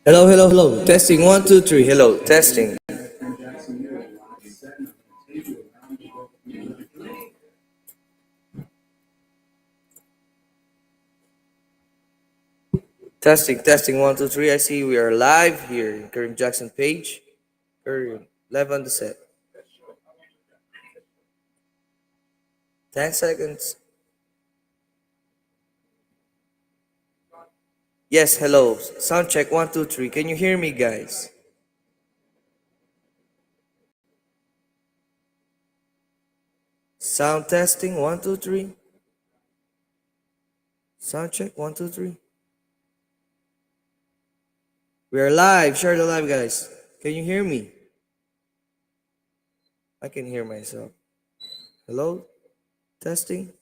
Hello, hello, hello. Testing one, two, three. Hello, testing. Testing one, two, three. I see we are live here in Kareem Jackson page. Kareem, live on the set. 10 seconds. Yes, hello. Sound check one, two, three. Can you hear me, guys? Sound testing one, two, three. Sound check one, two, three. We are live. Share the live, guys. Can you hear me? I can hear myself. Hello? Testing.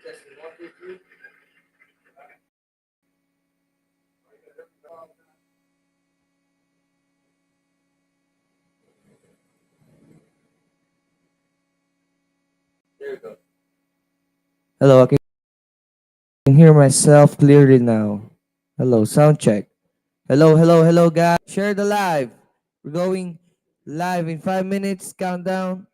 Testing one, two, three. There you go. Hello, I can hear myself clearly now. Hello, sound check. Hello, hello, hello, guys. Share the live. We're going live in 5 minutes. Countdown.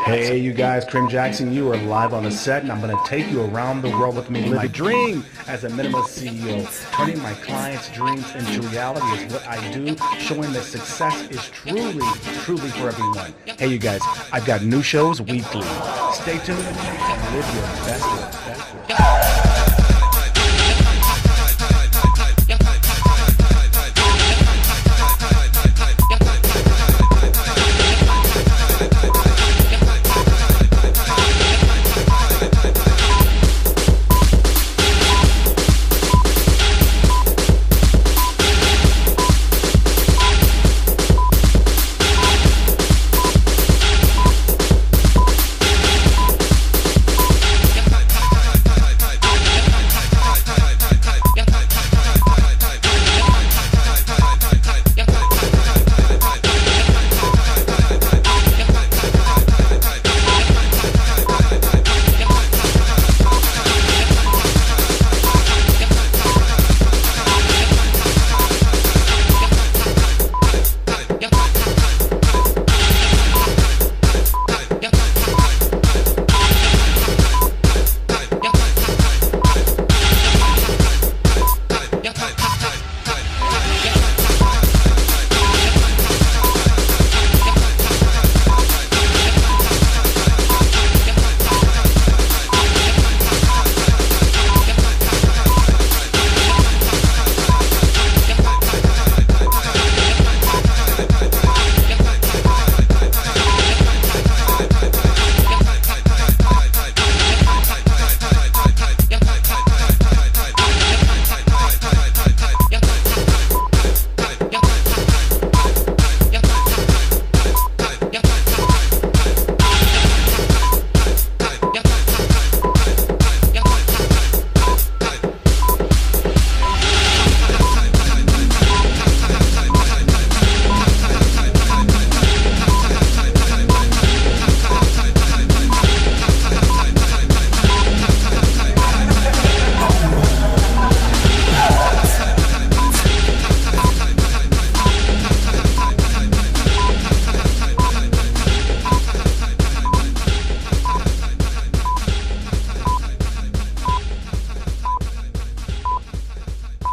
Hey, you guys, Kareem Jackson, you are live on the set, and I'm going to take you around the world with me. My dream as a minimalist CEO, turning my clients' dreams into reality is what I do, showing that success is truly, truly for everyone. Hey, you guys, I've got new shows weekly. Stay tuned and live your best life.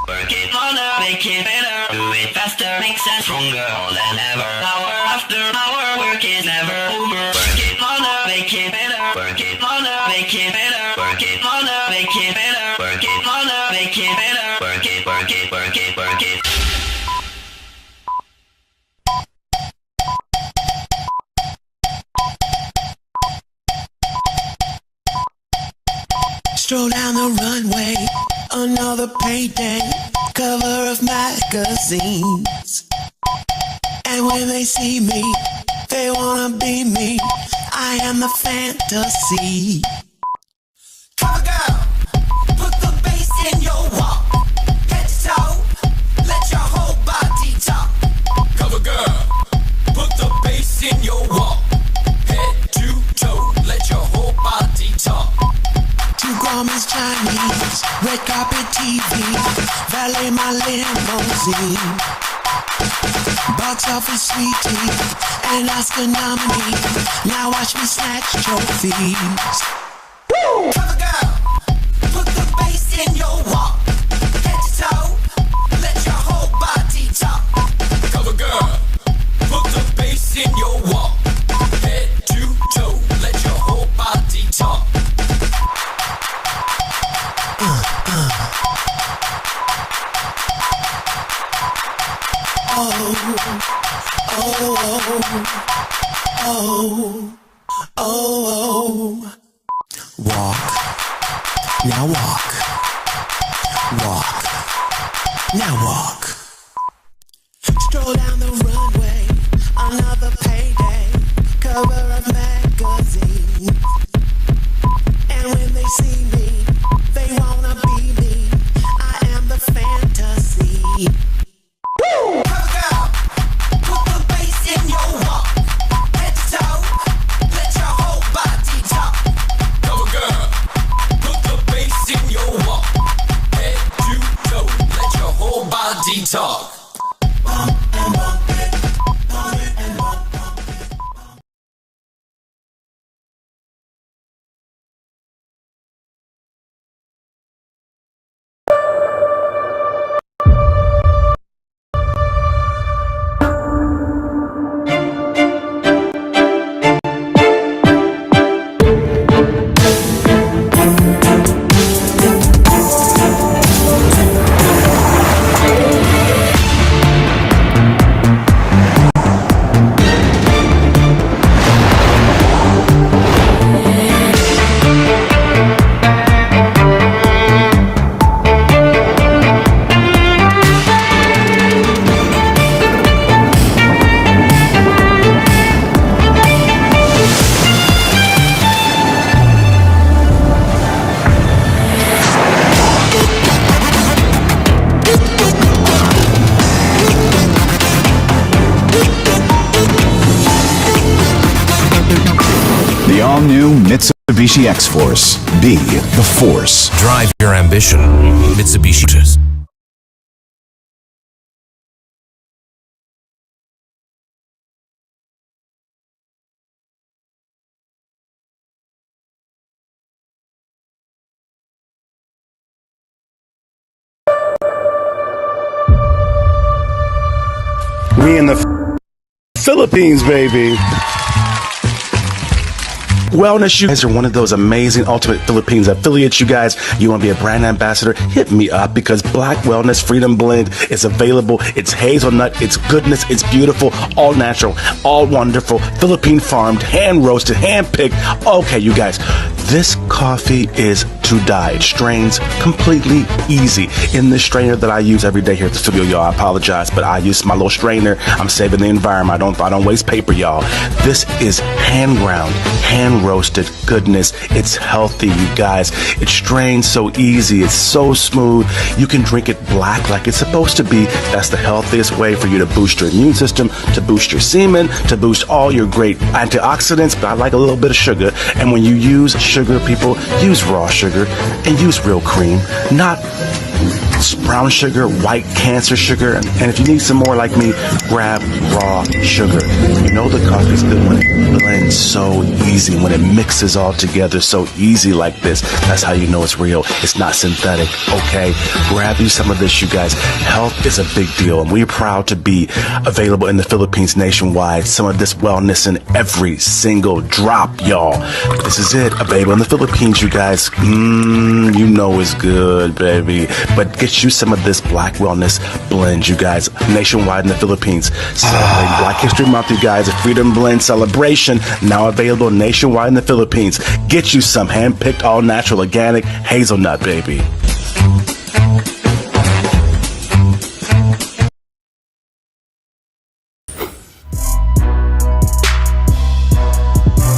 Work it harder, make it better, do it faster, makes us stronger than ever. Hour after hour, work is never over. Work it harder, make it better, work it harder, make it better, work it harder, make it better, work it harder, make it better, work work it, work it, work it, work it. Stroll down the runway, another payday, cover of magazines. And when they see me, they wanna be me. I am the fantasy. Cover girl, put the bass in your walk. Head to toe, let your whole body talk. Cover girl, put the bass in your walk. Head to toe, let your whole body talk. Two Grammys, Chinese, red carpet TV, valet my limousine. Box office sweetie, and Oscar nominee. Now watch me snatch trophies. Woo! Cover girl, put the bass in your walk. Head to toe, let your whole body talk. Cover girl, put the bass in your walk. Head to toe, let your whole body talk. Walk, now walk, walk, now walk. Stroll down the runway, another payday, cover of magazine. And when they see me, they wanna be me. I am the fantasy. Woo! Cover girl, put the bass in your walk. Head to toe, let your whole body talk. Cover girl, put the bass in your walk. Head to toe, let your whole body talk. Bump and bump it, bump it and bump, bump it. The all-new Mitsubishi X-Force. Be the force. Drive your ambition. Mitsubishi. We in the Philippines, baby. Wellness, you guys are one of those amazing Ultimate Philippines affiliates. You guys, you want to be a brand ambassador? Hit me up, because Black Wellness Freedom Blend is available. It's hazelnut, it's goodness, it's beautiful, all natural, all wonderful, Philippine farmed, hand roasted, hand picked. Okay, you guys, this coffee is to die. It strains completely easy. In this strainer that I use every day here at the studio, y'all, I apologize, but I use my little strainer. I'm saving the environment. I don't waste paper, y'all. This is hand ground, hand roasted goodness. It's healthy, you guys. It strains so easy. It's so smooth. You can drink it black like it's supposed to be. That's the healthiest way for you to boost your immune system, to boost your semen, to boost all your great antioxidants. But I like a little bit of sugar. And when you use sugar, people, use raw sugar and use real cream, not brown sugar, white cancer sugar. And if you need some more like me, grab raw sugar. You know the coffee's good when it blends so easy, when it mixes all together so easy like this. That's how you know it's real. It's not synthetic, okay? Grab you some of this, you guys. Health is a big deal, and we're proud to be available in the Philippines nationwide. Some of this wellness in every single drop, y'all. This is it, available in the Philippines, you guys. You know it's good, baby. But get you some of this Black Wellness blend, you guys, nationwide in the Philippines. Celebrating Black History Month, you guys. A Freedom Blend celebration, now available nationwide in the Philippines. Get you some hand-picked, all-natural, organic hazelnut, baby.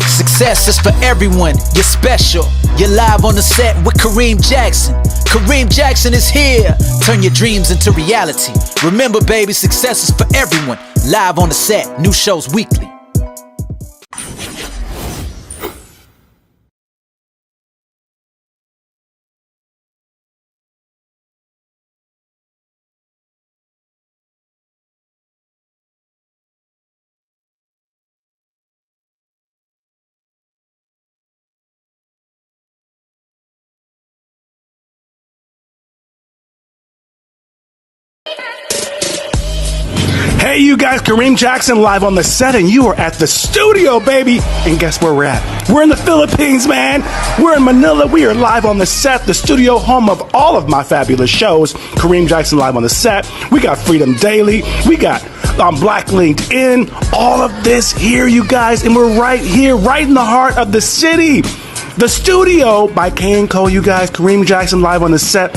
Success is for everyone. You're special. You're live on the set with Kareem Jackson. Kareem Jackson is here. Turn your dreams into reality. Remember, baby, success is for everyone. Live on the set. New shows weekly. Hey, you guys, Kareem Jackson live on the set, and you are at the studio, baby. And guess where we're at? We're in the Philippines, man. We're in Manila. We are live on the set, the studio, home of all of my fabulous shows. Kareem Jackson live on the set. We got Freedom Daily. We got Black LinkedIn. All of this here, you guys, and we're right here, right in the heart of the city. The studio by K & Co, you guys. Kareem Jackson live on the set.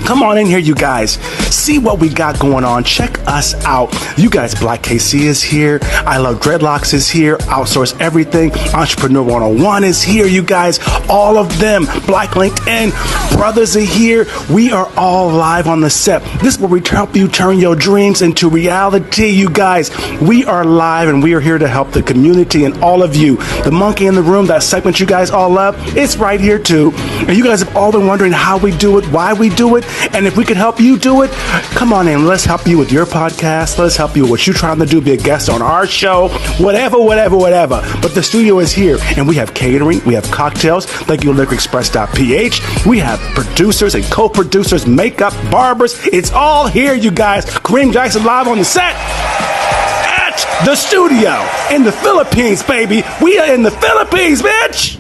Come on in here, you guys. See what we got going on. Check us out. You guys, Black KC is here. I Love Dreadlocks is here. Outsource Everything. Entrepreneur 101 is here, you guys. All of them. Black LinkedIn. Brothers are here. We are all live on the set. This is where we help you turn your dreams into reality, you guys. We are live, and we are here to help the community and all of you. The monkey in the room, that segment you guys all love, it's right here too. And you guys have all been wondering how we do it, why we do it. And if we can help you do it, come on in. Let's help you with your podcast. Let's help you with what you're trying to do. Be a guest on our show. Whatever. But the studio is here. And we have catering. We have cocktails. Thank you, liquorexpress.ph. We have producers and co-producers, makeup, barbers. It's all here, you guys. Kareem Jackson live on the set at the studio in the Philippines, baby. We are in the Philippines, bitch.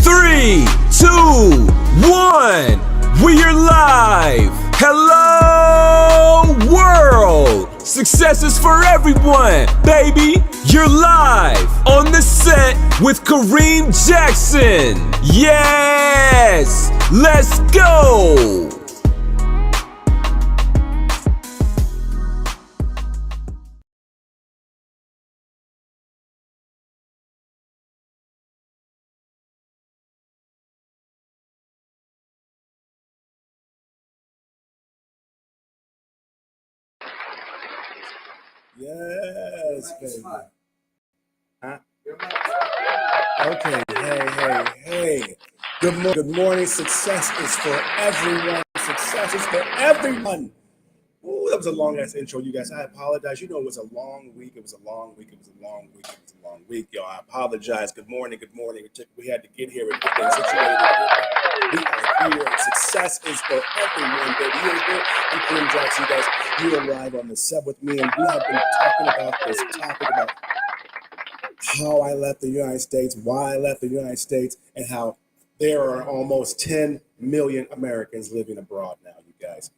Three, two, one. We are live. Hello, world. Success is for everyone, baby. You're live on the set with Kareem Jackson. Yes, let's go. Yes, baby. Huh? Okay. Hey. Good morning. Success is for everyone. Success is for everyone. Ooh, that was a long ass intro, you guys. I apologize. You know, it was a long week. It was a long week, y'all. I apologize. Good morning. We had to get here and get things situated. We are here. Success is for everyone, baby. You're here. I'm Kareem Jackson, guys. You are live on the set with me, and we have been talking about this topic about how I left the United States, why I left the United States, and how there are almost 10 million Americans living abroad now, you guys.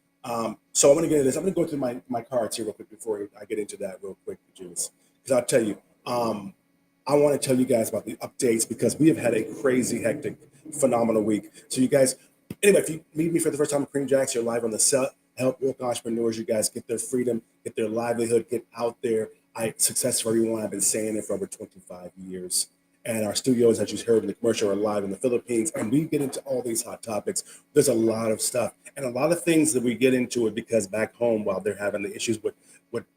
So I'm going to get into this. I'm going to go through my cards here real quick before I get into that real quick, Jules. Because I'll tell you, I want to tell you guys about the updates because we have had a crazy, hectic, phenomenal week. So you guys, anyway, if you meet me for the first time, Kareem Jackson, you're live on the set help local entrepreneurs, you guys, get their freedom, get their livelihood, get out there. Success for everyone. I've been saying it for over 25 years. And our studios, as you heard in the commercial, are live in the Philippines. And we get into all these hot topics. There's a lot of stuff and a lot of things that we get into it because back home, while they're having the issues with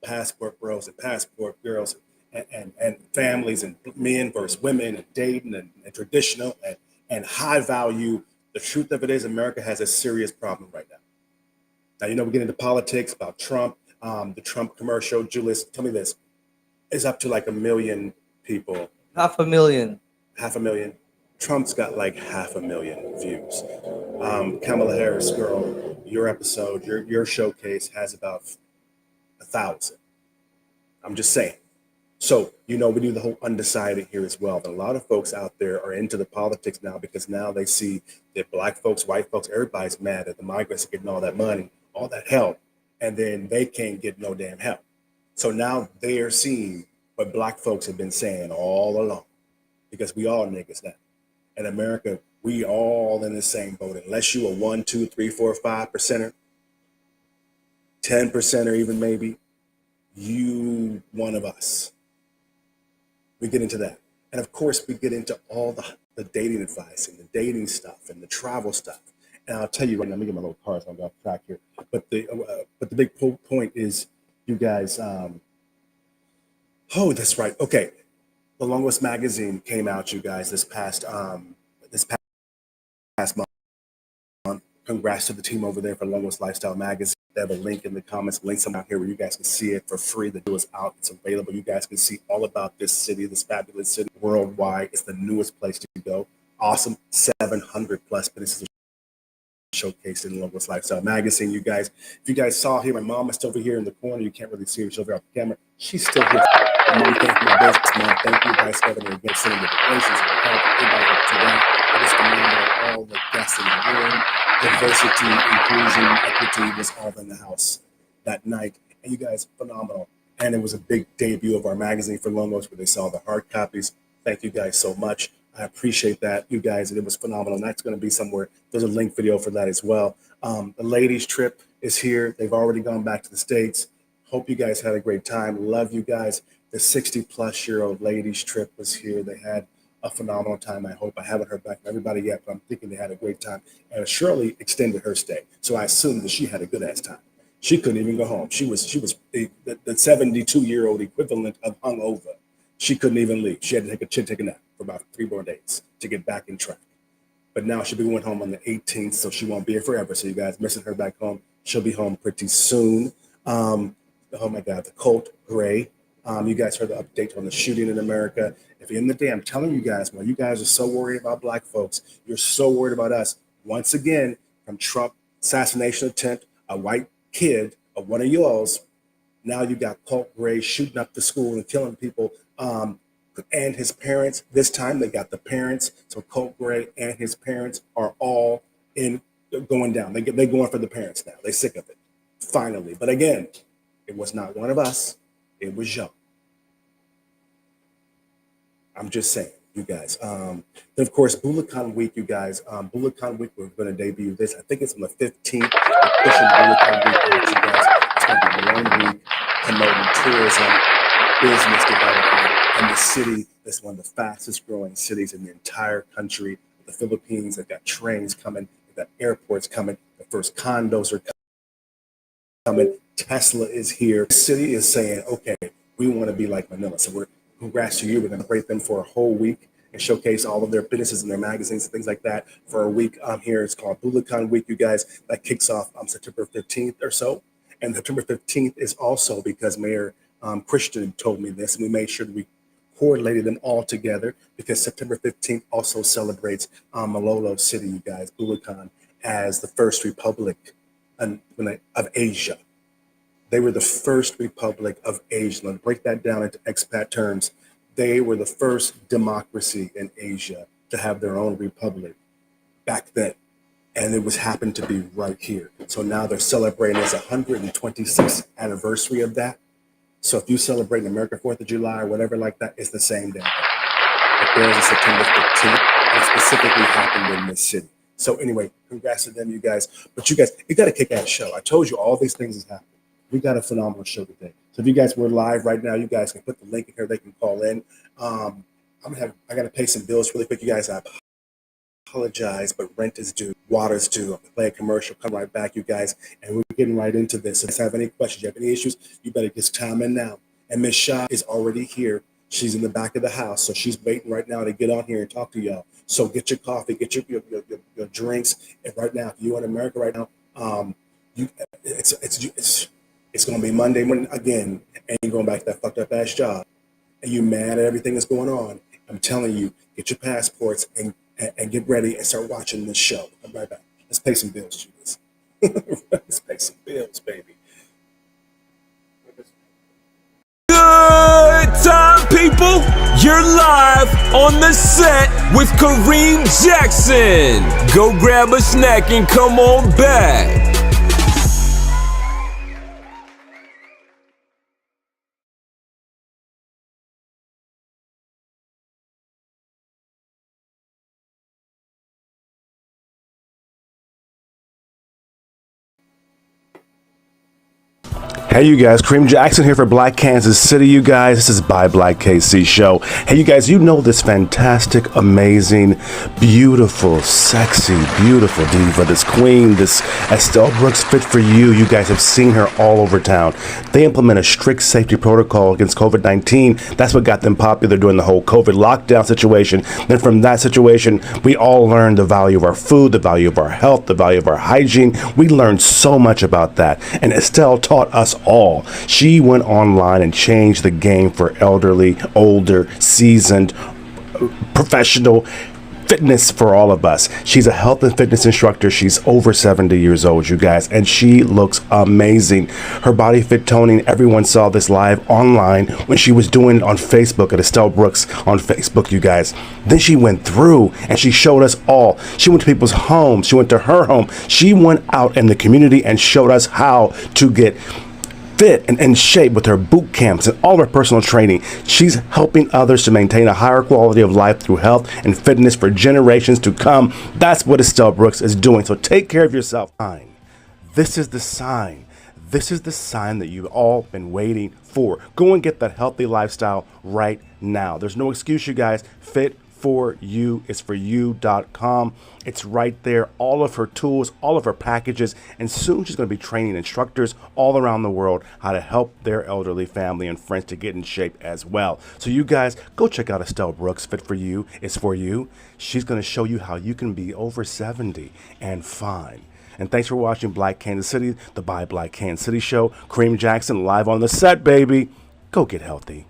passport bros and passport girls and families and men versus women and dating and traditional and high value, the truth of it is America has a serious problem right now. Now, we get into politics about Trump, the Trump commercial. Julius, tell me this, is up to like 1 million people. 500,000. 500,000. Trump's got like 500,000 views. Kamala Harris, girl, your episode, your showcase has about 1,000. I'm just saying. So, we do the whole undecided here as well. And a lot of folks out there are into the politics now because now they see that black folks, white folks, everybody's mad that the migrants are getting all that money, all that help, and then they can't get no damn help. So now they are seeing what black folks have been saying all along, because we all niggas now. In America, we all in the same boat. Unless you a 1, 2, 3, 4, 5%er, 10%er even maybe, you one of us. We get into that. And of course, we get into all the dating advice and the dating stuff and the travel stuff. And I'll tell you right now, let me get my little cards, I'm going to track here. But the big point is, you guys, oh, that's right. Okay. The Longest magazine came out, you guys, this past month. Congrats to the team over there for Longest Lifestyle Magazine. They have a link in the comments, links out here where you guys can see it for free. The deal is out, it's available. You guys can see all about this city, this fabulous city worldwide. It's the newest place to go. Awesome, 700 plus businesses showcased in Longest Lifestyle Magazine. You guys, if you guys saw here, my mom is still over here in the corner. You can't really see her, she's over off the camera. She's still here. Mom, thank you, my business, Mom. Thank you guys for having again, sending the donations and help everybody up to that. It is phenomenal. All the guests in the room, diversity, inclusion, equity was all in the house that night. And you guys, phenomenal. And it was a big debut of our magazine for Longos where they saw the hard copies. Thank you guys so much. I appreciate that, you guys, and it was phenomenal. And that's going to be somewhere. There's a link video for that as well. The ladies' trip is here. They've already gone back to the States. Hope you guys had a great time. Love you guys. The 60-plus-year-old ladies' trip was here. They had a phenomenal time. I hope. I haven't heard back from everybody yet, but I'm thinking they had a great time. And Shirley extended her stay, so I assumed that she had a good ass time. She couldn't even go home. She was the 72-year-old equivalent of hungover. She couldn't even leave. She had to take a nap for about 3 more days to get back in track. But now she'll be going home on the 18th, so she won't be here forever. So you guys missing her back home. She'll be home pretty soon. Oh my God, the Colt Gray. You guys heard the update on the shooting in America. If you're in the day, I'm telling you guys, while you guys are so worried about black folks, you're so worried about us. Once again, from Trump assassination attempt, a white kid of one of yours, now you got Colt Gray shooting up the school and killing people. And his parents, this time they got the parents. So Colt Gray and his parents are all going down. They're going for the parents now. They're sick of it, finally. But again, it was not one of us. It was y'all. I'm just saying, you guys. Then, of course, Bulacan Week, you guys. Bulacan Week, we're going to debut this. I think it's on the 15th. We're pushing Bulacan Week out, you guys. It's going to be 1 week promoting tourism, business development, and the city that's one of the fastest growing cities in the entire country. The Philippines, they've got trains coming, they've got airports coming, the first condos are coming. Tesla is here. The city is saying, okay, we want to be like Manila. So congrats to you. We're going to break them for a whole week and showcase all of their businesses and their magazines and things like that for a week here. It's called Bulacan Week, you guys. That kicks off September 15th or so. And September 15th is also because Mayor Christian told me this, and we made sure that we coordinated them all together because September 15th also celebrates Malolo City, you guys, Bulacan, as the first republic of Asia. They were the first republic of Asia. Let's break that down into expat terms. They were the first democracy in Asia to have their own republic back then. And it happened to be right here. So now they're celebrating its 126th anniversary of that. So if you celebrate America 4th of July or whatever like that, it's the same day. But theirs is September 15th, and specifically happened in this city. So anyway, congrats to them, you guys. But you guys, you got a kick-ass show. I told you all these things is happening. We got a phenomenal show today. So if you guys were live right now, you guys can put the link in here. They can call in. I got to pay some bills really quick, you guys. I apologize, but rent is due, water's due. I'm gonna play a commercial, come right back, you guys, and we're getting right into this. So if you have any questions, you have any issues, you better just chime in now. And Miss Shaw is already here. She's in the back of the house, so she's waiting right now to get on here and talk to y'all. So get your coffee, get your drinks, and right now, if you're in America right now, you it's gonna be Monday morning again, and you're going back to that fucked up ass job and you mad at everything that's going on, I'm telling you, get your passports and get ready and start watching this show. I'm right back. Let's pay some bills, Judas. Let's pay some bills, baby. Good time, people. You're live on the set with Kareem Jackson. Go grab a snack and come on back. Hey, you guys, Kareem Jackson here for Black Kansas City, you guys. This is By Black KC Show. Hey, you guys, you know this fantastic, amazing, beautiful, sexy, beautiful diva, this queen, this Estelle Brooks Fit For You. You guys have seen her all over town. They implement a strict safety protocol against COVID-19. That's what got them popular during the whole COVID lockdown situation. Then from that situation, we all learned the value of our food, the value of our health, the value of our hygiene. We learned so much about that. And Estelle taught us all. She went online and changed the game for elderly, older, seasoned, professional fitness for all of us. She's a health and fitness instructor. She's over 70 years old, you guys, and she looks amazing. Her body fit toning, everyone saw this live online when she was doing it on Facebook at Estelle Brooks on Facebook, you guys. Then she went through and she showed us all. She went to people's homes. She went to her home. She went out in the community and showed us how to get fit and in shape with her boot camps and all of her personal training. She's helping others to maintain a higher quality of life through health and fitness for generations to come. That's what Estelle Brooks is doing. So take care of yourself. This is the sign. This is the sign that you've all been waiting for. Go and get that healthy lifestyle right now. There's no excuse, you guys. Fit for you is for you.com. It's right there, all of her tools, all of her packages, and soon she's going to be training instructors all around the world how to help their elderly family and friends to get in shape as well. So you guys, go check out Estelle Brooks. Fit For You is for you. She's going to show you how you can be over 70 and fine. And thanks for watching Black Kansas City, the By Black Kansas City show. Kareem Jackson live on the set, baby. Go get healthy.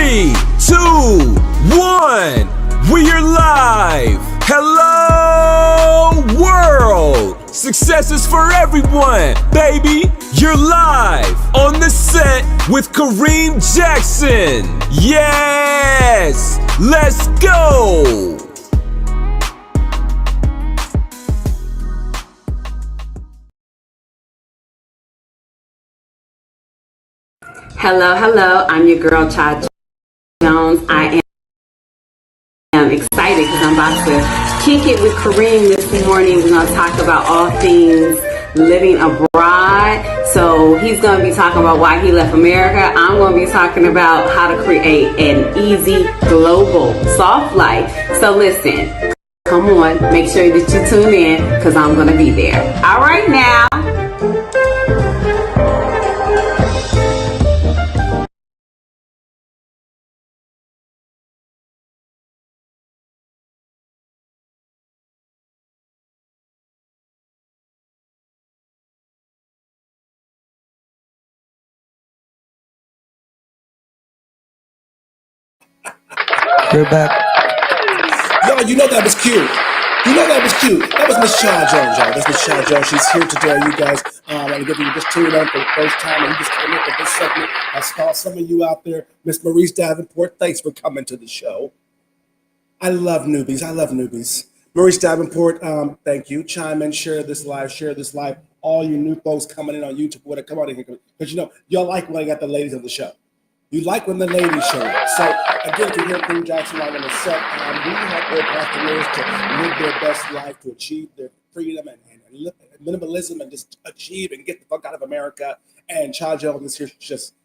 3, 2, 1. We are live. Hello, world. Success is for everyone, baby. You're live on the set with Kareem Jackson. Yes, let's go. Hello, hello. I'm your girl, Chad Jones. I am excited because I'm about to kick it with Kareem this morning. We're going to talk about all things living abroad. So he's going to be talking about why he left America. I'm going to be talking about how to create an easy global soft life. So listen, come on, make sure that you tune in because I'm going to be there. All right now. We're back. Y'all, you know that was cute. You know that was cute. That was Miss Chad Jones, y'all. That's Miss Chad Jones. She's here today, you guys. I'm gonna you just tuned in for the first time and you just came in for this segment. I saw some of you out there. Miss Maurice Davenport, thanks for coming to the show. I love newbies. I love newbies. Maurice Davenport, thank you. Chime in, share this live, share this live. All you new folks coming in on YouTube, whatever, come on in here. Because you know, y'all like when I got the ladies on the show. You like when the ladies show up. So again, to hear Kareem Jackson live on the set, we help work entrepreneurs to live their best life, to achieve their freedom and minimalism and just achieve and get the fuck out of America. And Chad Jones is here.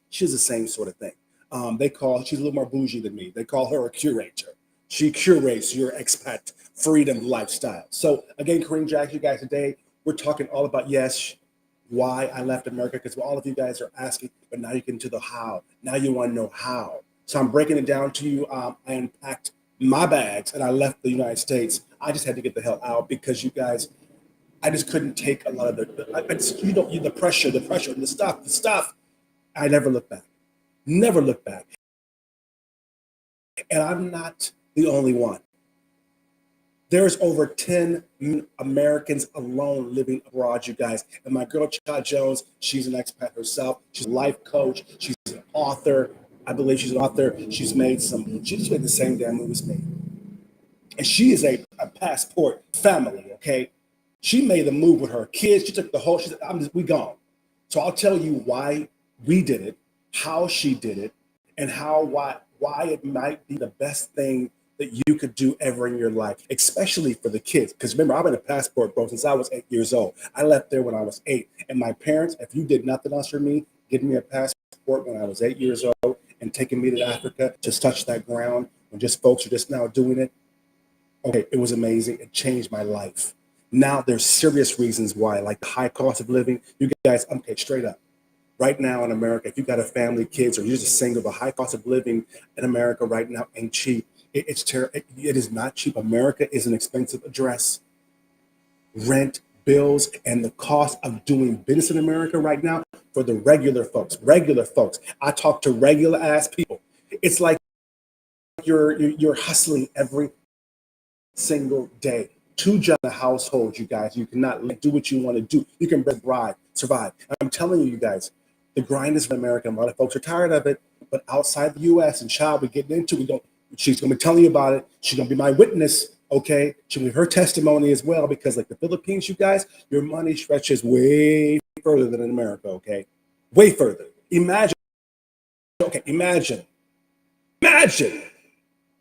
She's the same sort of thing. She's a little more bougie than me. They call her a curator. She curates your expat freedom lifestyle. So again, Kareem Jackson, you guys, today we're talking all about, yes, why I left America, because all of you guys are asking, but now you get into the how. Now you want to know how. So I'm breaking it down to you. I unpacked my bags and I left the United States. I just had to get the hell out because you guys, I just couldn't take a lot of the pressure, the stuff. I never looked back. Never looked back. And I'm not the only one. There's over 10 Americans alone living abroad, you guys. And my girl, Chad Jones, she's an expat herself. She's a life coach. She's an author. I believe she's an author. She just made the same damn movies made. And she is a passport family, okay? She made the move with her kids. She took the whole, she said, we gone. So I'll tell you why we did it, how she did it, and why it might be the best thing that you could do ever in your life, especially for the kids. Because remember, I've been a passport bro since I was 8 years old. I left there when I was 8. And my parents, if you did nothing else for me, giving me a passport when I was 8 years old and taking me to Africa to touch that ground when just folks are just now doing it, okay, it was amazing. It changed my life. Now there's serious reasons why, like the high cost of living. You guys, okay, straight up. Right now in America, if you've got a family, kids, or you're just single, the high cost of living in America right now ain't cheap. It's terrible. It is not cheap. America is an expensive address. Rent, bills, and the cost of doing business in America right now for the regular folks. I talk to regular ass people. It's like you're hustling every single day. 2 jobs in a household, you guys. You cannot do what you want to do. You can survive. I'm telling you, you guys, the grind is in America. A lot of folks are tired of it, but outside the U.S. and child, we're getting into it. She's going to be telling you about it. She's going to be my witness, okay? She'll be her testimony as well, because like the Philippines, you guys, your money stretches way further than in America, okay? Way further. Imagine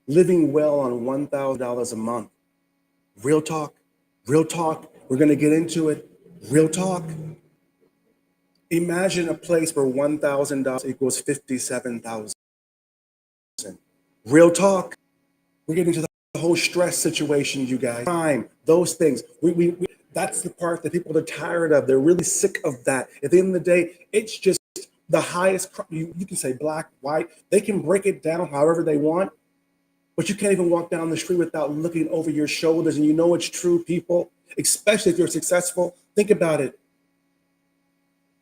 living well on $1,000 a month. Real talk. We're going to get into it. Real talk. Imagine a place where $1,000 equals $57,000. Real talk. We're getting to the whole stress situation, you guys. Crime, those things. We that's the part that people are tired of. They're really sick of that. At the end of the day, it's just the highest. You can say black, white. They can break it down however they want, but you can't even walk down the street without looking over your shoulders. And you know it's true, people. Especially if you're successful. Think about it.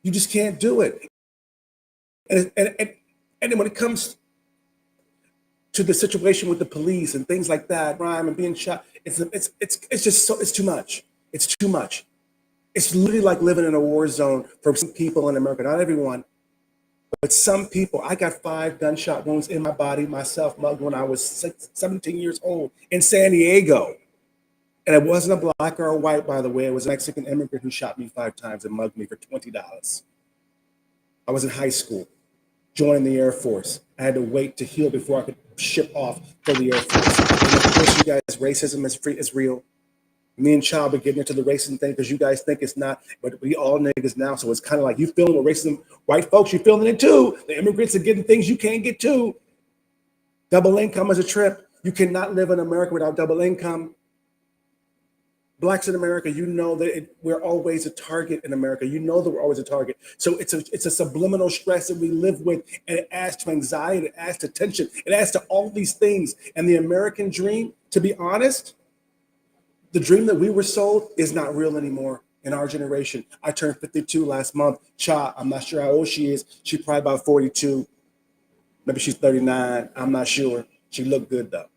You just can't do it. And when it comes to the situation with the police and things like that, crime and being shot. It's just so it's too much. It's too much. It's literally like living in a war zone for some people in America. Not everyone, but some people. I got 5 gunshot wounds in my body, myself mugged when I was 17 years old in San Diego. And it wasn't a black or a white, by the way. It was a Mexican immigrant who shot me 5 times and mugged me for $20. I was in high school, joining the Air Force. I had to wait to heal before I could ship off for the Air Force. And of course, you guys, racism is real. Me and Child are getting into the racism thing because you guys think it's not, but we all niggas now. So it's kind of like you feeling what racism, white folks, you feeling it too. The immigrants are getting things you can't get too. Double income is a trip. You cannot live in America without double income. Blacks in America, you know that we're always a target in America. You know that we're always a target. So it's a subliminal stress that we live with, and it adds to anxiety, it adds to tension, it adds to all these things. And the American dream, to be honest, the dream that we were sold is not real anymore in our generation. I turned 52 last month. Cha, I'm not sure how old she is. She's probably about 42. Maybe she's 39. I'm not sure. She looked good though.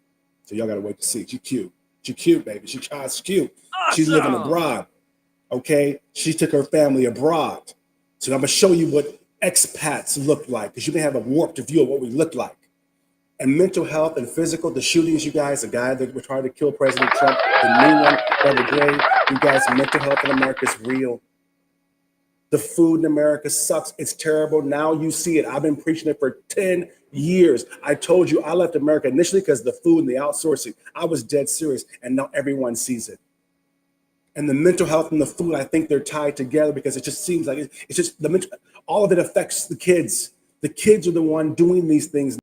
So y'all gotta wait to see. She's cute. She's cute, baby. She's cute. Awesome. She's living abroad. Okay. She took her family abroad. So I'm gonna show you what expats look like, because you may have a warped view of what we look like. And mental health and physical, the shootings, you guys, the guy that were trying to kill President Trump, the new one, Brother Gray, you guys, mental health in America is real. The food in America sucks. It's terrible. Now you see it. I've been preaching it for 10 years. I told you I left America initially because of the food and the outsourcing. I was dead serious, and now everyone sees it. And the mental health and the food, I think they're tied together because it just seems like it's just the mental, all of it affects the kids. The kids are the one doing these things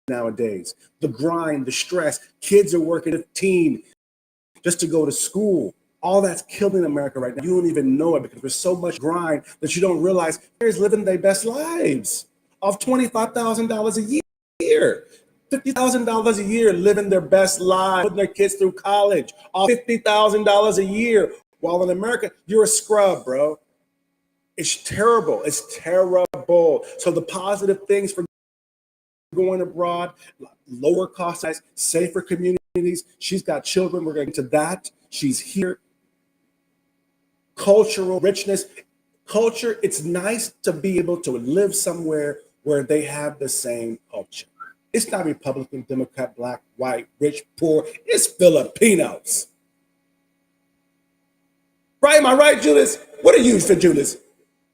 nowadays. The grind, the stress, kids are working 15 just to go to school. All that's killing America right now. You don't even know it because there's so much grind that you don't realize here's living their best lives off $25,000 a year. $50,000 a year living their best lives, putting their kids through college off $50,000 a year. While in America, you're a scrub, bro. It's terrible. It's terrible. So the positive things for going abroad, lower cost, safer communities. She's got children. We're going to that. She's here. Cultural richness. Culture, it's nice to be able to live somewhere where they have the same culture. It's not Republican, Democrat, black, white, rich, poor. It's Filipinos. Right? Am I right, Julius? What are you, Julius?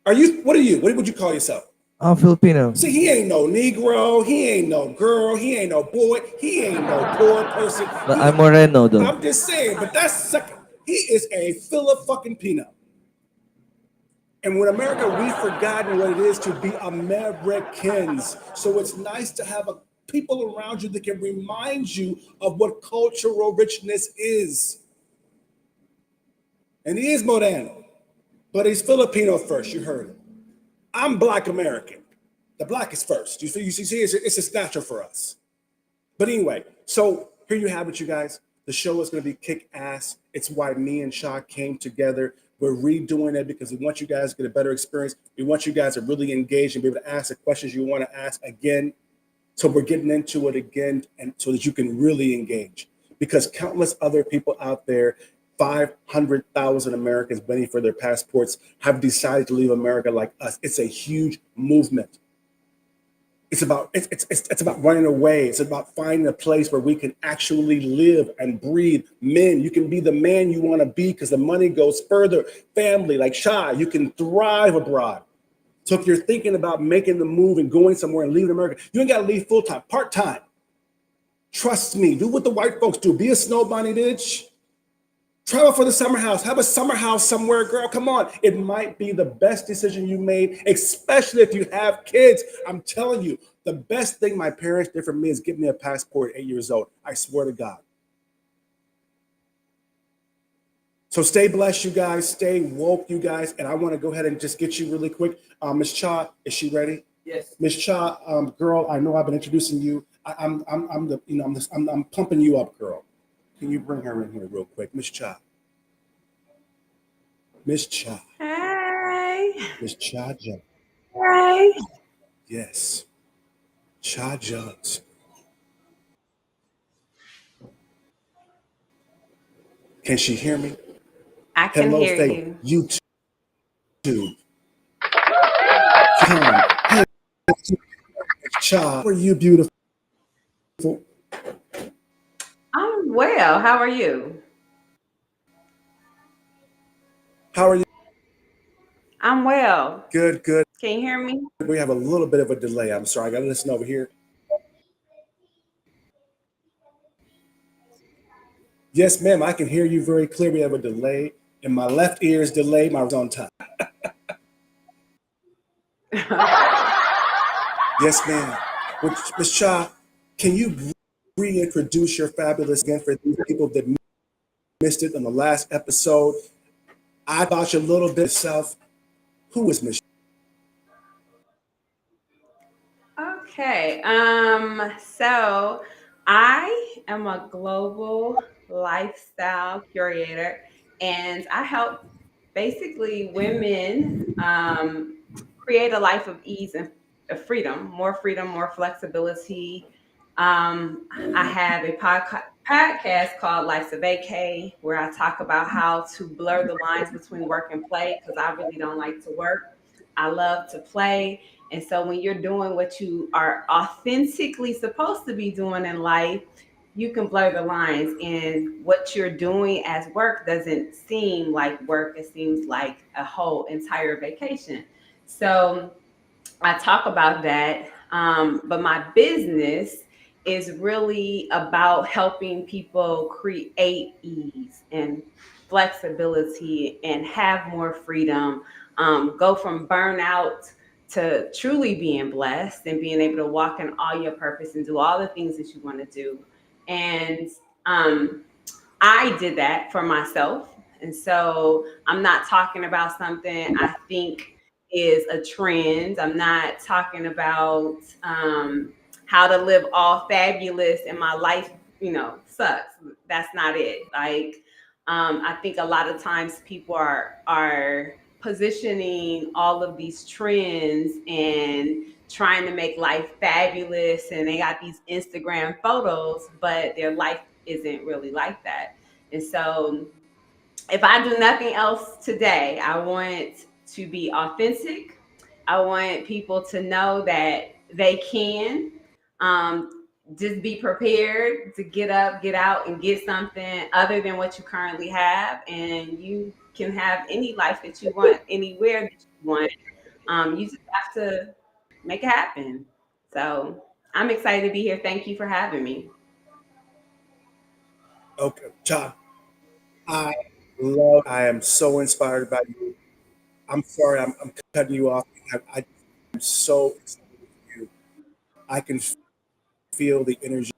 What are you? What would you call yourself? I'm Filipino. See, he ain't no Negro, he ain't no girl, he ain't no boy, he ain't no poor person. But I'm Moreno though. I'm just saying, but that's second. He is a Filipino. And in America, we've forgotten what it is to be Americans. So it's nice to have people around you that can remind you of what cultural richness is. And he is Moreno, but he's Filipino first. You heard him. I'm Black American. The black is first. You see, it's just natural for us. But anyway, so here you have it, you guys. The show is going to be kick ass. It's why me and Shaw came together. We're redoing it because we want you guys to get a better experience. We want you guys to really engage and be able to ask the questions you want to ask again. So we're getting into it again, and so that you can really engage. Because countless other people out there, 500,000 Americans waiting for their passports, have decided to leave America like us. It's a huge movement. It's about running away. It's about finding a place where we can actually live and breathe. Men, you can be the man you want to be because the money goes further. Family, like Shy, you can thrive abroad. So if you're thinking about making the move and going somewhere and leaving America, you ain't got to leave full-time, part-time. Trust me, do what the white folks do. Be a snow bunny, bitch. Travel for the summer house. Have a summer house somewhere, girl. Come on. It might be the best decision you made, especially if you have kids. I'm telling you, the best thing my parents did for me is give me a passport at 8 years old. I swear to God. So stay blessed, you guys. Stay woke, you guys. And I want to go ahead and just get you really quick. Miss Cha, is she ready? Yes. Miss Cha, girl, I know I've been introducing you. I'm pumping you up, girl. Can you bring her in here real quick? Miss Cha. Miss Cha. Hey. Miss Cha Jones. Hey. Yes. Cha Jones. Can she hear me? I can Hello, hear Facebook, you. YouTube. Come. Hey, child. How are you, beautiful? I'm well. How are you? How are you? I'm well. Good, good. Can you hear me? We have a little bit of a delay. I'm sorry. I got to listen over here. Yes, ma'am. I can hear you very clear. We have a delay. And my left ear is delayed. My right's on time. Yes, ma'am. Well, Ms. Cha, can you reintroduce your fabulous again for these people that missed it on the last episode? I thought you a little bit yourself. Who is Miss? Okay. So I am a global lifestyle curator, and I help basically women create a life of ease and of freedom, more flexibility. I have a podcast called Life's a Vacay, where I talk about how to blur the lines between work and play because I really don't like to work. I love to play. And so when you're doing what you are authentically supposed to be doing in life, you can blur the lines. And what you're doing as work doesn't seem like work, it seems like a whole entire vacation. So I talk about that. But my business is really about helping people create ease and flexibility and have more freedom, go from burnout to truly being blessed and being able to walk in all your purpose and do all the things that you want to do. And um, I did that for myself. And so I'm not talking about something I think is a trend. I'm not talking about how to live all fabulous and my life, sucks. That's not it. Like, I think a lot of times people are positioning all of these trends and trying to make life fabulous, and they got these Instagram photos, but their life isn't really like that. And so if I do nothing else today, I want to be authentic. I want people to know that they can just be prepared to get up, get out, and get something other than what you currently have. And you can have any life that you want, anywhere that you want. You just have to make it happen. So I'm excited to be here. Thank you for having me. Okay, Cha. I am so inspired by you. I'm sorry, I'm cutting you off. I'm so excited for you. I can feel the energy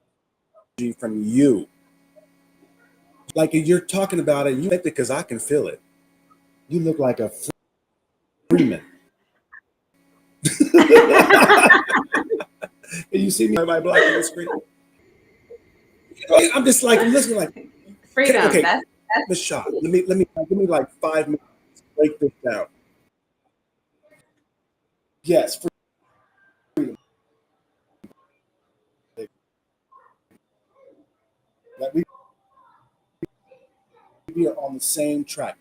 from you. Like you're talking about it, you think it because I can feel it. You look like a Freeman. And you see me by black on the screen. I'm just like I'm listening, like Freedom. okay, That's Miss Shaw. Let me give me like 5 minutes to break this down. Yes, freedom. That we are on the same track.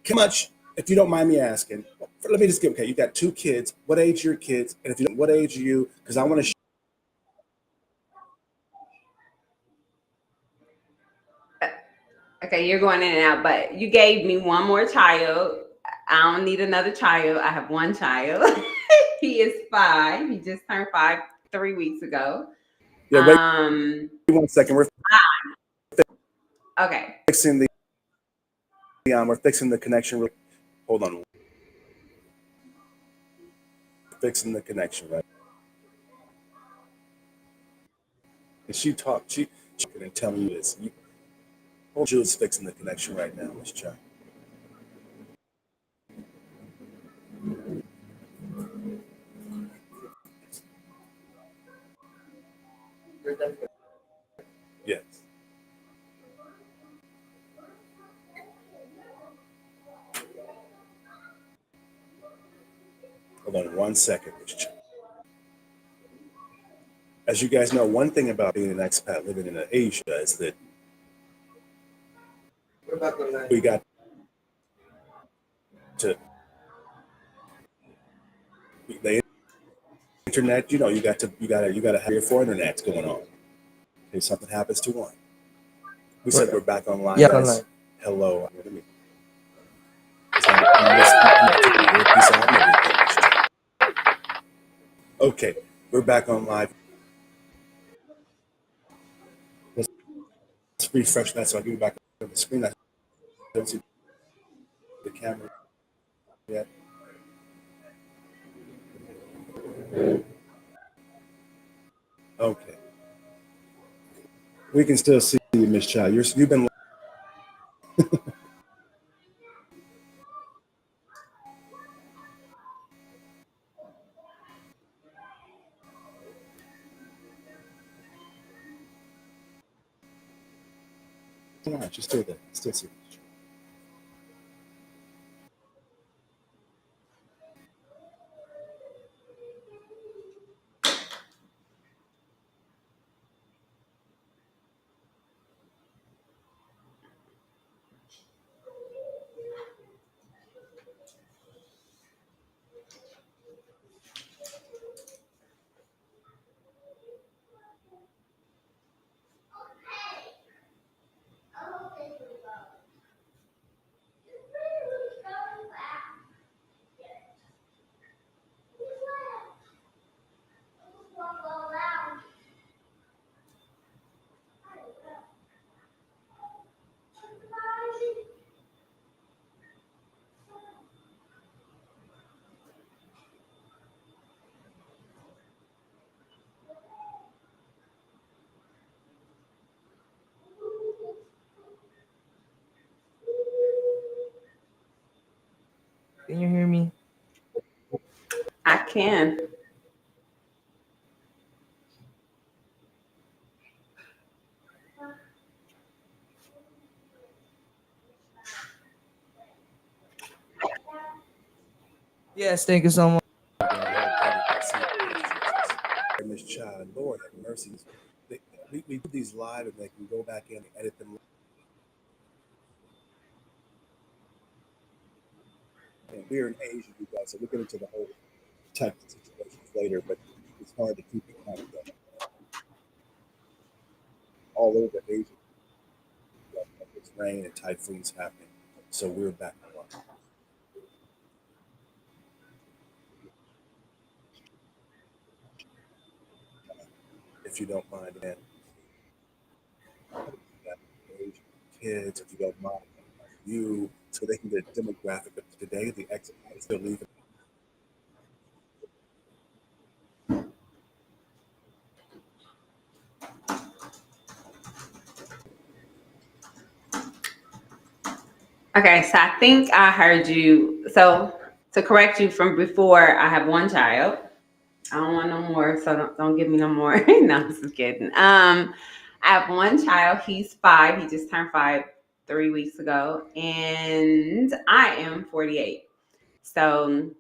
How much, if you don't mind me asking, let me just get okay. You got 2 kids. What age are your kids? And if you don't, what age are you? Because I want to. okay. You're going in and out, but you gave me one more child. I don't need another child. I have one child. He is 5. He just turned 5 3 weeks ago. Yeah, wait Um, 1 second. We're okay. fixing we're fixing the connection. Hold on. Fixing the connection, right? And she talked. She can tell me this. Julie's fixing the connection right now. Let's check. Yes. Hold on 1 second. Let's check. As you guys know, one thing about being an expat living in Asia is that we got to the internet. You know, you gotta have your four internets going on. If something happens to one, we said we're back online, Yeah, guys. online. Hello. I took my earpiece out and everything. Okay, we're back on live. Let's refresh that so I can get back on the screen. I don't see the camera yet. Okay. We can still see you, Miss Chow. You've been. All right, you're still there. Still see you. Can you hear me? I can. Yes, thank you so much. Miss Chow, Lord have mercy. We do these live and they can go back in and edit them. And we're in Asia, you guys, so we'll get into the whole tech situations later, but it's hard to keep it kind of going. All over Asia, it's rain and typhoons happening. So we're back on. If you don't mind, and kids, if you don't mind, you, so they can get a demographic of today, the exit is still leaving. Okay, so I think I heard you. So to correct you from before, I have one child. I don't want no more, so don't give me no more. No, I'm just kidding. I have one child. He's 5. He just turned 5 3 weeks ago, and I am 48. So,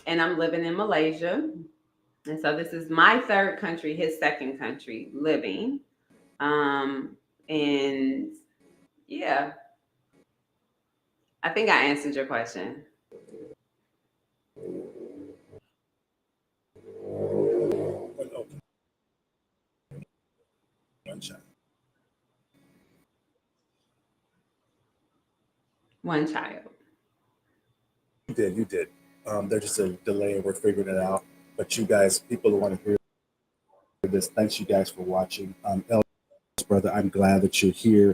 and I'm living in Malaysia, and so this is my third country, his second country living. And yeah, I think I answered your question. Okay, one child. One child. You did. There's just a delay, and we're figuring it out. But you guys, people who want to hear this, thanks you guys for watching. Ellis, brother, I'm glad that you're here.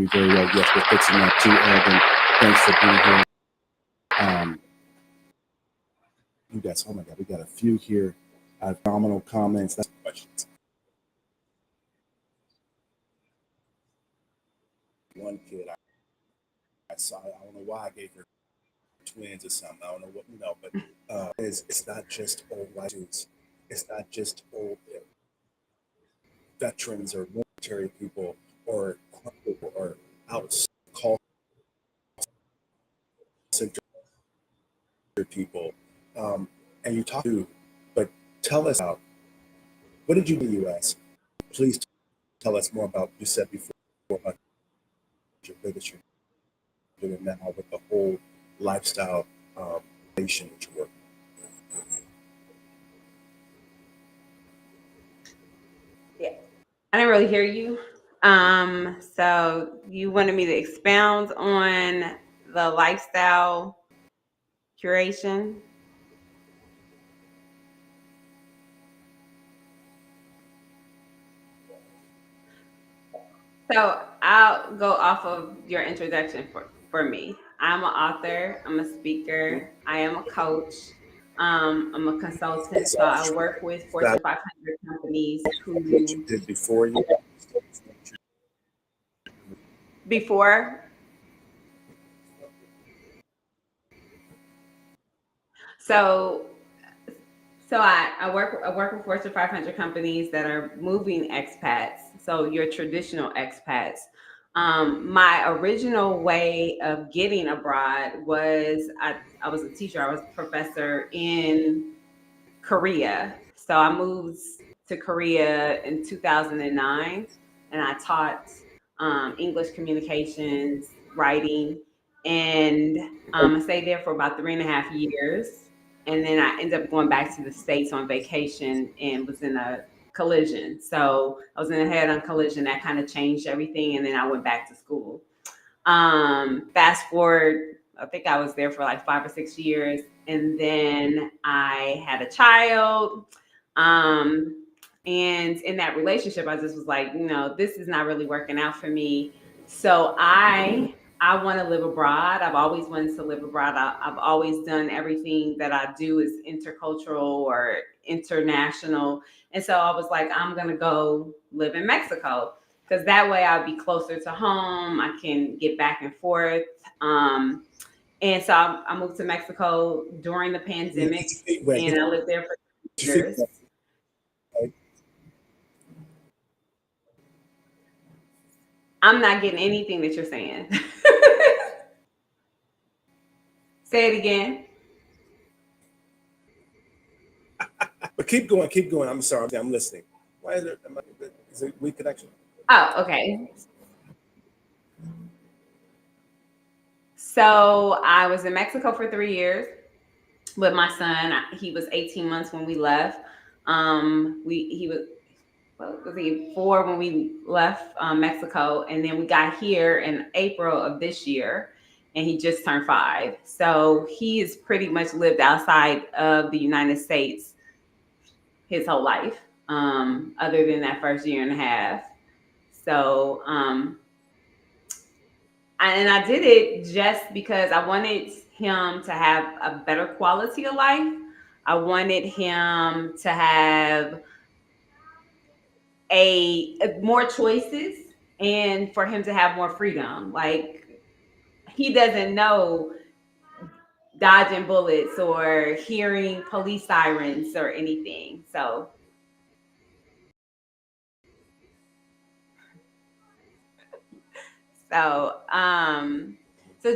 Very well. Yes, we're fixing that too, Elvin. Thanks for being here. You guys, oh my God, we got a few here. Phenomenal comments. That's questions. One kid I saw, I don't know why I gave her twins or something. I don't know what, but it's not just old white dudes. It's not just old veterans or military people or out call center people. And you talk to, but tell us about what did you do in the U.S.? Please tell us more about, you said before, about your biggest you're doing now with the whole lifestyle nation that you work. Yeah. I didn't really hear you. So you wanted me to expound on the lifestyle curation? So I'll go off of your introduction for me. I'm an author, I'm a speaker, I am a coach, I'm a consultant. That's So all I work with Fortune fabulous 500 companies what you who, did before you. before, so I work with Fortune 500 companies that are moving expats. So your traditional expats. My original way of getting abroad was I was a teacher. I was a professor in Korea. So I moved to Korea in 2009, and I taught English communications, writing, and I stayed there for about 3.5 years. And then I ended up going back to the States on vacation and was in a collision. So I was in a head on collision that kind of changed everything. And then I went back to school. Fast forward, I think I was there for like 5 or 6 years, and then I had a child. And in that relationship, I just was like, this is not really working out for me. So I want to live abroad. I've always wanted to live abroad. I've always done everything that I do is intercultural or international. And so I was like, I'm gonna go live in Mexico because that way I'll be closer to home. I can get back and forth. And so I moved to Mexico during the pandemic, Wait, and I lived there for get your feet years. wet, right? I'm not getting anything that you're saying. Say it again. But keep going, keep going. I'm sorry, I'm listening. Why is it? Is it weak connection? Oh, okay. So I was in Mexico for 3 years with my son. He was 18 months when we left. He was what was he 4 when we left Mexico, and then we got here in April of this year, and he just turned 5. So he has pretty much lived outside of the United States his whole life, other than that first year and a half. So and I did it just because I wanted him to have a better quality of life. I wanted him to have more choices and for him to have more freedom. Like he doesn't know dodging bullets or hearing police sirens or anything. So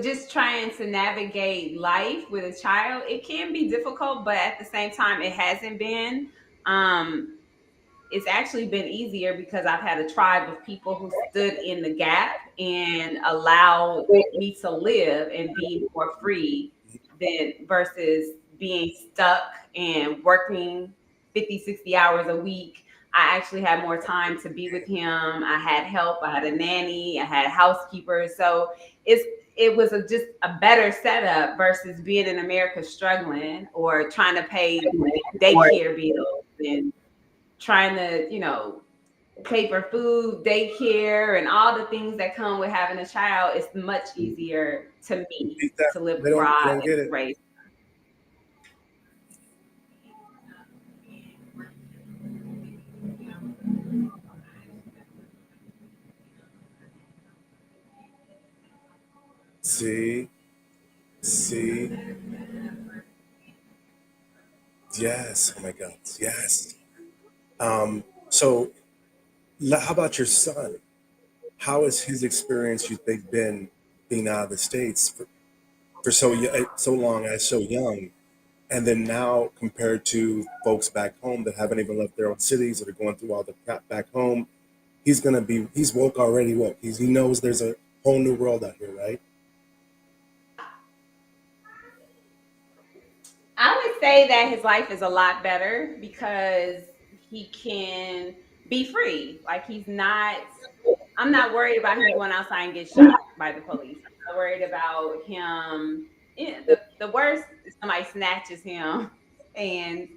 just trying to navigate life with a child, it can be difficult, but at the same time, it hasn't been. Um, it's actually been easier because I've had a tribe of people who stood in the gap and allowed me to live and be more free than versus being stuck and working 50, 60 hours a week. I actually had more time to be with him. I had help. I had a nanny. I had housekeepers. So it was just a better setup versus being in America struggling or trying to pay daycare bills and trying to, pay for food, daycare, and all the things that come with having a child. It's much easier to me Repeat that. to live They abroad don't and get to it. raise. See, see, yes. Oh my God, yes. So, how about your son? How has his experience, you think, been being out of the states for so long as so young? And then now, compared to folks back home that haven't even left their own cities, that are going through all the crap back home, he's woke already woke. He knows there's a whole new world out here, right? I would say that his life is a lot better because he can be free. Like he's not. I'm not worried about him going outside and get shot by the police. I'm not worried about him. The worst is somebody snatches him, and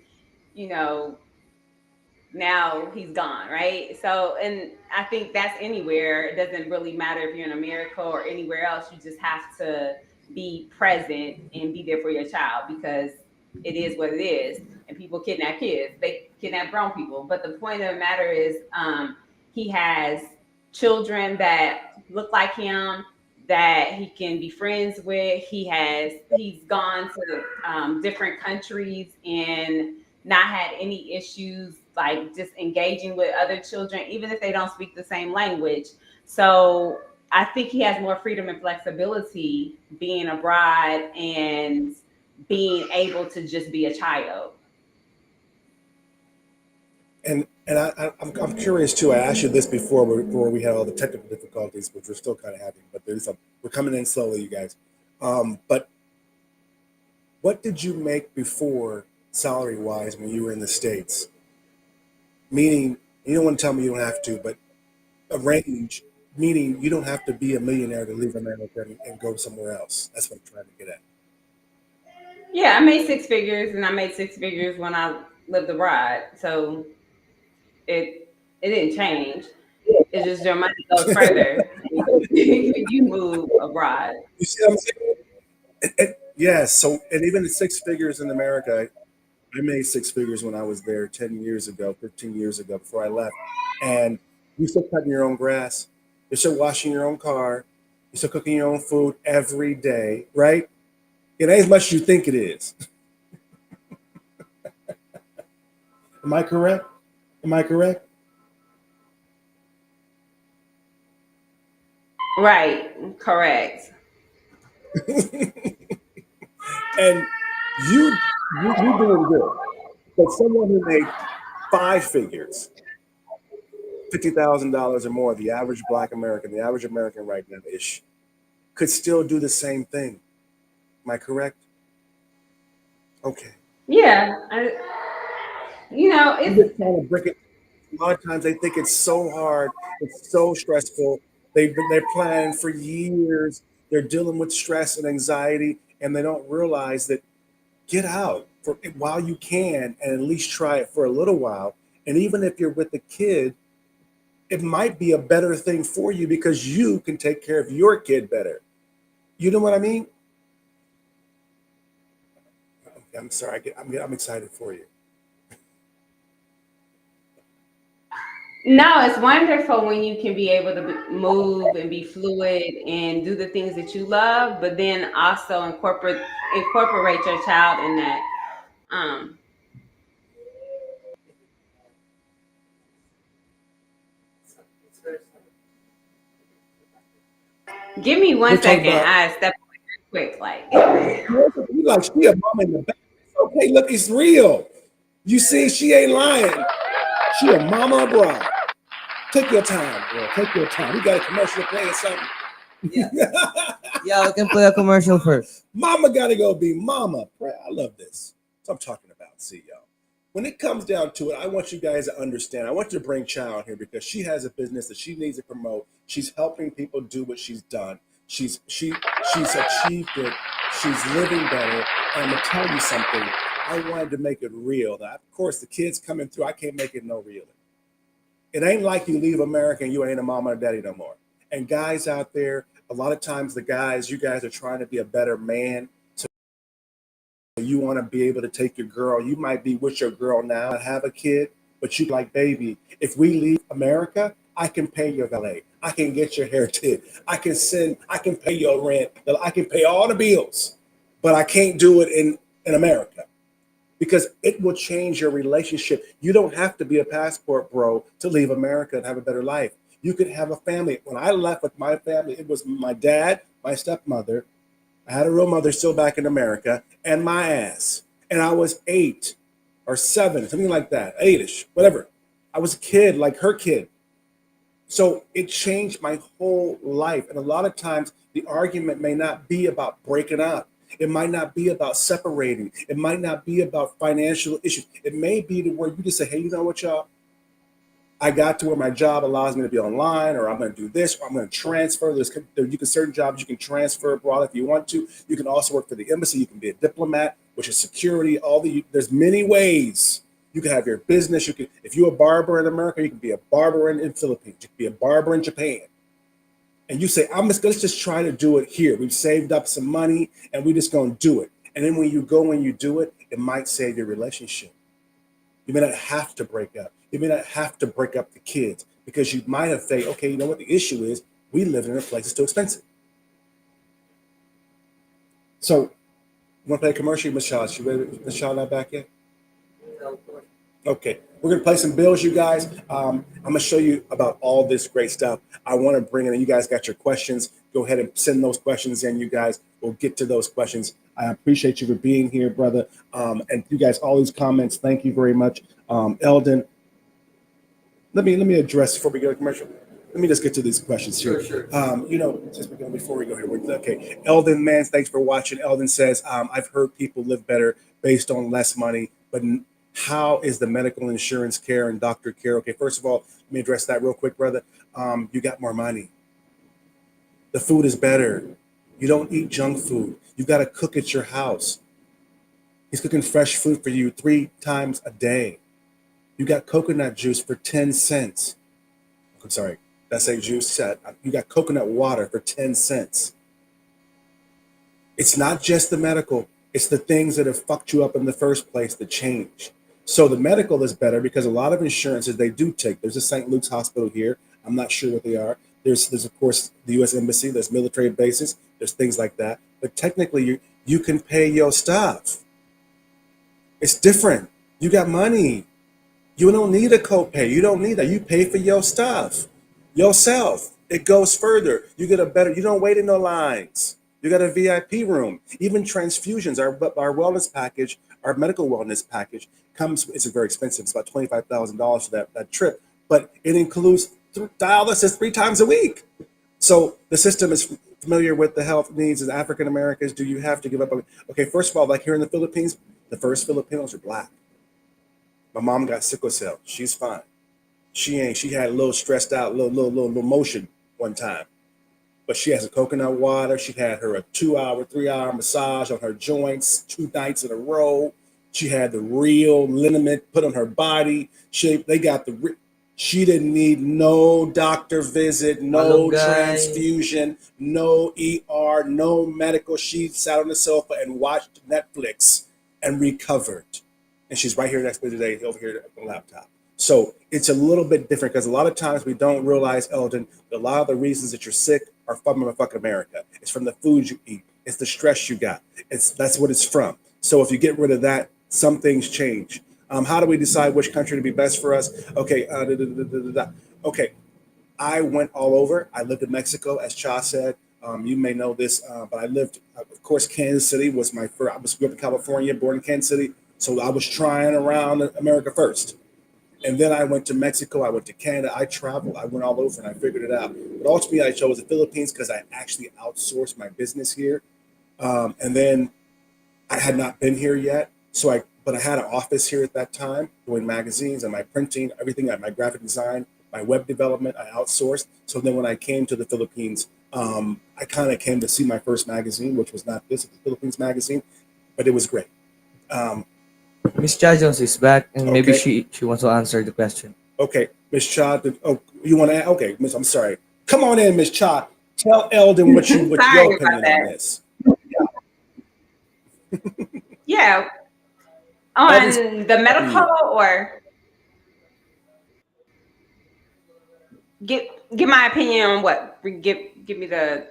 you know now he's gone, right? So, and I think that's anywhere. It doesn't really matter if you're in America or anywhere else. You just have to be present and be there for your child because it is what it is. And people kidnap kids, they kidnap grown people. But the point of the matter is, he has children that look like him that he can be friends with. He's gone to different countries and not had any issues like just engaging with other children, even if they don't speak the same language. So I think he has more freedom and flexibility being abroad and being able to just be a child. I'm curious too. I asked you this before we had all the technical difficulties, which we're still kind of having, but we're coming in slowly, you guys. But what did you make before, salary wise, when you were in the States? Meaning, you don't want to tell me you don't have to, but a range, meaning you don't have to be a millionaire to leave America and go somewhere else. That's what I'm trying to get at. Yeah, I made six figures and I made six figures when I lived abroad. So it didn't change. It's just your money goes further. You move abroad. You see what I'm saying? Yes. So, and even the six figures in America, I made six figures when I was there 10 years ago, 15 years ago before I left. And you still cutting your own grass. You're still washing your own car. You're still cooking your own food every day, right? It ain't as much as you think it is. Am I correct? Am I correct? Right, correct. And you doing good. But someone who made five figures, $50,000 or more, the average Black American, the average American right now ish, could still do the same thing. Am I correct? Okay. Yeah, I'm it's just trying to break it. A lot of times they think it's so hard, it's so stressful. They're planning for years. They're dealing with stress and anxiety, and they don't realize that get out for while you can, and at least try it for a little while. And even if you're with a kid, it might be a better thing for you because you can take care of your kid better. You know what I mean? I'm sorry. I'm excited for you. no, it's wonderful when you can be able to move and be fluid and do the things that you love, but then also incorporate your child in that. Um, Give me We're one talking second. about I step away quick, like. you like she a mom in the back. Okay, look, it's real. You see, she ain't lying. She a mama abroad. Take your time, girl. Take your time. We got a commercial playing something. Yeah. Yeah, we can play a commercial first. Mama gotta go be mama. I love this. That's what I'm talking about. See, y'all. When it comes down to it, I want you guys to understand. I want you to bring Child here because she has a business that she needs to promote. She's helping people do what she's done. She's achieved it. She's living better. And I'm gonna tell you something. I wanted to make it real. Now, of course, the kids coming through, I can't make it no realer. It ain't like you leave America and you ain't a mama or daddy no more. And guys out there, a lot of times you guys are trying to be a better man. So you want to be able to take your girl. You might be with your girl now and have a kid, but you like, baby, if we leave America, I can pay your valet. I can get your hair did. I can pay your rent. I can pay all the bills, but I can't do it in America because it will change your relationship. You don't have to be a passport bro to leave America and have a better life. You could have a family. When I left with my family, it was my dad, my stepmother. I had a real mother still back in America, and my ass. And I was 8 or 7, something like that, 8ish, whatever. I was a kid, like her kid. So it changed my whole life. And a lot of times the argument may not be about breaking up. It might not be about separating. It might not be about financial issues. It may be to where you just say, hey, you know what, y'all? I got to where my job allows me to be online, or I'm going to do this, or I'm going to transfer. You can certain jobs you can transfer abroad if you want to. You can also work for the embassy. You can be a diplomat, which is security. There's many ways. You can have your business. You can, if you're a barber in America, you can be a barber in Philippines. You can be a barber in Japan. And you say, let's just try to do it here. We've saved up some money, and we're just going to do it. And then when you go and you do it, it might save your relationship. You may not have to break up. You may not have to break up the kids because you might have said, okay, you know what the issue is? We live in a place that's too expensive. So, you want to play a commercial, Miss Shaw? Miss Shaw not back yet? Okay, we're gonna play some bills, you guys. I'm gonna show you about all this great stuff. I want to bring in. You guys got your questions. Go ahead and send those questions in. You guys will get to those questions. I appreciate you for being here, brother. And you guys, all these comments. Thank you very much, Eldon. Let me address before we go to commercial. Let me just get to these questions here. Sure. Since we're going before we go here, okay. Eldon, man, thanks for watching. Eldon says, I've heard people live better based on less money, but how is the medical insurance care and doctor care? Okay, first of all, let me address that real quick, brother. You got more money. The food is better. You don't eat junk food. You got to cook at your house. He's cooking fresh food for you 3 times a day. You got coconut juice for 10 cents. I'm sorry, that's a juice set. You got coconut water for 10 cents. It's not just the medical, it's the things that have fucked you up in the first place that change. So the medical is better because a lot of insurances they do take. There's a St. Luke's hospital here. I'm not sure what they are. There's of course the U.S. Embassy. There's military bases. There's things like that. But technically, you can pay your stuff. It's different. You got money. You don't need a copay. You don't need that. You pay for your stuff yourself. It goes further. You get you don't wait in no lines. You got a VIP room. Even transfusions, our wellness package, our medical wellness package it's very expensive. It's about $25,000 for that trip, but it includes dialysis 3 times a week. So the system is familiar with the health needs of African Americans. Do you have to give up? Okay, first of all, like here in the Philippines, the first Filipinos are Black. My mom got sickle cell. She's fine. She had a little stressed out, little motion one time. But she has a coconut water. She had her a 2-hour, 3-hour massage on her joints 2 nights in a row. She had the real liniment put on her body. She didn't need no doctor visit, no transfusion, no ER, no medical. She sat on the sofa and watched Netflix and recovered. And she's right here next to me today, over here on the laptop. So it's a little bit different because a lot of times we don't realize, Eldon, that a lot of the reasons that you're sick are from fucking America. It's from the food you eat. It's the stress you got. That's what it's from. So if you get rid of that, some things change. How do we decide which country to be best for us? Okay. Okay. I went all over. I lived in Mexico, as Cha said. You may know this, but I lived, of course, Kansas City was my first. I grew up in California, born in Kansas City. So I was trying around America first. And then I went to Mexico. I went to Canada. I traveled. I went all over and I figured it out. But ultimately, I chose the Philippines because I actually outsourced my business here. And then I had not been here yet. But I had an office here at that time doing magazines and my printing, everything, my graphic design, my web development, I outsourced. So then when I came to the Philippines, I kind of came to see my first magazine, which was not this, it was the Philippines magazine, but it was great. Miss Cha Jones is back, and maybe Okay. she wants to answer the question. Okay, Miss Cha, you want to? Okay, Miss, I'm sorry. Come on in, Miss Cha. Tell Eldon what your Sorry about opinion on that. this. Yeah, Eldon's. on the medical or give my opinion on what? Give me the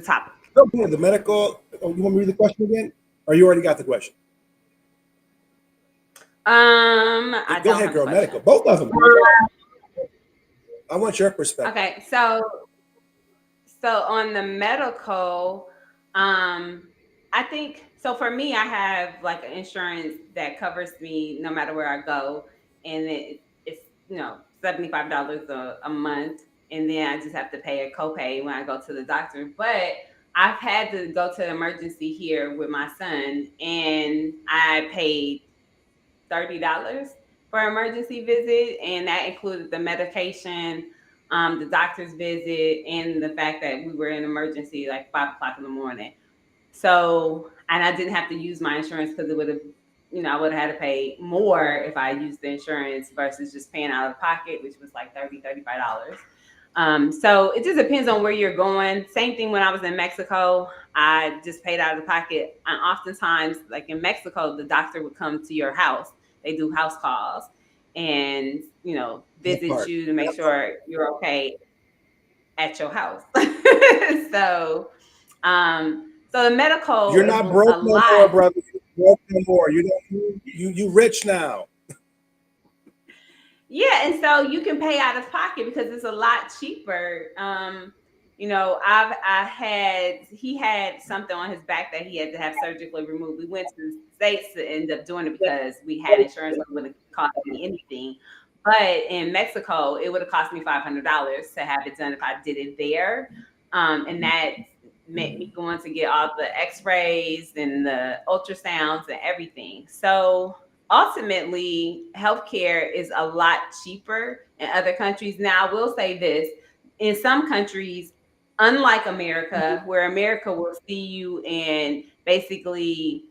topic. No, yeah, the medical. Oh, you want me to read the question again? Or you already got the question? I Go don't ahead, have a girl. question. Medical. Both of them. I want your perspective. Okay, so on the medical, I think so. For me, I have like an insurance that covers me no matter where I go, and it's $75 a month, and then I just have to pay a copay when I go to the doctor. But I've had to go to the emergency here with my son, and I paid $30 for an emergency visit, and that included the medication, the doctor's visit, and the fact that we were in emergency like 5 o'clock in the morning. So, and I didn't have to use my insurance because it would have, I would have had to pay more if I used the insurance versus just paying out of pocket, which was like $35. So it just depends on where you're going. Same thing when I was in Mexico, I just paid out of the pocket. And oftentimes, like in Mexico, the doctor would come to your house. They do house calls and, That visit part. you to make sure you're okay at your house. so, so the medical You're is not broke a no more, lot. brother. You're broke no more. You rich now. Yeah, and so you can pay out of pocket because it's a lot cheaper. He had something on his back that he had to have surgically removed. We went to the States to end up doing it because we had insurance, so it wouldn't cost me anything. But in Mexico, it would have cost me $500 to have it done if I did it there. And that meant me going to get all the x-rays and the ultrasounds and everything. So ultimately, healthcare is a lot cheaper in other countries. Now, I will say this: in some countries, unlike America, where America will see you and basically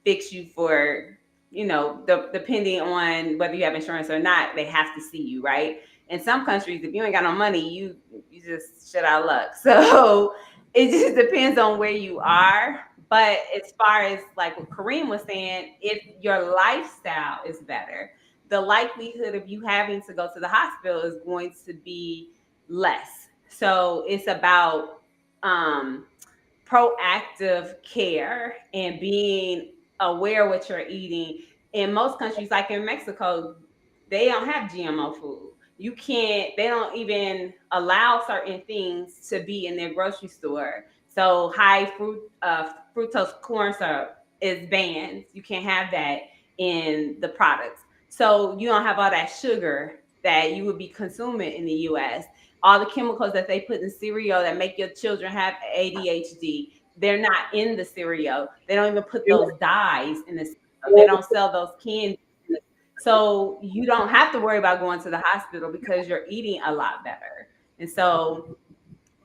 fix you for, depending on whether you have insurance or not, they have to see you, right? In some countries, if you ain't got no money, you just shit out of luck. So it just depends on where you are. But as far as like what Kareem was saying, if your lifestyle is better, the likelihood of you having to go to the hospital is going to be less. So it's about um proactive care and being aware what you're eating. In most countries, like in Mexico, they don't have GMO food. You can't, they don't even allow certain things to be in their grocery store. So fructose corn syrup is banned. You can't have that in the products. So you don't have all that sugar that you would be consuming in the US. All the chemicals that they put in cereal that make your children have ADHD, they're not in the cereal. They don't even put those dyes in the cereal. They don't sell those candies. So you don't have to worry about going to the hospital because you're eating a lot better. And so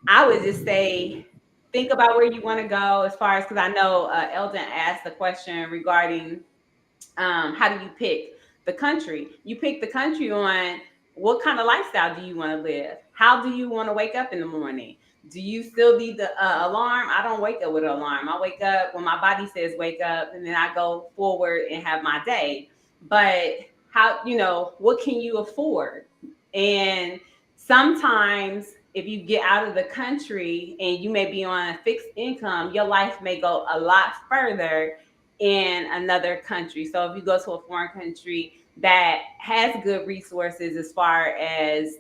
I would just say, think about where you want to go as far as, because I know Eldon asked the question regarding how do you pick the country? You pick the country on what kind of lifestyle do you want to live? How do you want to wake up in the morning? Do you still need the alarm? I don't wake up with an alarm. I wake up when my body says wake up, and then I go forward and have my day. But what can you afford? And sometimes if you get out of the country and you may be on a fixed income, your life may go a lot further in another country. So if you go to a foreign country that has good resources as far as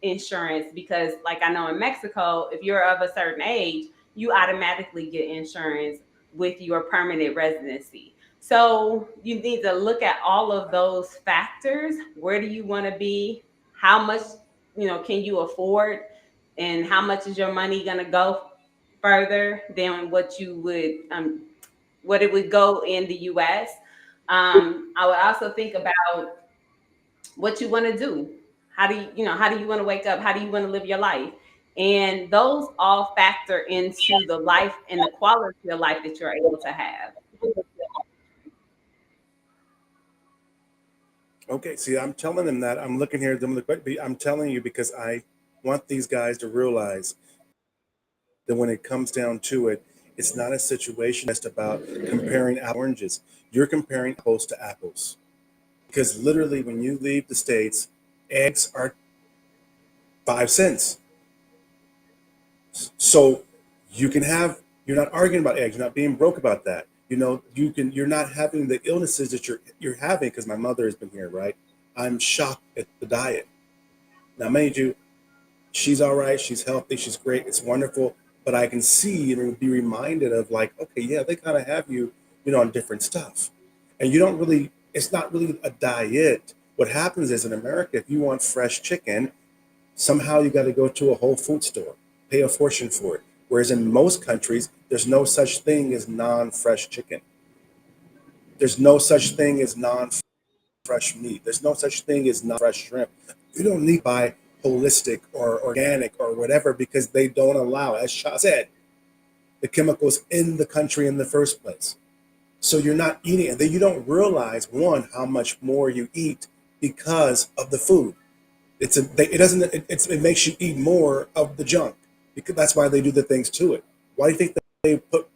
insurance, because like I know in Mexico, if you're of a certain age, you automatically get insurance with your permanent residency. So you need to look at all of those factors. Where do you want to be? How much, can you afford? And how much is your money going to go further than what it would go in the US. I would also think about what you want to do. How do you want to wake up? How do you want to live your life? And those all factor into the life and the quality of life that you're able to have. Okay, see, I'm telling them that. I'm looking here, I'm telling you because I want these guys to realize that when it comes down to it, it's not a situation just about comparing oranges. You're comparing apples to apples. Because literally, when you leave the States, eggs are 5 cents. So you can have, you're not arguing about eggs, you're not being broke about that. You're not having the illnesses that you're having because my mother has been here, right? I'm shocked at the diet. Now, mind you, she's all right, she's healthy, she's great, it's wonderful. but I can see and be reminded of like, okay, yeah, they kind of have you, on different stuff, and you don't really. It's not really a diet. What happens is in America, if you want fresh chicken, somehow you got to go to a Whole Food store, pay a fortune for it. Whereas in most countries, there's no such thing as non-fresh chicken. There's no such thing as non-fresh meat. There's no such thing as non-fresh shrimp. You don't need to buy holistic or organic or whatever because they don't allow, as Shah said, the chemicals in the country in the first place. So you're not eating it. Then you don't realize one how much more you eat because of the food. It doesn't it makes you eat more of the junk because that's why they do the things to it. Why do you think they put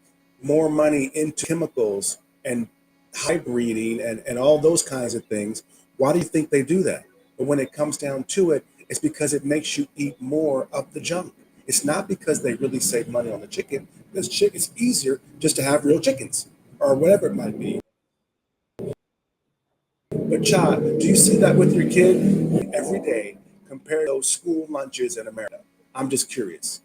more money into chemicals and hybriding and all those kinds of things? Why do you think they do that? But when it comes down to it, it's because it makes you eat more of the junk. It's not because they really save money on the chicken. Because it's easier just to have real chickens or whatever it might be. But Chad, do you see that with your kid every day? Compare those school lunches in America. I'm just curious.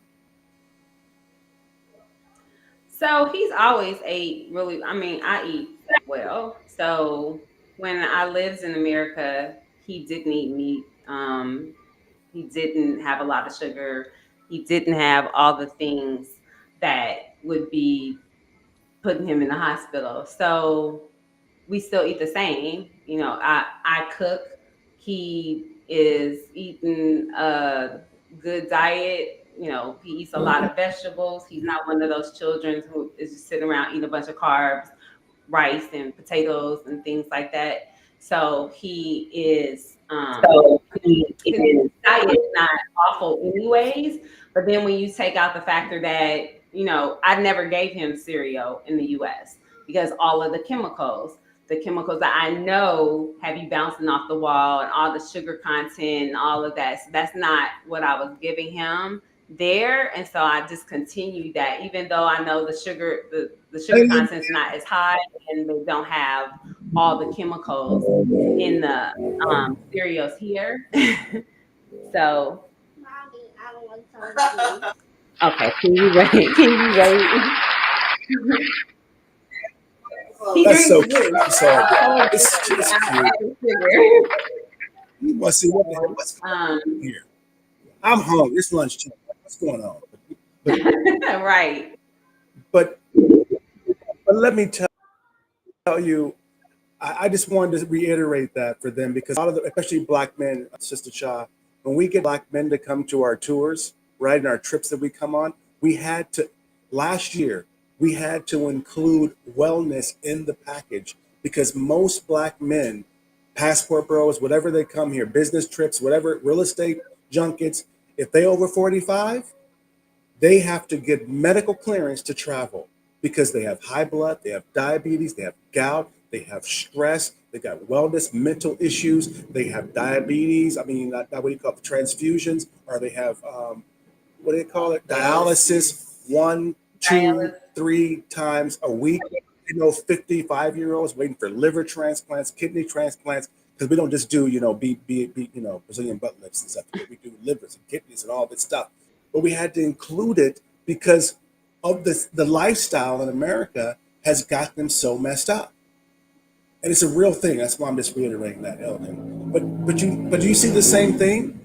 So he's always ate really, I mean, I eat well. So when I lived in America, he didn't eat meat. He didn't have a lot of sugar. He didn't have all the things that would be putting him in the hospital. So we still eat the same. I cook. He is eating a good diet. He eats a lot of vegetables. He's not one of those children who is just sitting around eating a bunch of carbs, rice and potatoes and things like that. So he is So he his is. diet is not awful anyways. But then when you take out the factor that, I never gave him cereal in the US because all of the chemicals that I know have you bouncing off the wall and all the sugar content and all of that. So that's not what I was giving him there. And so I discontinued that, even though I know the sugar content's not as high and they don't have all the chemicals in the cereals here. So okay, can you wait? Can you wait? He That's drinks so cute. juice. I'm sorry. Whole It's juice just without cute. adding sugar. You must see what the hell what's going on Um, here. I'm hungry. It's lunchtime. What's going on? But right. but but let me tell you, I just wanted to reiterate that for them because a lot of the, especially black men, Sister Cha, when we get black men to come to our tours, right, and our trips that we come on, we had to last year we had to include wellness in the package because most black men, passport bros, whatever they come here, business trips, whatever, real estate junkets, if they over 45, they have to get medical clearance to travel because they have high blood, they have diabetes, they have gout, they have stress, they got wellness, mental issues, they have diabetes. I mean, not what do you call it, transfusions, or they have what do you call it, dialysis, one, two, Dialysis. 3 times a week. 55-year-olds waiting for liver transplants, kidney transplants, because we don't just do, Brazilian butt lifts and stuff. We do livers and kidneys and all this stuff. But we had to include it because of the lifestyle in America has got them so messed up. And it's a real thing. That's why I'm just reiterating that, Elton. But do you see the same thing?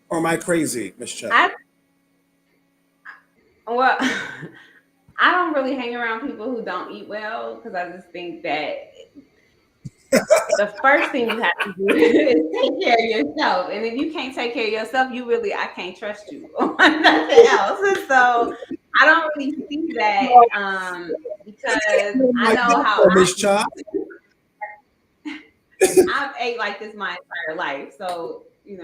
Or am I crazy, Miss Chuck? I well, I don't really hang around people who don't eat well because I just think that the first thing you have to do is take care of yourself. And if you can't take care of yourself, I can't trust you on nothing else. And so I don't really see that because I Like know that, how though, I Miss eat. Chuck. I've ate like this my entire life. So,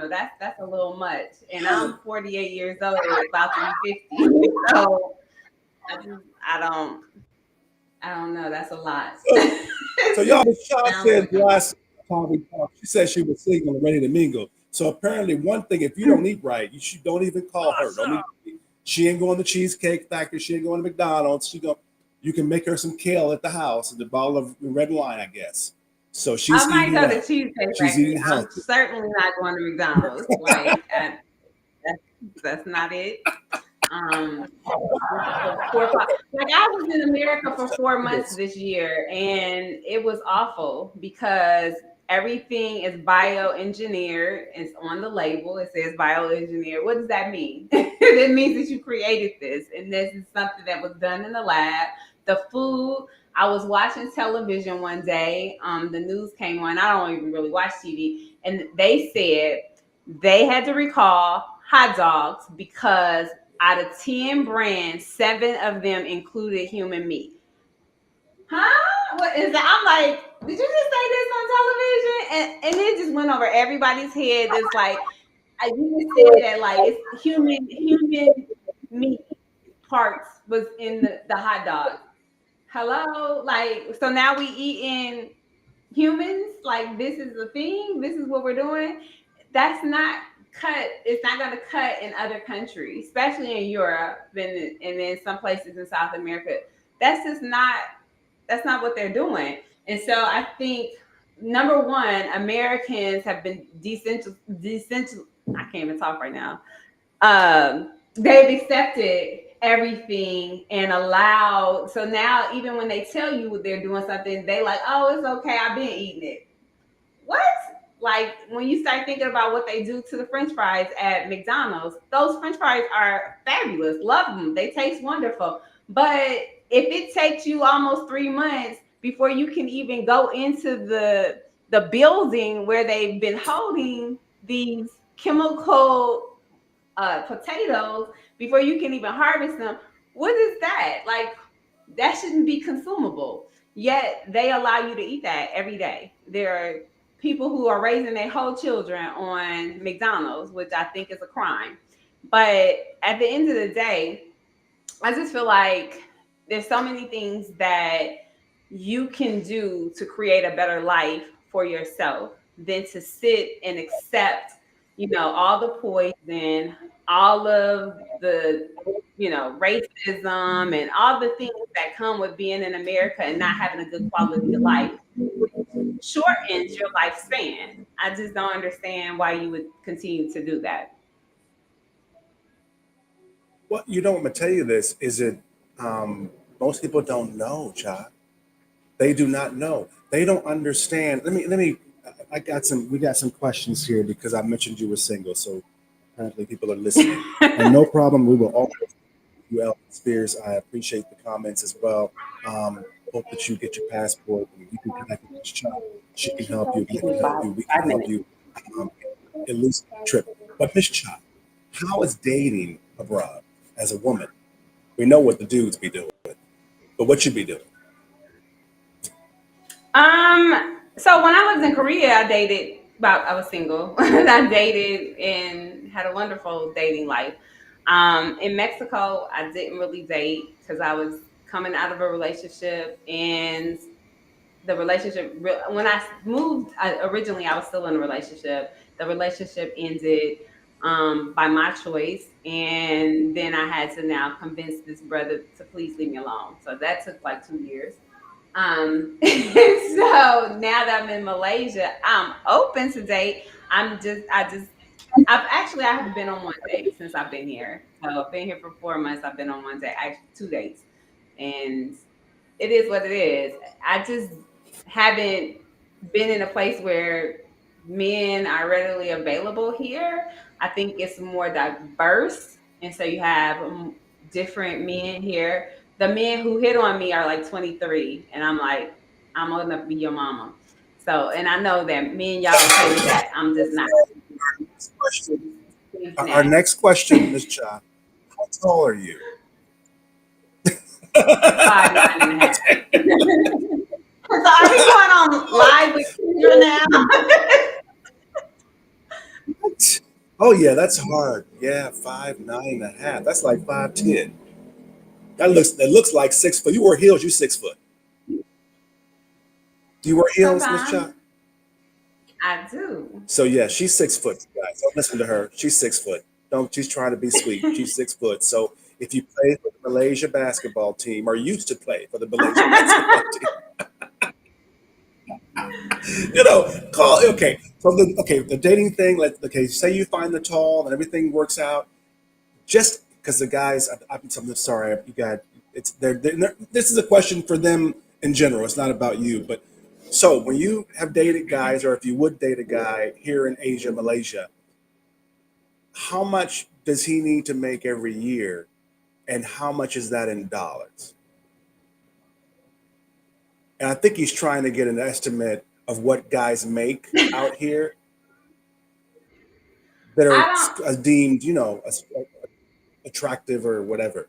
that's a little much. And I'm 48 years old, about to be 50. So I don't know. That's a lot. So y'all, Miss Chuck Sounds said like a lot. last time we talked, she said she was single and ready to mingle. So apparently, one thing, if you don't eat right, you should don't even call her. Don't even, she ain't going to Cheesecake Factory. She ain't going to McDonald's. You can make her some kale at the house and a bottle of red wine, I guess. So I she's might eating go to right. Cheesecake She's Factory. eating I'm healthy. certainly not going to McDonald's. That's not it. This is for 4 5. Like I was in America for 4 months this year, and it was awful because everything is bioengineered. It's on the label. It says bioengineered. What does that mean? It means that you created this, and this is something that was done in the lab. The food. I was watching television one day. The news came on. I don't even really watch TV, and they said they had to recall hot dogs because out of 10 brands, 7 of them included human meat. Huh? What is that? I'm like, did you just say this on television? And it just went over everybody's head. It's like, you just said that like it's human meat parts was in the hot dog. Hello? Like, so now we eating humans? Like, this is the thing? This is what we're doing? That's not cut. It's not going to cut in other countries, especially in Europe and in some places in South America. That's just not. That's not what they're doing. And so I think number one, Americans have been decentral. I can't even talk right now. They've accepted everything and allowed. So now, even when they tell you they're doing something, they like, oh, it's okay. I've been eating it. What? Like when you start thinking about what they do to the French fries at McDonald's, those French fries are fabulous. Love them. They taste wonderful. But if it takes you almost 3 months before you can even go into the building where they've been holding these chemical potatoes before you can even harvest them, what is that? Like that shouldn't be consumable. Yet they allow you to eat that every day. There are people who are raising their whole children on McDonald's, which I think is a crime. But at the end of the day, I just feel like there's so many things that you can do to create a better life for yourself than to sit and accept, all the poison, all of the, racism and all the things that come with being in America and not having a good quality of life, which shortens your lifespan. I just don't understand why you would continue to do that. Well, I'm gonna tell you this. Is it most people don't know, Chad. They do not know. They don't understand. Let me we got some questions here because I mentioned you were single, so apparently people are listening. And no problem, we will always you Elton Spears. I appreciate the comments as well. Hope that you get your passport and you can connect with this child. She can help you, we can help you, we can help you um, at least trip. But Miss Chop, how is dating abroad as a woman? We know what the dudes be doing, but what you be doing? So when I lived in Korea, I was single. I dated and had a wonderful dating life. In Mexico, I didn't really date because I was coming out of a relationship and the relationship, when I moved, originally I was still in a relationship. The relationship ended by my choice. And then I had to now convince this brother to please leave me alone. So that took like 2 years. So now that I'm in Malaysia, I'm open to date. I have been on one date since I've been here. So I've been here for 4 months. I've been on one date, actually 2 dates, and it is what it is. I just haven't been in a place where men are readily available here. I think it's more diverse, and so you have different men here. The men who hit on me are like 23, and I'm like, I'm old enough to be your mama. So, and I know that men, y'all okay with that. I'm just not. Next question. Our next question, Miss Cha, how tall are you? 5'9" So are we going on live with Kendra now? What? Oh yeah, that's hard. Yeah, 5'9.5". That's like 5'10". That looks like 6 foot. You wear heels, you 6 foot. Do you wear heels, Miss Sometimes Cha? I do. So yeah, she's 6 foot, guys. Don't listen to her. She's 6 foot. Don't she's trying to be sweet. She's 6 foot. So if you play for the Malaysia basketball team or used to play for the Malaysia basketball team, call okay. So the dating thing, okay, say you find the tall and everything works out. just because the guys, I'm sorry, you got it's this is a question for them in general. It's not about you, but so when you have dated guys, or if you would date a guy here in Asia, Malaysia, how much does he need to make every year, and how much is that in dollars? And I think he's trying to get an estimate of what guys make out here that I are don't. deemed, attractive or whatever.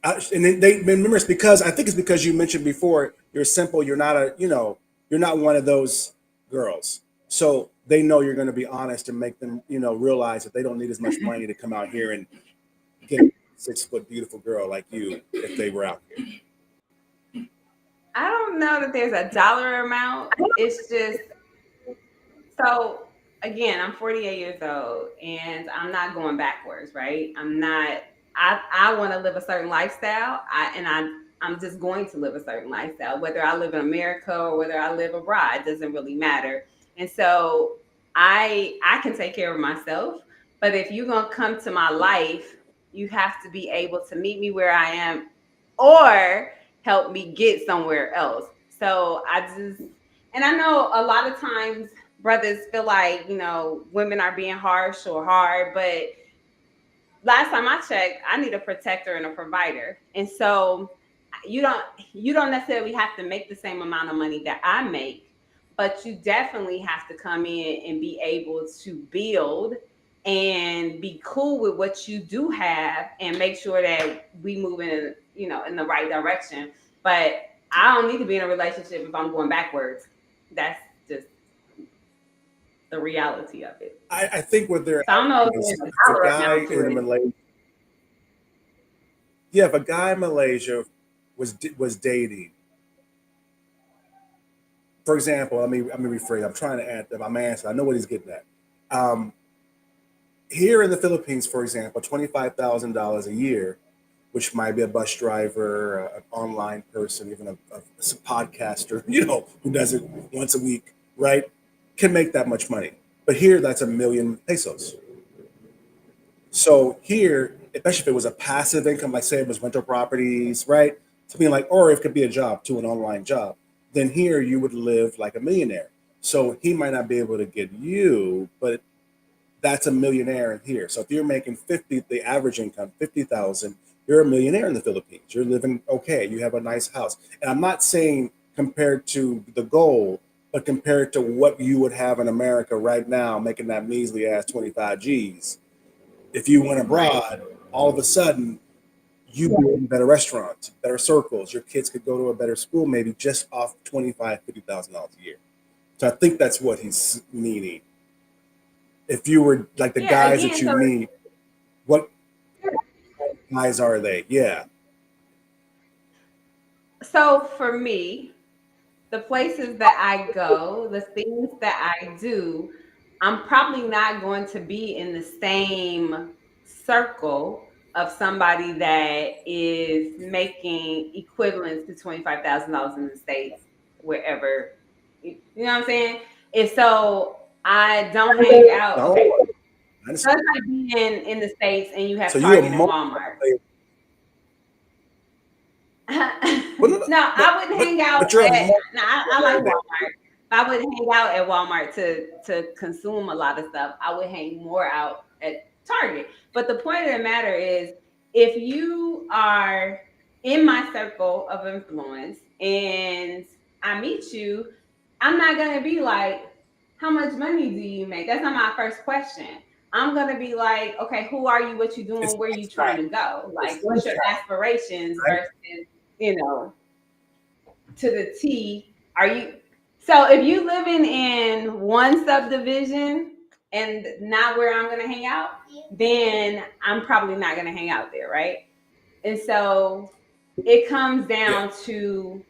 And they remember it's because I think it's because you mentioned before you're simple. You're not you're not one of those girls. So they know you're going to be honest and make them realize that they don't need as much money to come out here and get a 6 foot beautiful girl like you if they were out here. I don't know that there's a dollar amount. It's just so again, I'm 48 years old and I'm not going backwards, right? I'm not I want to live a certain lifestyle. I'm just going to live a certain lifestyle. Whether I live in America or whether I live abroad, it doesn't really matter. And so I can take care of myself. But if you're gonna come to my life, you have to be able to meet me where I am or help me get somewhere else. So I just and I know a lot of times brothers feel like, women are being harsh or hard, but last time I checked, I need a protector and a provider. And so you don't you don't necessarily have to make the same amount of money that I make, but you definitely have to come in and be able to build and be cool with what you do have and make sure that we move in the right direction. But I don't need to be in a relationship if I'm going backwards. That's just the reality of it. I think what they're So I don't know if asking is there's a if a dollar guy amount to in it. Malaysia, yeah, if a guy in Malaysia was dating, for example, let me rephrase. I'm trying to add I'm answering. I know what he's getting at. Um, Here in the Philippines, for example, $25,000 a year, which might be a bus driver, an online person, even a podcaster, who does it once a week, right? Can make that much money. But here, that's 1,000,000 pesos. So here, especially if it was a passive income, like say it was rental properties, right? Something like, or it could be a job to an online job. Then here you would live like a millionaire. So he might not be able to get you, but that's a millionaire in here. So if you're making 50, the average income 50,000, you're a millionaire in the Philippines. You're living okay. You have a nice house. And I'm not saying compared to the goal, but compared to what you would have in America right now, making that measly ass 25 G's. If you went Right. abroad, all of a sudden you be in better restaurants, better circles. Your kids could go to a better school, maybe just off $50,000 a year. So I think that's what he's meaning. If you were like the Yeah, guys that again, you so meet, what guys are they? Yeah. for me, the places that I go, the things that I do, I'm probably not going to be in the same circle of somebody that is making equivalents to $25,000 in the States, wherever. You know what I'm saying? And so I don't hang out. No, Okay. I understand. That's like being in the States and you So have you a Target and multi Walmart. player. Well, no, No, but I wouldn't hang out but you're a at. multi No, I like player there. Walmart. I wouldn't hang out at Walmart to consume a lot of stuff. I would hang more out at Target. But the point of the matter is, if you are in my circle of influence and I meet you, I'm not gonna be like, "How much money do you make?" That's not my first question. I'm gonna be like, "Okay, who are you? What you It's doing? Where you trying lifestyle. to go? It's Like, what's your lifestyle, aspirations right? versus you know, to the T. Are you so if you living in one subdivision and not where I'm gonna hang out, then I'm probably not gonna hang out there, right? And so it comes Yeah. down to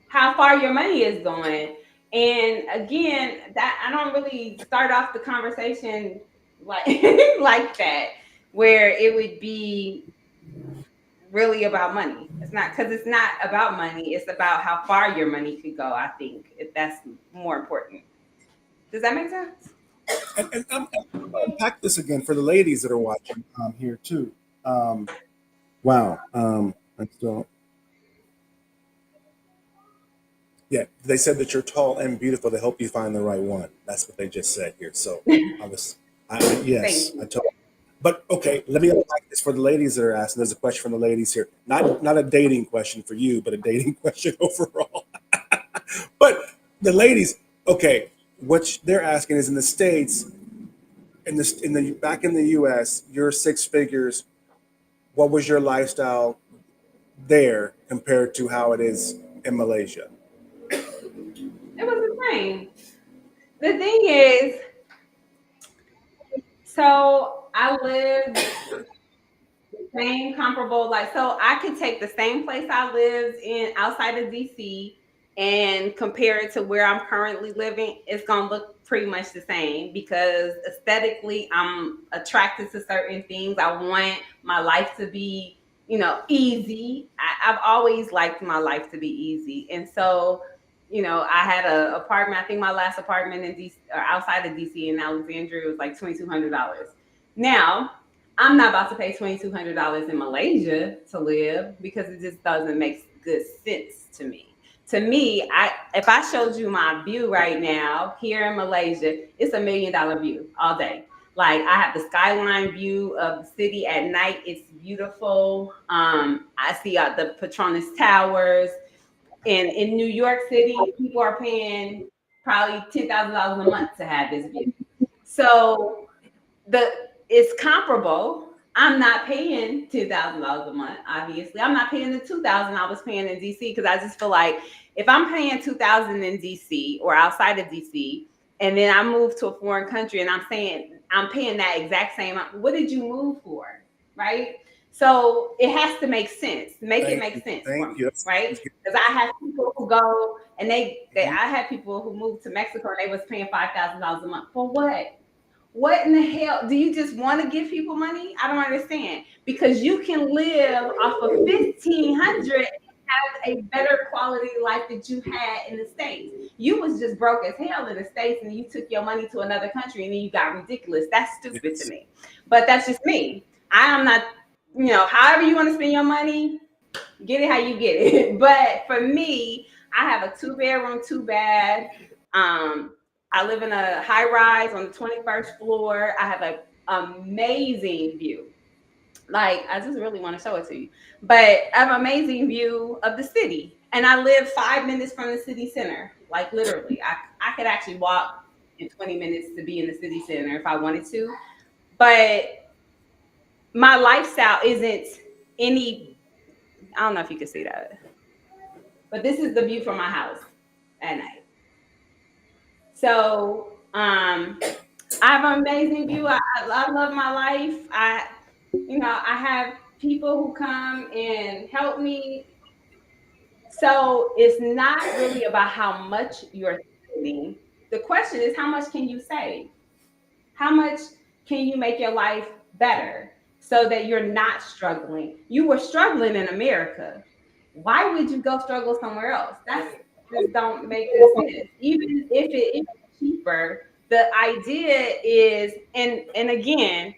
how far your money is going. And again, that I don't really start off the conversation like like that, where it would be really about money. It's not because it's not about money. It's about how far your money could go. I think if that's more important. Does that make sense? And I'm gonna unpack this again for the ladies that are watching here too. Um, wow. I still, yeah, they said that you're tall and beautiful to help you find the right one. That's what they just said here. So I was, Thank yes, I you. told. But okay, let me unpack this for the ladies that are asking. There's a question from the ladies here. Not a dating question for you, but a dating question overall. But the ladies, okay, what they're asking is in the states, in the back in the U.S., you're six figures. What was your lifestyle there compared to how it is in Malaysia? It was the same. The thing is, so I lived same comparable, like, so I could take the same place I lived in outside of DC and compare it to where I'm currently living. It's gonna look pretty much the same because aesthetically I'm attracted to certain things. I want my life to be, easy. I've always liked my life to be easy. And so, I had a apartment. I think my last apartment in DC or outside of DC in Alexandria was like $2,200. Now I'm not about to pay $2,200 in Malaysia to live because it just doesn't make good sense to me. To me, if I showed you my view right now here in Malaysia, it's $1 million view all day. Like I have the skyline view of the city at night. It's beautiful. I see the Petronas Towers. And in New York City, people are paying probably $10,000 a month to have this view. So the it's comparable. I'm not paying $2,000 a month. Obviously, I'm not paying the $2,000 I was paying in DC because I just feel like if I'm paying $2,000 in DC or outside of DC, and then I move to a foreign country and I'm saying I'm paying that exact same amount, what did you move for, right? So it has to make sense. Make it Thank you, make sense for thank me, you. right? Because I have people who go and Mhm. I had people who moved to Mexico and they was paying $5,000 a month for what? What in the hell? Do you just want to give people money? I don't understand. Because you can live off of 1,500 and have a better quality life that you had in the States. You was just broke as hell in the States and you took your money to another country and then you got ridiculous. That's stupid to Yes. me. But that's just me. I am not, however you want to spend your money, get it how you get it. But for me, I have a 2 bedroom, 2 bath. I live in a high rise on the 21st floor. I have an amazing view. Like, I just really want to show it to you. But I have an amazing view of the city. And I live 5 minutes from the city center. Like, literally. I could actually walk in 20 minutes to be in the city center if I wanted to. But my lifestyle isn't any, I don't know if you can see that. But this is the view from my house at night. So I have an amazing view. I love my life. I have people who come and help me. So it's not really about how much you're spending. The question is, how much can you save? How much can you make your life better so that you're not struggling? You were struggling in America. Why would you go struggle somewhere else? That's just don't make good sense. Even if it is cheaper, the idea is, and again,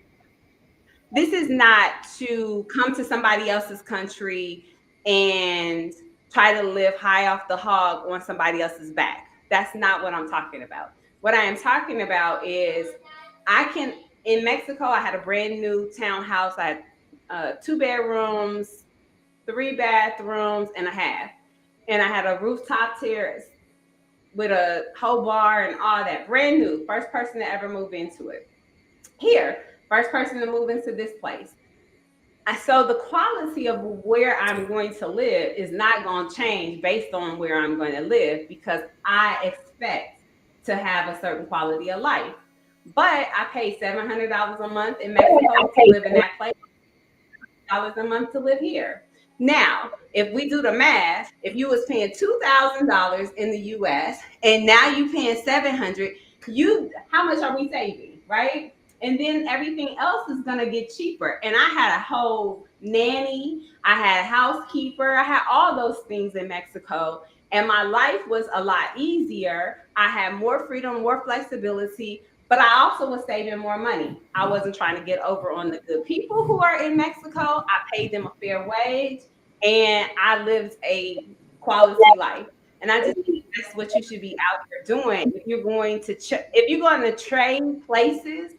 this is not to come to somebody else's country and try to live high off the hog on somebody else's back. That's not what I'm talking about. What I am talking about is I can in Mexico. I had a brand new townhouse. I had 2 bedrooms, 3 bathrooms, and a half, and I had a rooftop terrace with a whole bar and all that. Brand new, first person to ever move into it. Here, first person to move into this place. So the quality of where I'm going to live is not going to change based on where I'm going to live because I expect to have a certain quality of life. But I pay $700 a month in Mexico to live in that place, dollars a month to live here. Now, if we do the math, if you was paying $2,000 in the US and now you paying 700, you how much are we saving, right? And then everything else is gonna get cheaper. And I had a whole nanny, I had a housekeeper, I had all those things in Mexico. And my life was a lot easier. I had more freedom, more flexibility, But I also was saving more money. I wasn't trying to get over on the good people who are in Mexico. I paid them a fair wage and I lived a quality life. And I just think that's what you should be out here doing. If you're going to if you're going to trade places,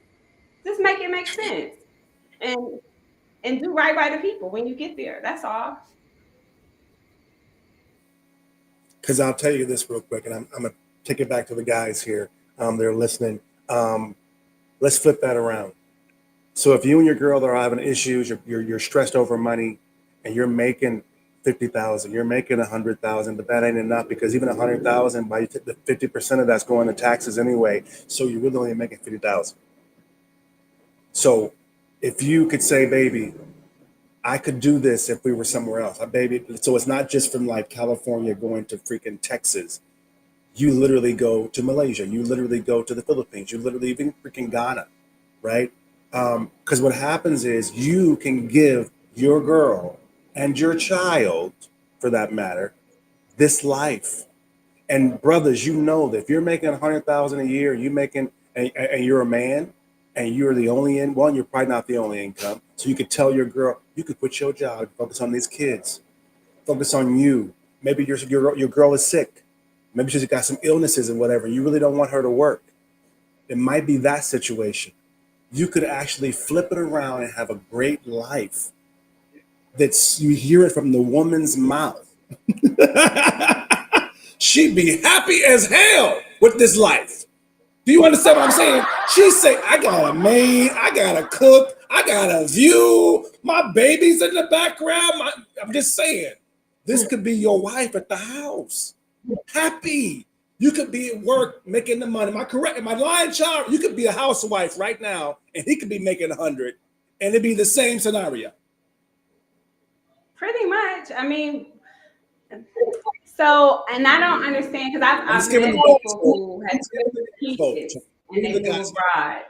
just make it make sense. And do right by the people when you get there. That's all. Because I'll tell you this real quick, and I'm going to take it back to the guys here. They're listening. Um, let's flip that around. So if you and your girl are having issues, you're stressed over money, and you're making 50,000, you're making 100,000, but that ain't enough because even 100,000, by the 50% of that's going to taxes anyway. So you're really only making 50,000. So if you could say, baby, I could do this if we were somewhere else, baby. So it's not just from like California going to freaking Texas. You literally go to Malaysia. You literally go to the Philippines. You literally even freaking Ghana, right? Because what happens is you can give your girl and your child, for that matter, this life. And brothers, you know that if you're making 100,000 a year, you making and you're a man, and you're the only in one, you're probably not the only income. So you could tell your girl, you could quit your job, focus on these kids, focus on you. Maybe your girl is sick. Maybe she's got some illnesses and whatever. You really don't want her to work. It might be that situation. You could actually flip it around and have a great life. That's you hear it from the woman's mouth. She'd be happy as hell with this life. Do you understand what I'm saying? She say, I got a maid, I got a cook, I got a view, my baby's in the background. I'm just saying, this could be your wife at the house. Happy. You could be at work making the money. Am I correct? Am I lying, child? You could be a housewife right now, and he could be making 100, and it'd be the same scenario. Pretty much. I mean, so, and I don't understand because I'm I've just giving met the people vote. who I'm have just giving the vote. kids and Giving they the move guys. abroad.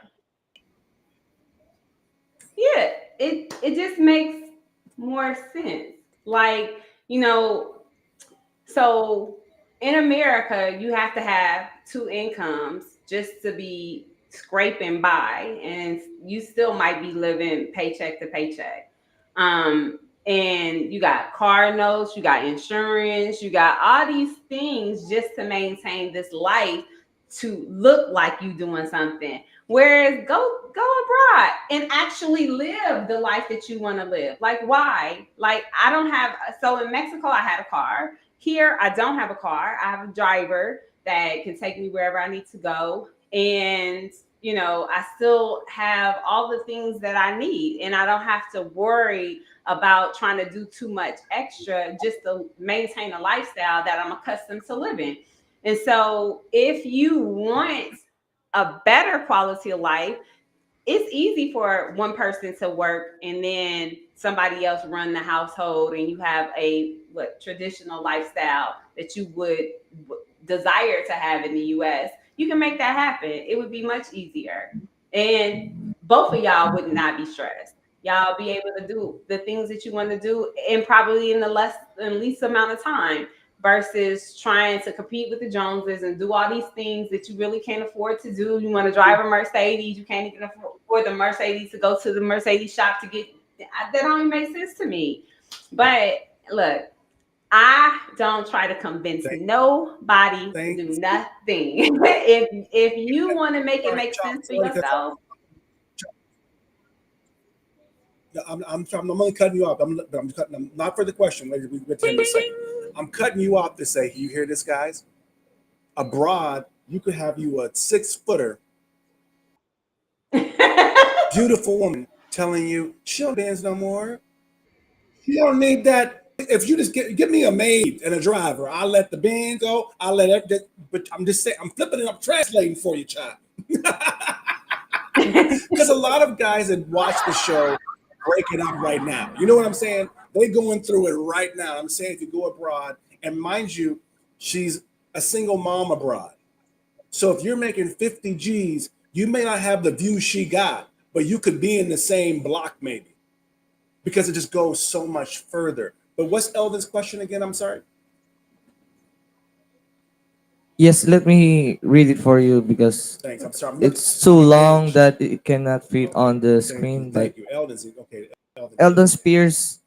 Yeah, it just makes more sense. Like, you know, so in America, you have to have two incomes just to be scraping by, and you still might be living paycheck to paycheck. And you got car notes, you got insurance, you got all these things just to maintain this life to look like you doing something. Whereas go abroad and actually live the life that you want to live. Like why? Like I don't have so in Mexico I had a car. Here I don't have a car. I have a driver that can take me wherever I need to go. And you know, I still have all the things that I need and I don't have to worry about trying to do too much extra just to maintain a lifestyle that I'm accustomed to living. And so if you want a better quality of life, it's easy for one person to work and then somebody else run the household and you have a traditional lifestyle that you would desire to have in the US. You can make that happen. It would be much easier. And both of y'all would not be stressed. Y'all be able to do the things that you want to do and probably in the least amount of time versus trying to compete with the Joneses and do all these things that you really can't afford to do. You want to drive a Mercedes, you can't even afford the Mercedes to go to the Mercedes shop to get that don't even make sense to me. But look, I don't try to convince nobody to do nothing. If you want to make it make sense for yourself, I'm only cutting you off. I'm not for the question. We'll get to him in a second. I'm cutting you off to say, you hear this, guys? Abroad, you could have you a 6-footer, beautiful woman telling you she don't dance no more. You don't need that. If you just give me a maid and a driver, I'll let the band go. I'll let everything. But I'm just saying, I'm flipping it. I'm translating for you, child. Because a lot of guys that watch the show break it up right now. You know what I'm saying? They're going through it right now. I'm saying if you go abroad, and mind you, she's a single mom abroad. So if you're making 50 G's, you may not have the view she got, but you could be in the same block maybe because it just goes so much further. But what's Eldon's question again? I'm sorry. Yes, let me read it for you because Thanks. I'm sorry. I'm looking. it's too Okay, long page. that it cannot fit on the Thank you. screen. Like Thank you. Eldon's okay. Eldon, take Eldon it away. Spears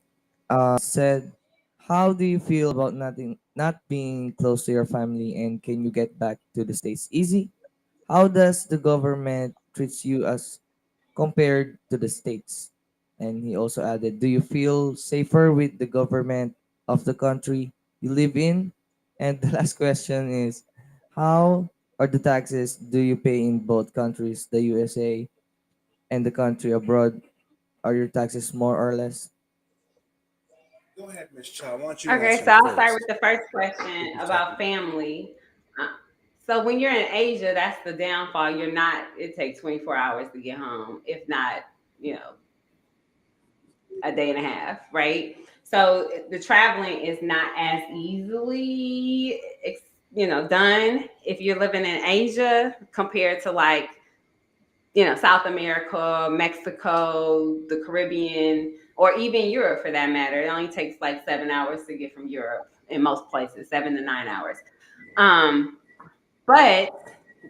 said, "How do you feel about not being close to your family, and can you get back to the states easy? How does the government treats you as compared to the states?" And he also added, "Do you feel safer with the government of the country you live in?" And the last question is, "How are the taxes do you pay in both countries, the USA and the country abroad? Are your taxes more or less?" Go ahead, Miss Child. Why don't you Okay, answer so him I'll start with first? the first question If he's about talking. family. Uh, So when you're in Asia, that's the downfall. You're not. It takes 24 hours to get home, if not, you know, a day and a half, right? So the traveling is not as easily, done if you're living in Asia compared to like, South America, Mexico, the Caribbean, or even Europe for that matter. It only takes like 7 hours to get from Europe in most places, 7 to 9 hours. Um, but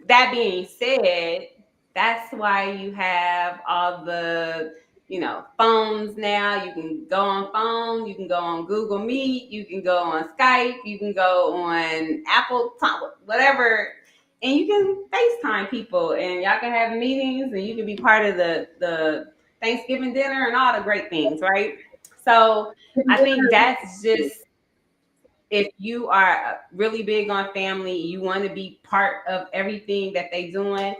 that being said, that's why you have all the, phones now. You can go on phone, you can go on Google Meet, you can go on Skype, you can go on Apple, whatever, and you can FaceTime people, and y'all can have meetings, and you can be part of the Thanksgiving dinner and all the great things, right? So I think that's just if you are really big on family, you want to be part of everything that they doing,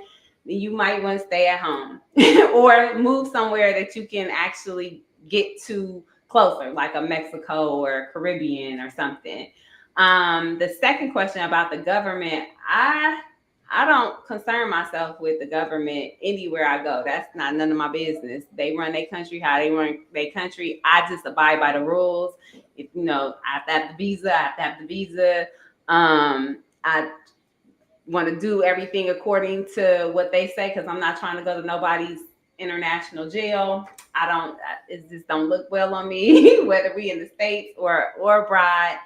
then you might want to stay at home or move somewhere that you can actually get to closer, like a Mexico or Caribbean or something. The second question about the government, I don't concern myself with the government anywhere I go. That's not none of my business. They run their country how they run their country. I just abide by the rules. If I have to have the visa, I have to have the visa. I want to do everything according to what they say because I'm not trying to go to nobody's international jail. I don't. It just don't look well on me, whether we in the states or abroad.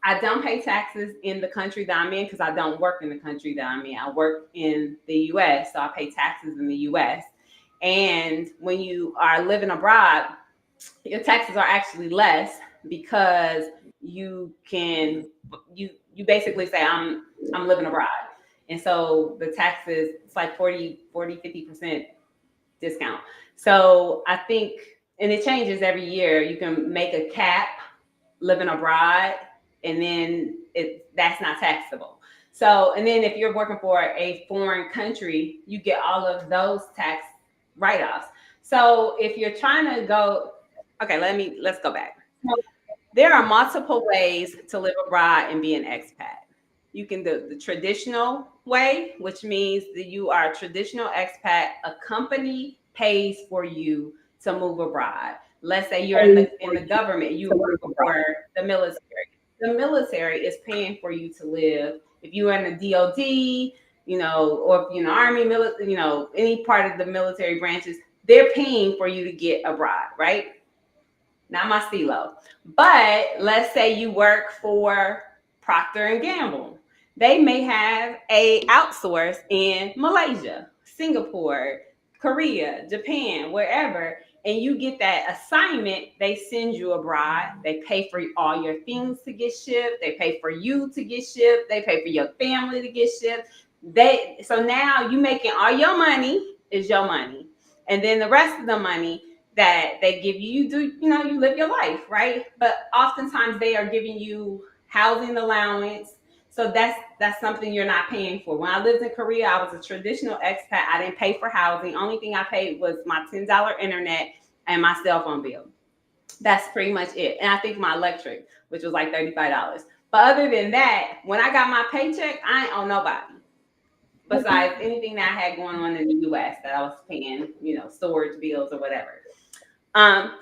I don't pay taxes in the country that I'm in because I don't work in the country that I'm in. I work in the U.S., so I pay taxes in the U.S. And when you are living abroad, your taxes are actually less because you basically say I'm living abroad, and so the taxes it's like 50% discount. So I think, and it changes every year. You can make a cap living abroad, and then that's not taxable. So, and then if you're working for a foreign country, you get all of those tax write-offs. So if you're trying to go, okay, let's go back. There are multiple ways to live abroad and be an expat. You can do the traditional way, which means that you are a traditional expat. A company pays for you to move abroad. Let's say you're in the government, you work for the military. The military is paying for you to live. If you're in the DOD, or if you're in the army, any part of the military branches, they're paying for you to get abroad, right? Not my stilo. But let's say you work for Procter and Gamble. They may have a outsource in Malaysia, Singapore, Korea, Japan, wherever, and you get that assignment, they send you abroad. They pay for all your things to get shipped. They pay for you to get shipped. They pay for your family to get shipped. So now you making all your money is your money. And then the rest of the money that they give you, you live your life, right? But oftentimes they are giving you housing allowance. So that's something you're not paying for. When I lived in Korea, I was a traditional expat. I didn't pay for housing. Only thing I paid was my $10 internet and my cell phone bill. That's pretty much it. And I think my electric, which was like $35. But other than that, when I got my paycheck, I ain't owe nobody besides anything that I had going on in the US that I was paying, storage bills or whatever.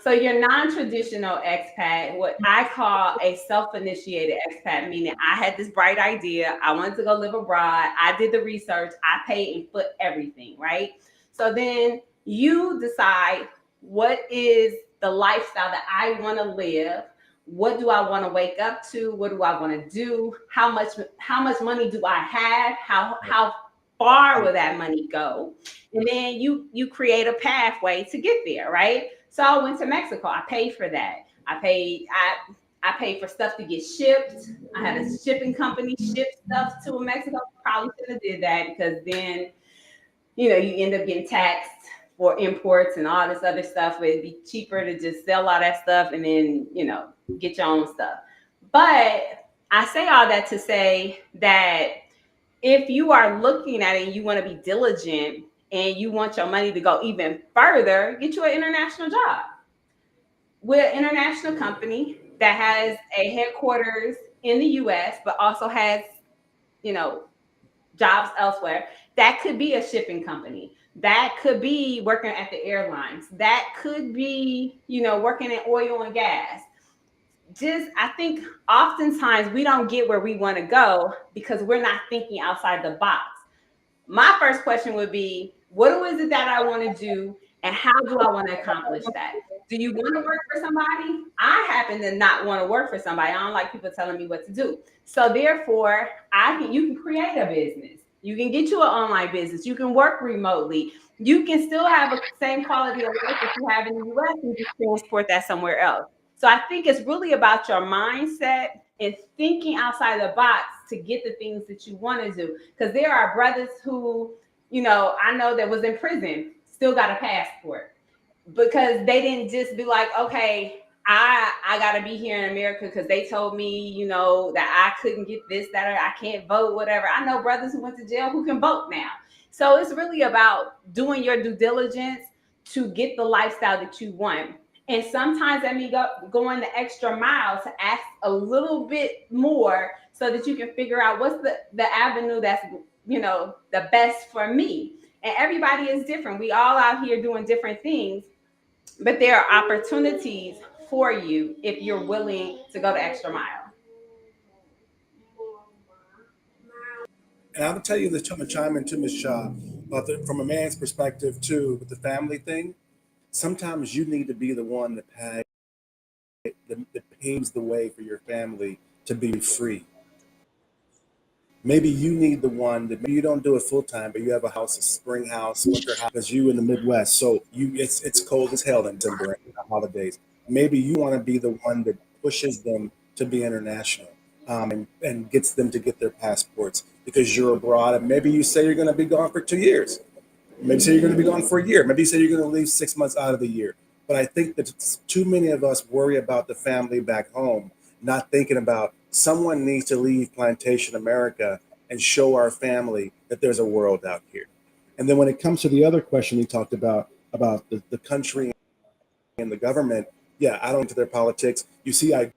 So your non-traditional expat, what I call a self-initiated expat, meaning I had this bright idea, I wanted to go live abroad, I did the research, I paid and put everything, right? So then you decide what is the lifestyle that I want to live, what do I want to wake up to? What do I want to do? How much money do I have? How far will that money go? And then you create a pathway to get there, right? So I went to Mexico. I paid for that. I paid for stuff to get shipped. I had a shipping company ship stuff to Mexico. Probably should have did that because then you end up getting taxed for imports and all this other stuff. It'd be cheaper to just sell all that stuff and then, get your own stuff. But I say all that to say that if you are looking at it and you want to be diligent and you want your money to go even further, get you an international job with an international company that has a headquarters in the US, but also has, you know, jobs elsewhere. That could be a shipping company. That could be working at the airlines. That could be, working in oil and gas. Just, I think oftentimes we don't get where we want to go because we're not thinking outside the box. My first question would be, what is it that I want to do and how do I want to accomplish that? Do you want to work for somebody? I happen to not want to work for somebody. I don't like people telling me what to do. So therefore, you can create a business. You can get you an online business. You can work remotely. You can still have the same quality of life that you have in the US and just transport that somewhere else. So I think it's really about your mindset and thinking outside the box to get the things that you want to do. Because there are brothers who, I know that was in prison, still got a passport because they didn't just be like, okay, I got to be here in America because they told me, that I couldn't get this, that, or I can't vote, whatever. I know brothers who went to jail who can vote now. So it's really about doing your due diligence to get the lifestyle that you want. And sometimes that means going the extra mile to ask a little bit more so that you can figure out what's the avenue that's, the best for me. And everybody is different. We all out here doing different things, but there are opportunities for you if you're willing to go the extra mile. And I will tell you this, I'm going to chime in too, Ms. Shaw, about from a man's perspective too, with the family thing. Sometimes you need to be the one that paves the way for your family to be free. Maybe you need the one that maybe you don't do it full time, but you have a house, a spring house, winter house, because you in the Midwest, so it's cold as hell in December and the holidays. Maybe you want to be the one that pushes them to be international, and gets them to get their passports because you're abroad, and maybe you say you're going to be gone for 2 years. Maybe say you're going to be gone for a year. Maybe say you're going to leave 6 months out of the year. But I think that too many of us worry about the family back home, not thinking about someone needs to leave Plantation America and show our family that there's a world out here. And then when it comes to the other question you talked about the country and the government, yeah, I don't into their politics. You see, I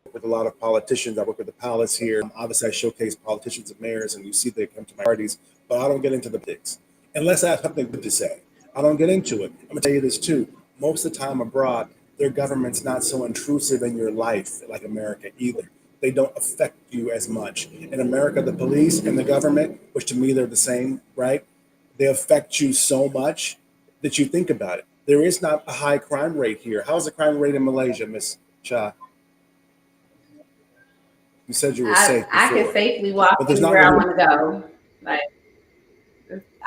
work with a lot of politicians. I work with the palace here. Obviously, I showcase politicians and mayors, and you see they come to my parties, but I don't get into the politics unless I have something good to say. I don't get into it. I'm gonna tell you this too. Most of the time abroad, their government's not so intrusive in your life like America either. They don't affect you as much. In America, the police and the government, which to me they're the same, right? They affect you so much that you think about it. There is not a high crime rate here. How's the crime rate in Malaysia, Miss Cha? You said you were safe I can before, safely walk but there's not anywhere I really. want to go. Like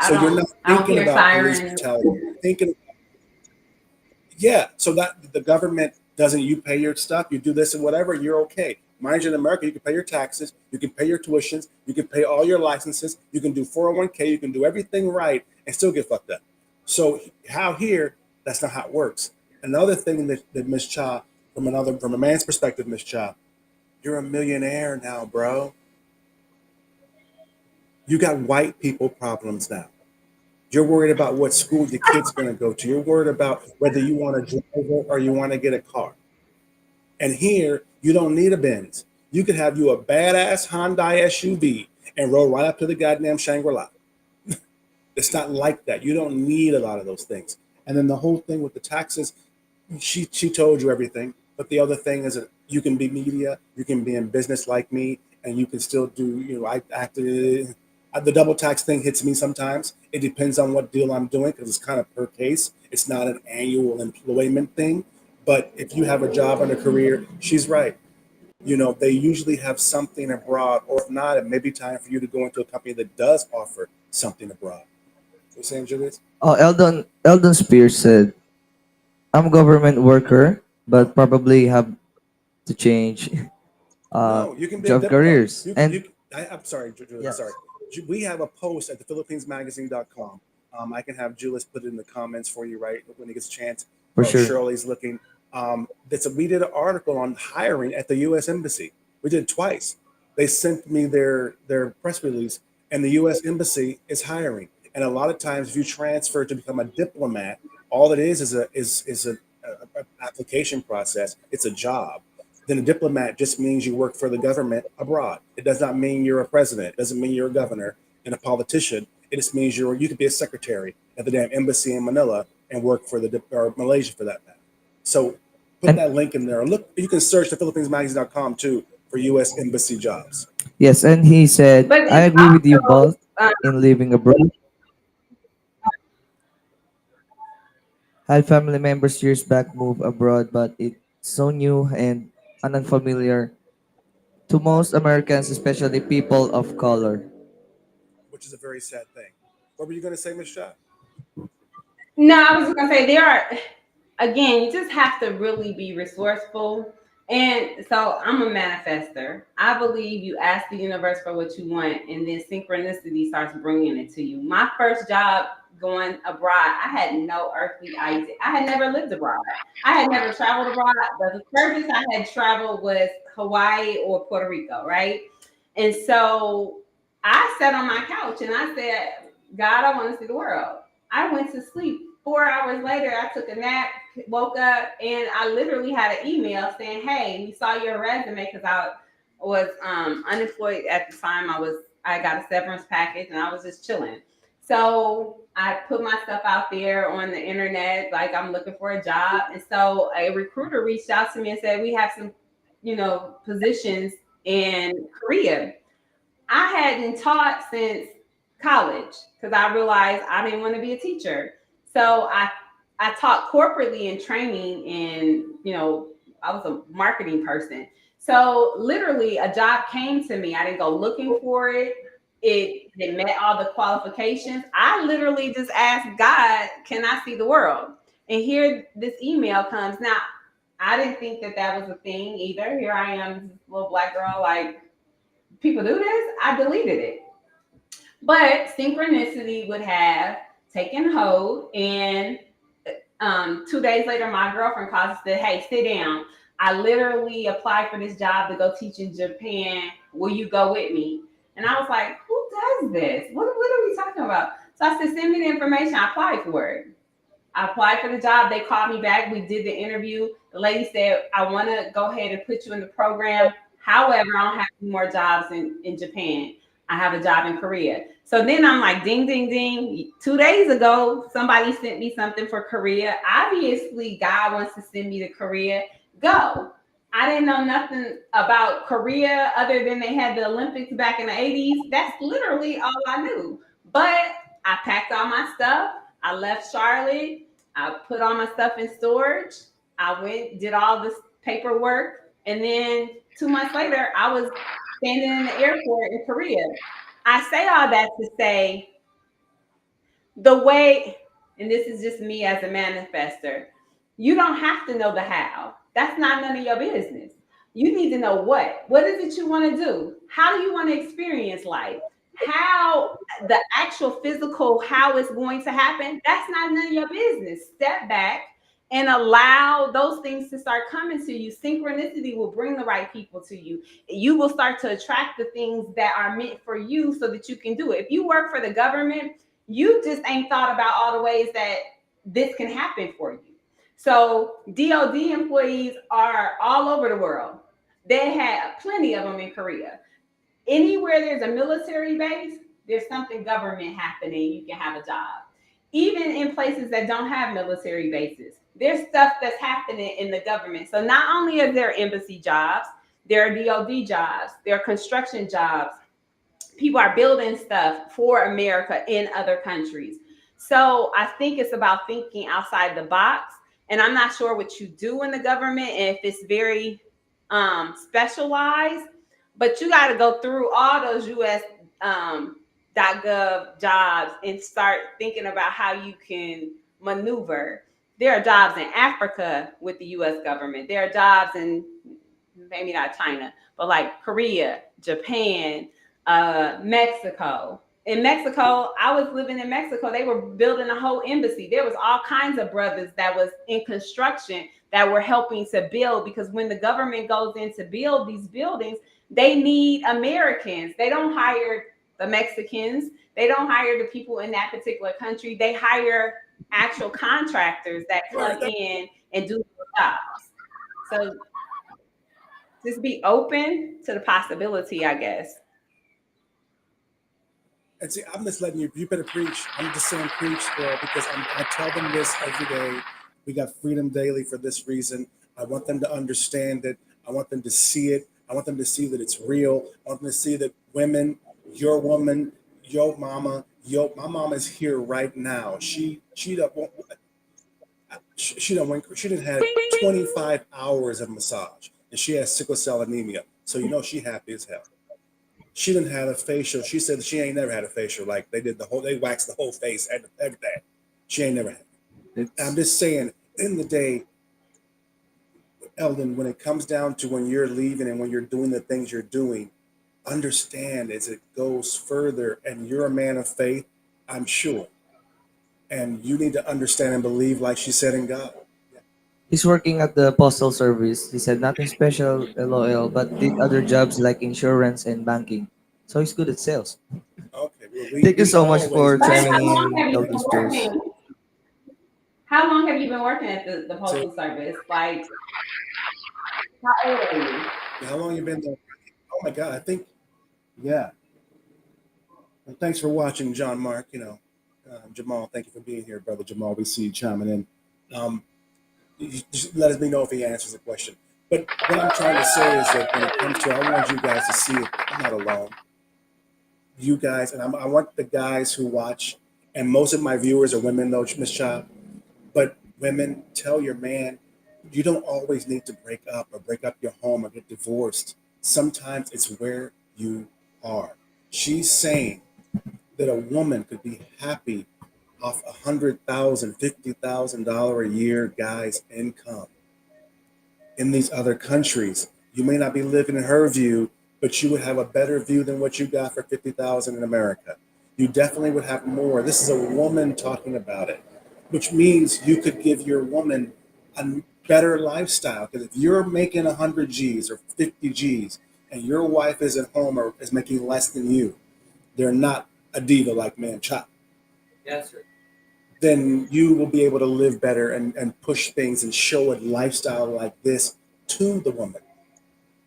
So you're not I don't thinking hear about police sirens. brutality. You're thinking, yeah, so that the government doesn't, you pay your stuff, you do this and whatever, you're okay. Mind you, in America, you can pay your taxes, you can pay your tuitions, you can pay all your licenses, you can do 401k, you can do everything right and still get fucked up. So how here, that's not how it works. Another thing that Ms. Cha, from a man's perspective, Ms. Cha, you're a millionaire now, bro. You got white people problems now. You're worried about what school your kid's going to go to. You're worried about whether you want to drive or you want to get a car. And here, you don't need a Benz. You could have you a badass Hyundai SUV and roll right up to the goddamn Shangri-La. It's not like that. You don't need a lot of those things. And then the whole thing with the taxes, she told you everything. But the other thing is that you can be media, you can be in business like me, and you can still do, I acted. The double tax thing hits me sometimes. It depends on what deal I'm doing because it's kind of per case. It's not an annual employment thing. But if you have a job and a career, she's right. They usually have something abroad, or if not, it may be time for you to go into a company that does offer something abroad. You saying, Julius? Oh, Eldon Spears said, "I'm a government worker, but probably have to change uh No, you can be a job diplomat. careers." You can. And I'm sorry, Julius. I'm yeah, sorry. We have a post at the PhilippinesMagazine.com. I can have Julius put it in the comments for you, right, when he gets a chance. for Or sure. Shirley's looking. We did an article on hiring at the U.S. Embassy. We did it twice. They sent me their press release, and the U.S. Embassy is hiring. And a lot of times, if you transfer to become a diplomat, all it is a application process. It's a job. Then a diplomat just means you work for the government abroad. It does not mean you're a president. It doesn't mean you're a governor and a politician. It just means you could be a secretary at the damn embassy in Manila and work for or Malaysia for that matter. So put And that link in there. Look, you can search the PhilippinesMagazine.com too for U.S. embassy jobs. yes, and he said, But "I it's agree with you also both in living abroad. Had family members years back move abroad, but it's so new and unfamiliar to most Americans, especially people of color." Which is a very sad thing. What were you going to say, Miss Shah? no, I was just gonna say there are again, you just have to really be resourceful. And so I'm a manifester. I believe you ask the universe for what you want, and then synchronicity starts bringing it to you. My first job going abroad, I had no earthly idea. I had never lived abroad. I had never traveled abroad. The furthest I had traveled was Hawaii or Puerto Rico, right? And so I sat on my couch and I said, God, I want to see the world. I went to sleep. 4 hours later, I took a nap, woke up, and I literally had an email saying, "Hey, we saw your resume," because I was unemployed at the time. I got a severance package, and I was just chilling. So I put my stuff out there on the internet, like I'm looking for a job, and so a recruiter reached out to me and said, "We have some, positions in Korea." I hadn't taught since college because I realized I didn't want to be a teacher. So I taught corporately in training, and I was a marketing person. So literally a job came to me. I didn't go looking for it. It met all the qualifications. I literally just asked God, "Can I see the world?" And here this email comes. Now I didn't think that that was a thing either. Here I am, this little black girl, like, people do this. I deleted it. But synchronicity would have taken hold, and 2 days later, my girlfriend called and said, "Hey, sit down. I literally applied for this job to go teach in Japan. Will you go with me?" And I was like, "Who does this? What are we talking about?" So I said, "Send me the information." I applied for it. I applied for the job. They called me back. We did the interview. The lady said, "I want to go ahead and put you in the program. However, I don't have any more jobs in Japan. I have a job in Korea." So then I'm like, ding, ding, ding. 2 days ago, somebody sent me something for Korea. Obviously, God wants to send me to Korea. Go. I didn't know nothing about Korea other than they had the Olympics back in the 80s. That's literally all I knew. But I packed all my stuff. I left Charlotte. I put all my stuff in storage. I went, did all this paperwork, and then 2 months later, I was standing in the airport in Korea. I say all that to say the way, and this is just me as a manifester, you don't have to know the how. That's not none of your business. You need to know what. What is it you want to do? How do you want to experience life? How the actual physical, how it's going to happen, that's not none of your business. Step back and allow those things to start coming to you. Synchronicity will bring the right people to you. You will start to attract the things that are meant for you so that you can do it. If you work for the government, you just ain't thought about all the ways that this can happen for you. So DOD employees are all over the world. They have plenty of them in Korea. Anywhere there's a military base, there's something government happening. You can have a job. Even in places that don't have military bases, there's stuff that's happening in the government. So not only are there embassy jobs, there are DOD jobs, there are construction jobs, people are building stuff for America in other countries. So I think it's about thinking outside the box. and I'm not sure what you do in the government and if it's very specialized, but you got to go through all those US .gov jobs and start thinking about how you can maneuver. There are jobs in Africa with the US government. There are jobs in maybe not China, but like Korea, Japan, Mexico. In Mexico, I was living in Mexico. They were building a whole embassy. There was all kinds of brothers that was in construction that were helping to build, because when the government goes in to build these buildings, they need Americans. They don't hire the Mexicans. They don't hire the people in that particular country. They hire actual contractors that come in and do the jobs. So just be open to the possibility, I guess. And see, I'm just letting you. You better preach. I'm just saying preach, girl, because I tell them this every day. We got Freedom Daily for this reason. I want them to understand it. I want them to see it. I want them to see that it's real. I want them to see that women, your woman, your mama, my mama is here right now. She didn't have 25 hours of massage, and she has sickle cell anemia. So you know she happy as hell. She didn't have a facial. She said she ain't never had a facial. Like they waxed the whole face and everything. She ain't never had it. I'm just saying, in the day, Eldon, when it comes down to when you're leaving and when you're doing the things you're doing, understand as it goes further, and you're a man of faith, I'm sure. And you need to understand and believe, like she said, in God. He's working at the postal service. He said nothing special, LOL, but did other jobs like insurance and banking. So he's good at sales. Okay, well, Thank you so much always for But chiming how long in, have you Elder been Spears. working? How long have you been working at the postal service? Like, how old are you? How long you been there? Oh my God, I think, yeah. Well, thanks for watching, John Mark. Jamal, thank you for being here, brother Jamal. We see you chiming in. Just let us know if he answers the question. But what I'm trying to say is that when it comes to, I want you guys to see it. I'm not alone. You guys, and I want the guys who watch, and most of my viewers are women, though, Miss Child. But women, tell your man, you don't always need to break up or break up your home or get divorced. Sometimes it's where you are. She's saying that a woman could be happy off $100,000, $50,000 a year guy's income in these other countries. You may not be living in her view, but you would have a better view than what you got for 50,000 in America. You definitely would have more. This is a woman talking about it, which means you could give your woman a better lifestyle. Because if you're making 100 G's or 50 G's and your wife is at home or is making less than you, they're not a diva like Man Chop. Yes, sir. Then you will be able to live better and push things and show a lifestyle like this to the woman.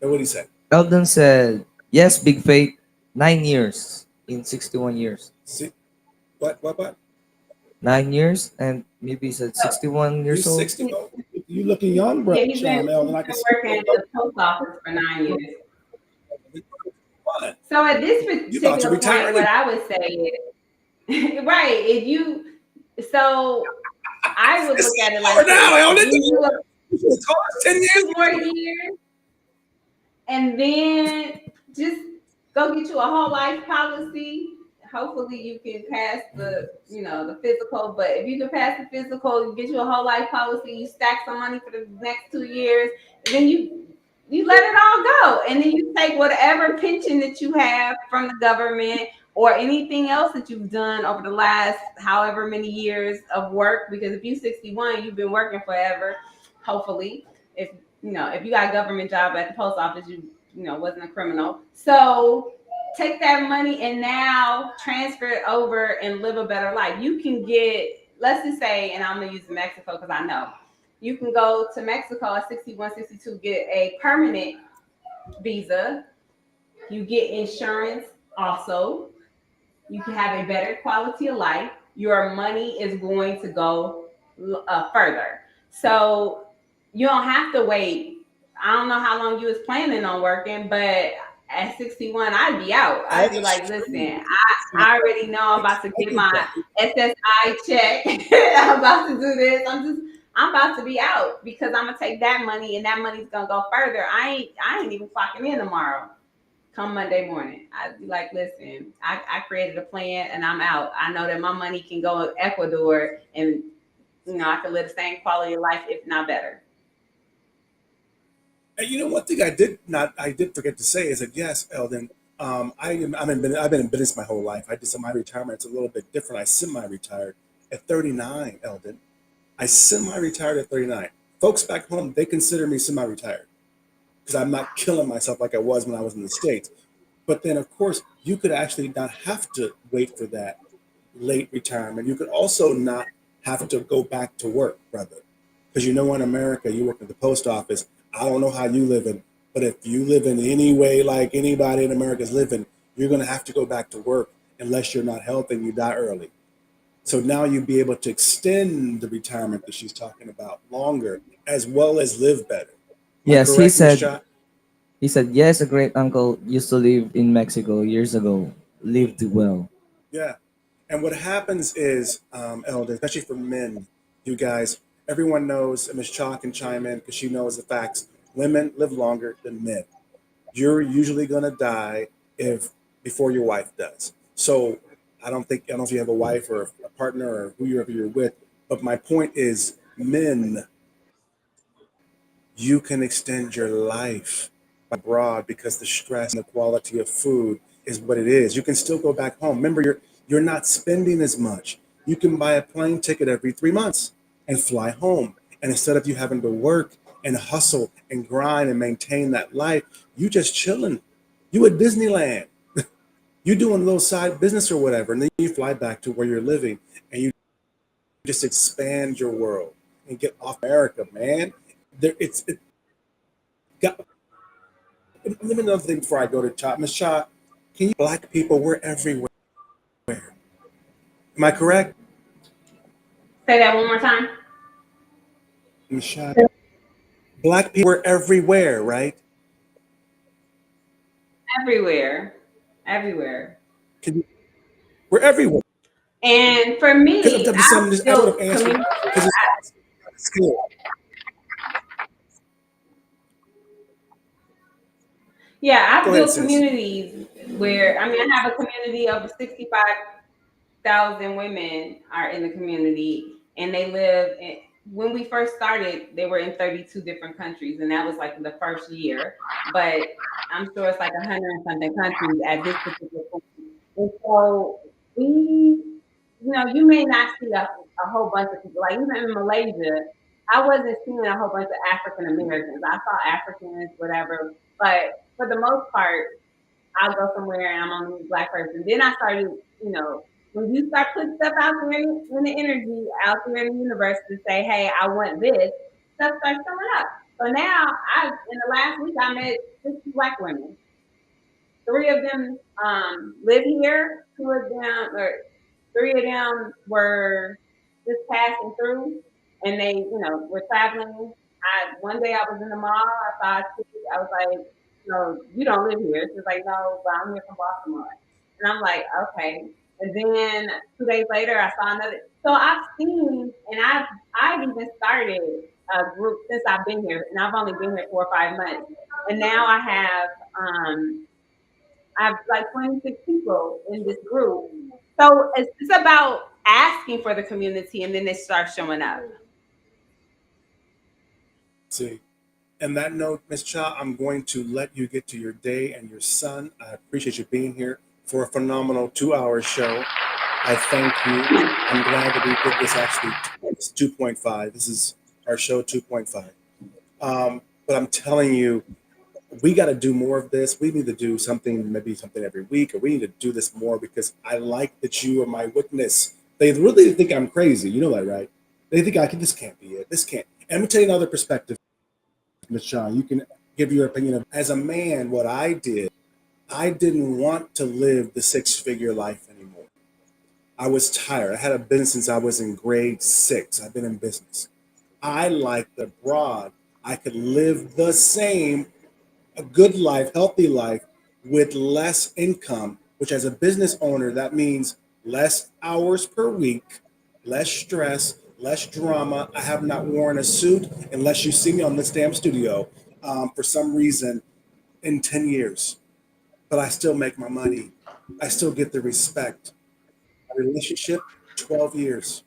And what do you say? Eldon said, yes, big faith, 9 years in 61 years. See, what? 9 years, and maybe he said 61 You years old. 60? You looking young, bro, Yeah, he's been Sean Eldon. I can see working at the post office for 9 years. what? So at this You about to particular retire? point, what I would say is, right, if you, so I would look at it like now, this. Eldon. If you It costs 10 years. 2 more years, and then just go get you a whole life policy. Hopefully you can pass the physical, but if you can pass the physical, you get you a whole life policy, you stack some money for the next 2 years, and then you let it all go. And then you take whatever pension that you have from the government or anything else that you've done over the last however many years of work, because if you're 61, you've been working forever, hopefully. If you got a government job at the post office, you wasn't a criminal. So take that money and now transfer it over and live a better life. You can get, let's just say, and I'm gonna use Mexico because I know, you can go to Mexico at 61, 62, get a permanent visa. You get insurance also. You can have a better quality of life. Your money is going to go further. So you don't have to wait. I don't know how long you was planning on working, but at 61, I'd be out. I'd be like, listen, I already know I'm about to get my SSI check. I'm about to do this. I'm about to be out because I'm gonna take that money and that money's gonna go further. I ain't even clocking in tomorrow. Come Monday morning, I'd be like, listen, I created a plan and I'm out. I know that my money can go to Ecuador and I can live the same quality of life, if not better. And you know, one thing I did forget to say is that yes, Eldon, I've been in business my whole life. I just my retirement's a little bit different. I semi-retired at 39, Eldon. I semi-retired at 39. Folks back home, they consider me semi-retired because I'm not killing myself like I was when I was in the States. But then, of course, you could actually not have to wait for that late retirement. You could also not have to go back to work, brother. Because you know, in America, you work at the post office. I don't know how you live in, but if you live in any way like anybody in America is living, you're going to have to go back to work unless you're not healthy and you die early. So now you'd be able to extend the retirement that she's talking about longer, as well as live better. Am I Yes, he correct, Miss said. Shot? He said, yes, a great uncle used to live in Mexico years ago. Lived well. Yeah. And what happens is, Elder, especially for men, you guys, everyone knows, and Miss Shaw can chime in because she knows the facts. Women live longer than men. You're usually going to die if before your wife does. So I don't know if you have a wife or a partner or whoever you're with, but my point is, men, you can extend your life abroad because the stress and the quality of food is what it is. You can still go back home. Remember, you're not spending as much. You can buy a plane ticket every 3 months and fly home. And instead of you having to work and hustle and grind and maintain that life, you just chilling. You at Disneyland. You doing a little side business or whatever, and then you fly back to where you're living and you just expand your world and get off America, man. It got let me know another thing before I go to Cha. Miss Cha, can you black people, we're everywhere. Am I correct? Say that one more time. Miss Cha, black people, we're everywhere, right? Everywhere, everywhere. Can you, we're everywhere. And for Because me, I'm just, I've I'm just, I built would have answered community. because it's good. Yeah, Go I've ahead, built sis. communities where I have a community of 65,000 women are in the community, and they live. When we first started, they were in 32 different countries, and that was like the first year. But I'm sure it's like 100 and something countries at this particular point. And so we, you may not see a whole bunch of people. Like even in Malaysia, I wasn't seeing a whole bunch of African Americans. I saw Africans, whatever, but for the most part, I'll go somewhere and I'm only a black person. Then I started, when you start putting stuff out there in the energy, out there in the universe to say, hey, I want this, stuff starts coming up. So now, in the last week, I met 60 black women. Three of them live here. Two of them, or three of them were just passing through, and they, were traveling. One day I was in the mall. I saw a chick. I was like, "No, you don't live here." She's like, "No, but I'm here from Baltimore." And I'm like, "Okay." And then 2 days later, I saw another. So I've seen, and I've even started a group since I've been here, and I've only been here 4 or 5 months. And now I have like 26 people in this group. So it's about asking for the community and then it starts showing up. See. And that note, Miss Cha, I'm going to let you get to your day and your son. I appreciate you being here for a phenomenal 2 hour show. I thank you. I'm glad that we did this actually. It's 2.5. This is our show 2.5. But I'm telling you, we got to do more of this. We need to do something, maybe something every week, or we need to do this more because I like that you are my witness. They really think I'm crazy. You know that, right? They think this can't be it. This can't. And let me tell you another perspective, Miss Shaw. You can give your opinion of as a man, what I did. I didn't want to live the six-figure life anymore. I was tired. I had a business since I was in grade six. I've been in business. I liked the broad. I could live the same a good life, healthy life with less income, which as a business owner, that means less hours per week, less stress, less drama. I have not worn a suit unless you see me on this damn studio for some reason in 10 years. But I still make my money. I still get the respect. My relationship, 12 years.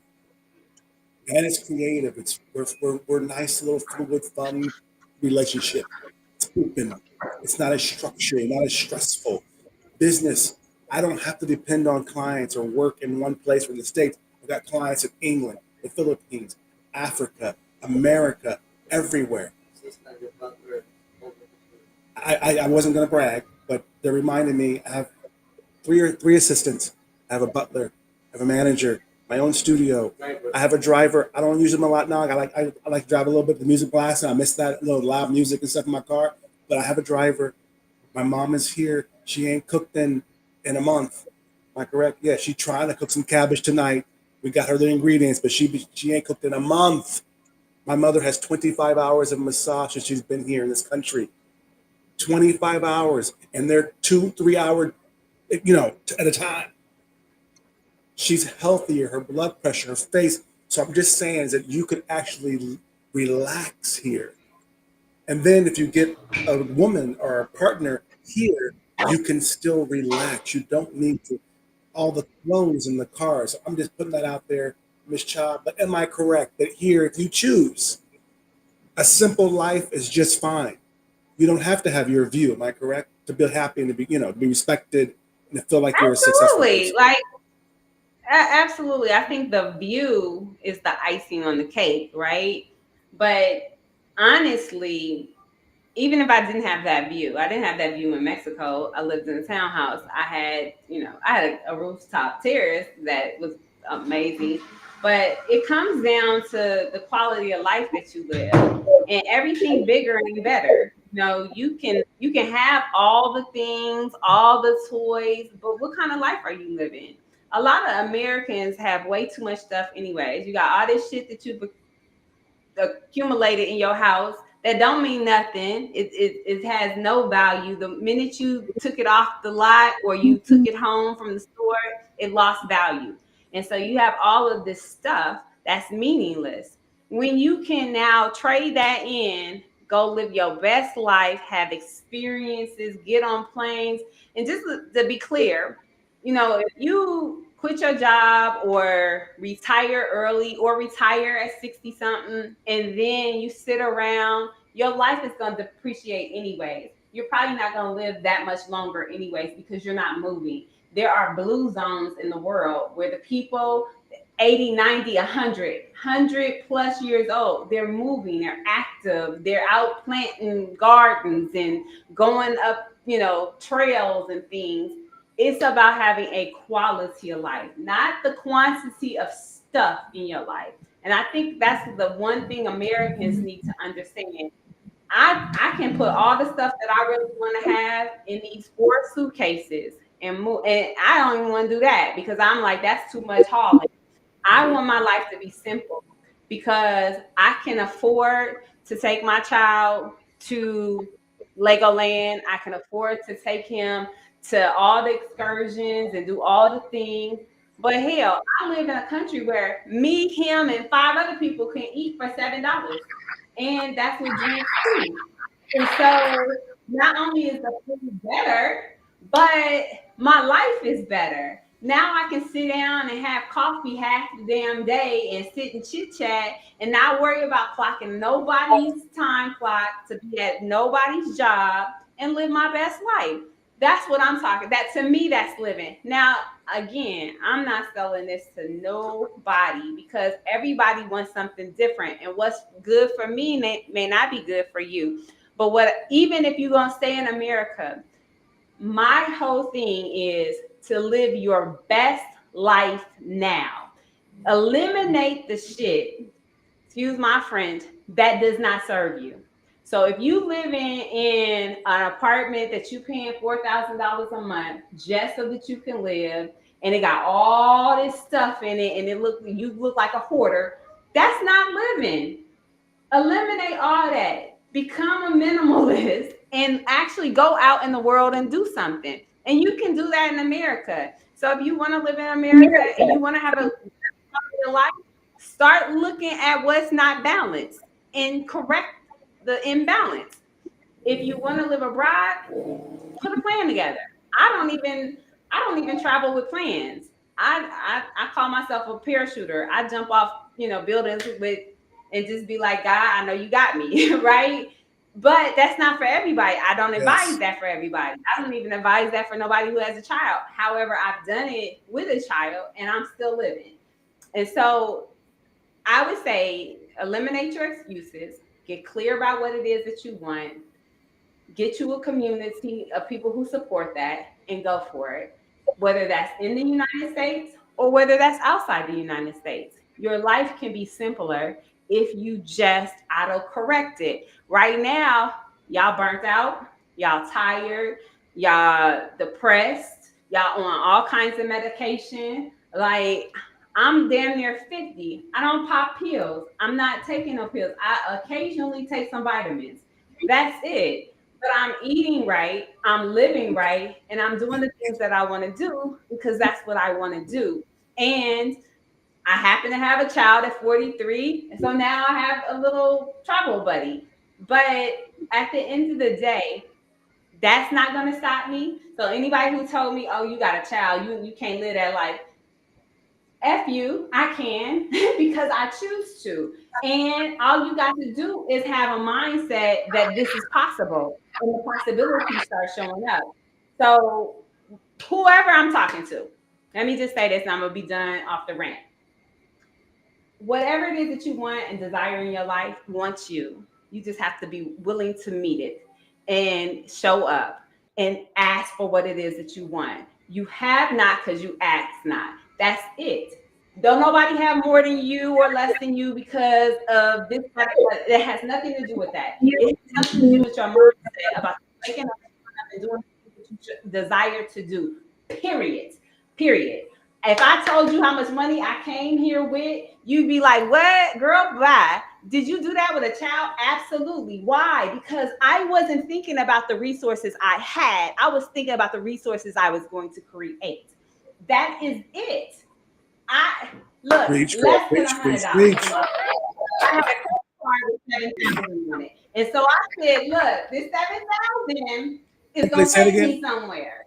And it's creative. We're nice, little, fluid, fun relationship. It's open. It's not as structured, not as stressful. Business, I don't have to depend on clients or work in one place or the States. I've got clients in England, the Philippines, Africa, America, everywhere. I wasn't going to brag, but they reminded me I have three assistants. I have a butler. I have a manager. My own studio. I have a driver. I don't use them a lot now. I like to drive a little bit. The music blast, and I miss that little loud music and stuff in my car. But I have a driver. My mom is here. She ain't cooked in a month. Am I correct? Yeah, she trying to cook some cabbage tonight. We got her the ingredients, but she ain't cooked in a month. My mother has 25 hours of massage since she's been here in this country. 25 hours, and they're 2 3 hour, at a time. She's healthier, her blood pressure, her face. So I'm just saying is that you could actually relax here. And then if you get a woman or a partner here, you can still relax. You don't need to all the clothes in the cars. I'm just putting that out there, Miss Child. But am I correct that here, if you choose, a simple life is just fine? You don't have to have your view. Am I correct? To be happy and to be, to be respected and to feel like you're a successful Absolutely. person. Like, absolutely. I think the view is the icing on the cake, right? But honestly, even if I didn't have that view, I didn't have that view in Mexico. I lived in a townhouse. I had a rooftop terrace that was amazing. But it comes down to the quality of life that you live, and everything bigger and better. You can have all the things, all the toys, but what kind of life are you living? A lot of Americans have way too much stuff anyways. You got all this shit that you accumulated in your house that don't mean nothing. It has no value. The minute you took it off the lot or you took it home from the store, it lost value. And so you have all of this stuff that's meaningless. When you can now trade that in, go live your best life, have experiences, get on planes, and just to be clear, if you quit your job or retire early or retire at 60 something and then you sit around, your life is going to depreciate anyways. You're probably not going to live that much longer anyways because you're not moving. There are blue zones in the world where the people 80, 90, 100 plus years old, they're moving, they're active, they're out planting gardens and going up, trails and things. It's about having a quality of life, not the quantity of stuff in your life. And I think that's the one thing Americans need to understand. I can put all the stuff that I really want to have in these 4 suitcases and move, and I don't even want to do that because I'm like, that's too much hauling. I want my life to be simple because I can afford to take my child to Legoland. I can afford to take him to all the excursions and do all the things. But hell, I live in a country where me, him, and 5 other people can eat for $7. And that's with drinks too. And so not only is the food better, but my life is better. Now I can sit down and have coffee half the damn day and sit and chit chat and not worry about clocking nobody's time clock to be at nobody's job and live my best life. That's what I'm talking. That to me, that's living. Now, again, I'm not selling this to nobody because everybody wants something different, and what's good for me may not be good for you. But even if you're gonna stay in America, my whole thing is to live your best life now. Eliminate the shit, excuse my French, that does not serve you. So if you living in an apartment that you paying $4,000 a month just so that you can live, and it got all this stuff in it, and you look like a hoarder, that's not living. Eliminate all that. Become a minimalist and actually go out in the world and do something. And you can do that in America. So if you want to live in America and you want to have a life, Start looking at what's not balanced and correct the imbalance. If you want to live abroad, put a plan together. I don't even I don't even travel with plans. I call myself a parachuter. I jump off, buildings with and just be like, God, I know you got me, right? But that's not for everybody. I don't advise Yes. that for everybody. I don't even advise that for nobody who has a child. However, I've done it with a child and I'm still living. And so I would say eliminate your excuses, get clear about what it is that you want, get you a community of people who support that and go for it, whether that's in the United States or whether that's outside the United States. Your life can be simpler if you just auto correct it. Right now, y'all burnt out, y'all tired, y'all depressed, y'all on all kinds of medication. Like, I'm damn near 50. I don't pop pills. I'm not taking no pills. I occasionally take some vitamins. That's it, but I'm eating right, I'm living right, and I'm doing the things that I want to do because that's what I want to do. And I happen to have a child at 43, and so now I have a little travel buddy. But at the end of the day, that's not going to stop me. So anybody who told me, "Oh, you got a child, you can't live that life," F you, I can because I choose to. And all you got to do is have a mindset that this is possible and the possibilities start showing up. So, whoever I'm talking to, let me just say this and I'm going to be done off the rant. Whatever it is that you want and desire in your life wants you. You just have to be willing to meet it and show up and ask for what it is that you want. You have not because you ask not. That's it. Don't nobody have more than you or less than you because of this. It has nothing to do with that. It has something to do with your mindset about waking up and doing the things that you desire to do. Period. Period. If I told you how much money I came here with, you'd be like, "What, girl? Bye." Did you do that with a child? Absolutely. Why? Because I wasn't thinking about the resources I had. I was thinking about the resources I was going to create. That is it. I look Preach, girl. less than Preach, preach, $100 preach. in my credit. I have a credit card with 7,000 on it, and so I said, "Look, this 7,000 is Please gonna say it take again. me somewhere."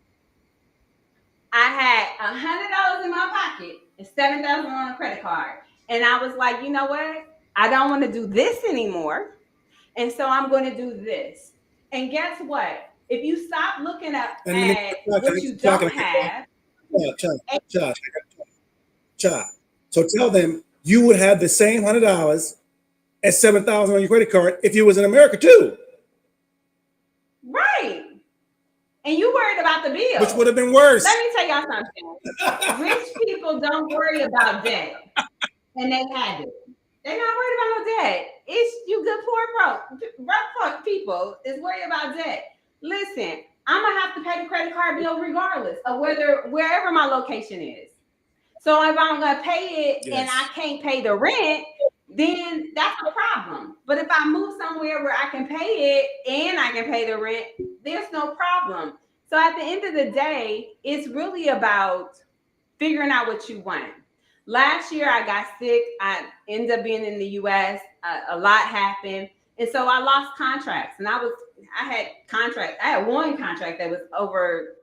I had $100 in my pocket and 7,000 on a credit card, and I was like, you know what? I don't want to do this anymore, and so I'm going to do this. And guess what? If you stop looking And let me, at what you can I don't cut you off? have, Cha, Cha. So tell them you would have the same $100 as 7,000 on your credit card if you was in America too, right? And you worried about the which bill. would have been worse. Let me tell y'all something. Rich people don't worry about debt, and they have it. They're not worried about no debt. It's you good broke people is worried about debt. Listen, I'm gonna have to pay the credit card bill regardless of wherever my location is. So if I'm gonna pay it and I Yes. can't pay the rent, then that's a problem. But if I move somewhere where I can pay it and I can pay the rent, there's no problem. So at the end of the day, it's really about figuring out what you want. Last year I got sick. I ended up being in the US. A lot happened. And so I lost contracts. And I had contracts. I had one contract that was over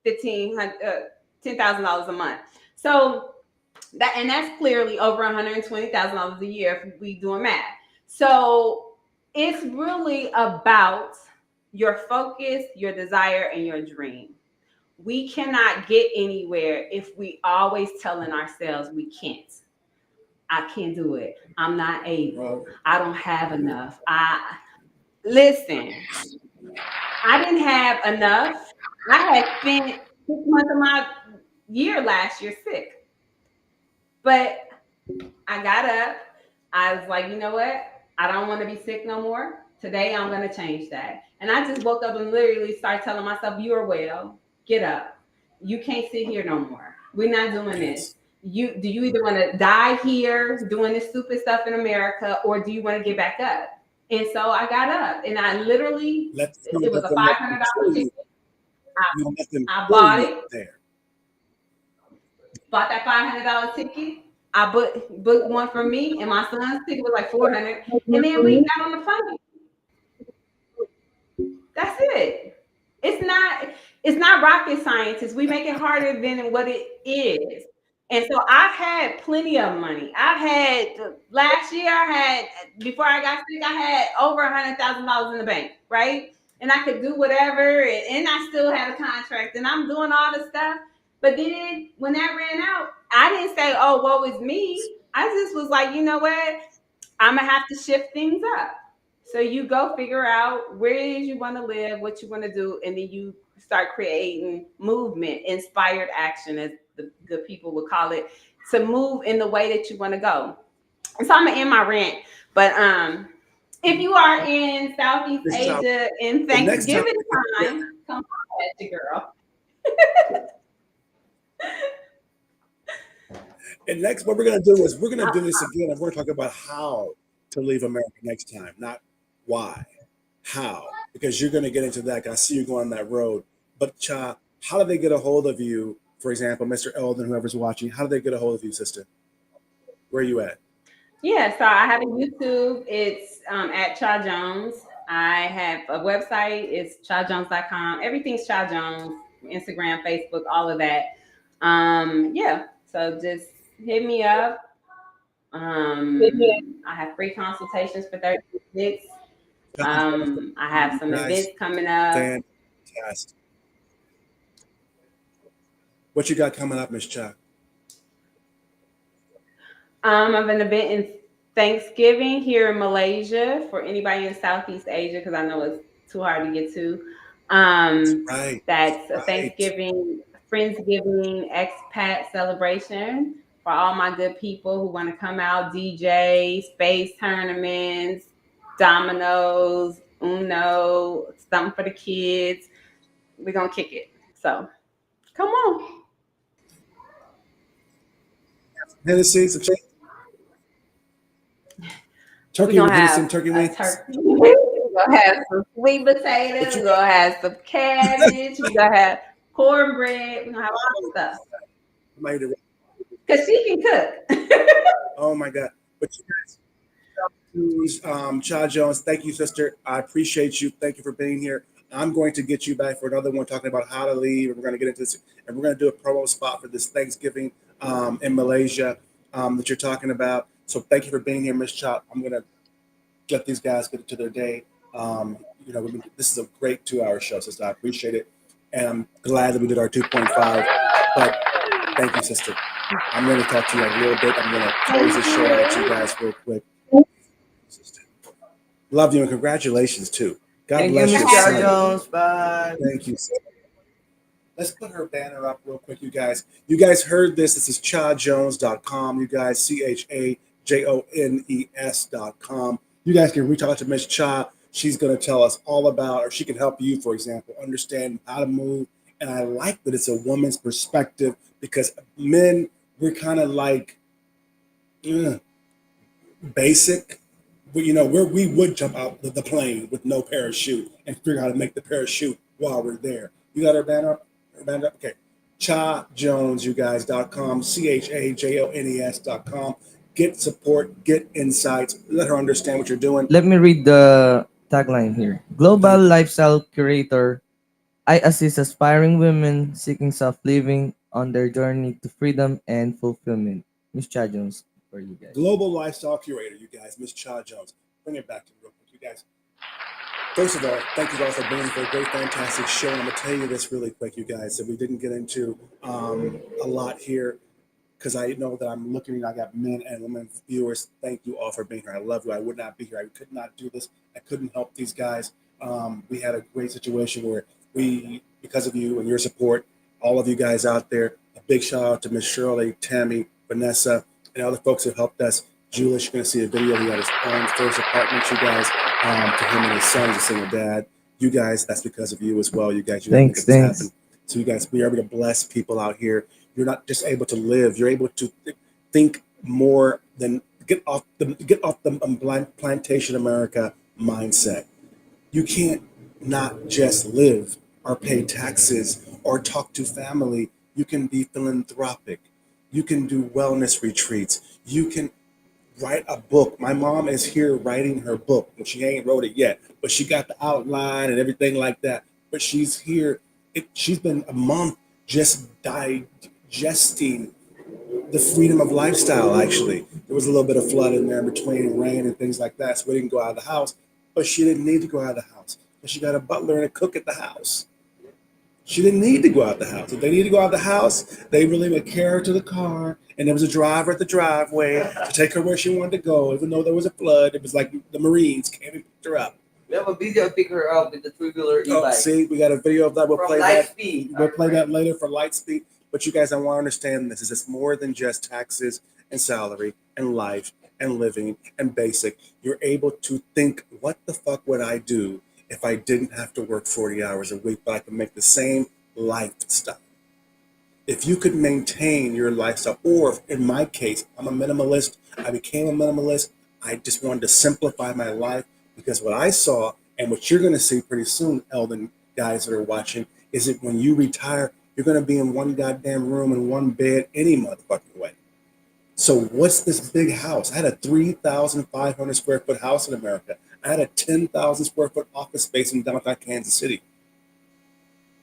$10,000 a month. So that's clearly over $120,000 a year if we doing math. So it's really about your focus, your desire, and your dream. We cannot get anywhere if we always telling ourselves we can't. I can't do it. I'm not able. I don't have enough. I listen. I didn't have enough. I had spent 6 months of my year last year sick, but I got up. I was like, you know what? I don't want to be sick no more. Today I'm going to change that. And I just woke up and literally started telling myself, you are well. Get up. You can't sit here no more. We're not doing this. Yes. You either want to die here doing this stupid stuff in America, or do you want to get back up? And so I got up and I literally, Let it was a them $500 you. ticket. You don't let them I pull bought you it, there. bought that $500 ticket. I booked one for me, and my son's ticket was like 400, and then we got on the plane. That's it. It's not it's not rocket science. We make it harder than what it is. And so I've had plenty of money. I've had last year. I had before I got sick. I had over $100,000 in the bank, right? And I could do whatever, and I still had a contract, and I'm doing all the stuff. But then when that ran out, I didn't say, "Oh, woe is me." I just was like, you know what? I'm gonna have to shift things up. So you go figure out where it is you want to live, what you want to do, and then you start creating movement, inspired action, as the good people would call it, to move in the way that you want to go. And so I'm gonna end my rant, but if you are in Southeast This child, Asia in the next time, Thanksgiving time, come on, at your girl. and next, what we're gonna do is we're gonna do this again, and we're gonna talk about how to leave America next time, not why, how, because you're gonna get into that. I see you going on that road. But Cha, how do they get a hold of you? For example, Mr. Eldon, whoever's watching, how do they get a hold of you, sister? Where are you at? Yeah, so I have a YouTube. It's at Cha Jones. I have a website. It's chajones.com. Everything's Cha Jones. Instagram, Facebook, all of that. Yeah, so just hit me up. I have free consultations for 30 minutes. I have some Guys, events coming up. fantastic. What you got coming up, Miss Cha? I have an event in Thanksgiving here in Malaysia for anybody in Southeast Asia because I know it's too hard to get to. Right, That's a right. Thanksgiving, Friendsgiving expat celebration for all my good people who want to come out, DJ, space tournaments, dominoes, Uno, something for the kids. We're going to kick it. So come on. Hennessy, some We're turkey, gonna Hennessy, have and turkey a wings. turkey. We're gonna have some sweet But potatoes. you We're gonna have some cabbage. We're gonna have cornbread. We're gonna have all the stuff. might have, Cause she can cook. oh my God. But you guys, Cha Jones, thank you, sister. I appreciate you. Thank you for being here. I'm going to get you back for another one talking about how to leave. And we're going to get into this, and we're going to do a promo spot for this Thanksgiving in Malaysia that you're talking about. So thank you for being here, Miss Cha. I'm going to let these guys get to their day. This is a great 2 hour show, sister. I appreciate it. And I'm glad that we did our 2.5. But thank you, sister. I'm going to talk to you in a little bit. I'm going to close the show out to you guys real quick. Love you and congratulations, too. God Thank you, bless Miss your Cha son. Jones. Bye. Thank you, sister. Let's put her banner up real quick, you guys. You guys heard this. This is chajones.com. You guys, ChaJones.com. You guys can reach out to Miss Cha. She's going to tell us all about, or she can help you, for example, understand how to move. And I like that it's a woman's perspective because men, we're kind of like basic. We would jump out the plane with no parachute and figure out how to make the parachute while we're there. You got her banner up? Okay. ChaJones, you guys.com, ChaJones.com. Get support, get insights, let her understand what you're doing. Let me read the tagline here. Global Thank you. lifestyle curator. I assist aspiring women seeking self-living on their journey to freedom and fulfillment. Miss Cha Jones for you guys. Global lifestyle curator, you guys, Miss Cha Jones. Bring it back to me real quick, you guys. First of all, thank you all for being for a great, fantastic show. And I'm going to tell you this really quick, you guys, that we didn't get into a lot here because I know that I'm looking, I got men and women viewers. Thank you all for being here. I love you. I would not be here. I could not do this. I couldn't help these guys. We had a great situation where because of you and your support, all of you guys out there, a big shout out to Miss Shirley, Tammy, Vanessa, and other folks who helped us. Julius, you're going to see a video. He got his own first apartment, you guys, to him and his son, he's a single dad. You guys, that's because of you as well. You guys, you got to make Thanks, this thanks. happen. So you guys, we are able to bless people out here. You're not just able to live. You're able to think more than get off the plantation America mindset. You can't not just live or pay taxes or talk to family. You can be philanthropic. You can do wellness retreats. You can write a book. My mom is here writing her book, and she ain't wrote it yet, but she got the outline and everything like that. But she's here. She's been a month just digesting the freedom of lifestyle. Actually, there was a little bit of flood in there between rain and things like that, so we didn't go out of the house. But she didn't need to go out of the house because she got a butler and a cook at the house. She didn't need to go out the house. If they need to go out the house, they really would carry her to the car, and there was a driver at the driveway to take her where she wanted to go. Even though there was a flood, it was like the Marines came and picked her up. We have a video of pick her up with the three-wheeler e-bike. Oh, see, we got a video of that. We'll play that. Lightspeed. We'll play that later for Lightspeed. But you guys, I want to understand this. Is it's more than just taxes and salary and life and living and basic. You're able to think, what the fuck would I do if I didn't have to work 40 hours a week, but I could make the same lifestyle? If you could maintain your lifestyle, or in my case, I'm a minimalist. I became a minimalist. I just wanted to simplify my life, because what I saw and what you're going to see pretty soon, Eldon guys that are watching, is that when you retire, you're going to be in one goddamn room in one bed any motherfucking way. So what's this big house? I had a 3,500 square foot house in America. I had a 10,000 square foot office space in downtown Kansas City.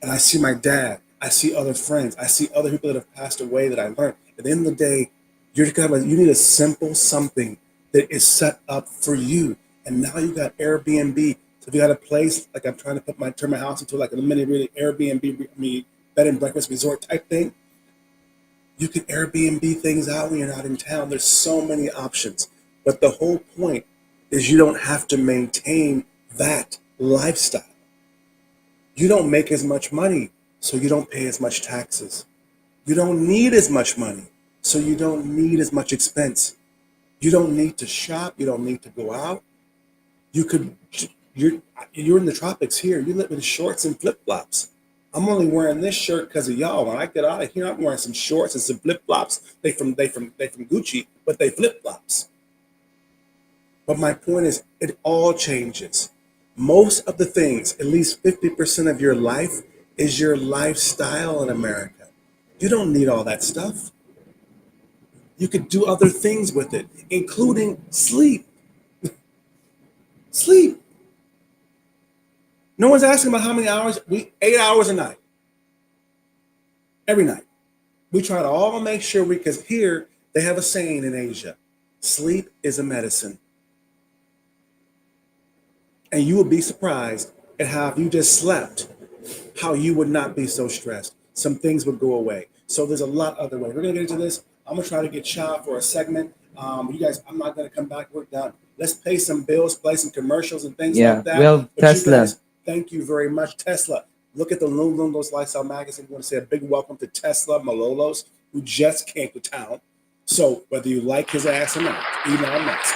And I see my dad. I see other friends. I see other people that have passed away that I learned. At the end of the day, you need a simple something that is set up for you. And now you got Airbnb. So if you got a place, like I'm trying to turn my house into like a mini really Airbnb, bed and breakfast resort type thing. You can Airbnb things out when you're not in town. There's so many options. But the whole point is you don't have to maintain that lifestyle. You don't make as much money, so you don't pay as much taxes. You don't need as much money, so you don't need as much expense. You don't need to shop. You don't need to go out. You're in the tropics here. You live in shorts and flip-flops. I'm only wearing this shirt because of y'all. When I get out of here, I'm wearing some shorts and some flip-flops. They from Gucci, but they flip-flops. But my point is, it all changes. Most of the things, at least 50% of your life, is your lifestyle in America. You don't need all that stuff. You could do other things with it, including sleep. Sleep. No one's asking about how many hours. 8 hours a night. Every night. We try to all make sure because here they have a saying in Asia, sleep is a medicine. And you will be surprised at how if you just slept, how you would not be so stressed. Some things would go away. So there's a lot other ways. We're going to get into this. I'm going to try to get shot for a segment. You guys, I'm not going to come back. We're done. Let's pay some bills, play some commercials and things like that. Well, Tesla. Thank you very much, Tesla. Look at the Lululemon Lifestyle Magazine. We want to say a big welcome to Tesla Malolos, who just came to town. So whether you like his ass or not, Elon Musk,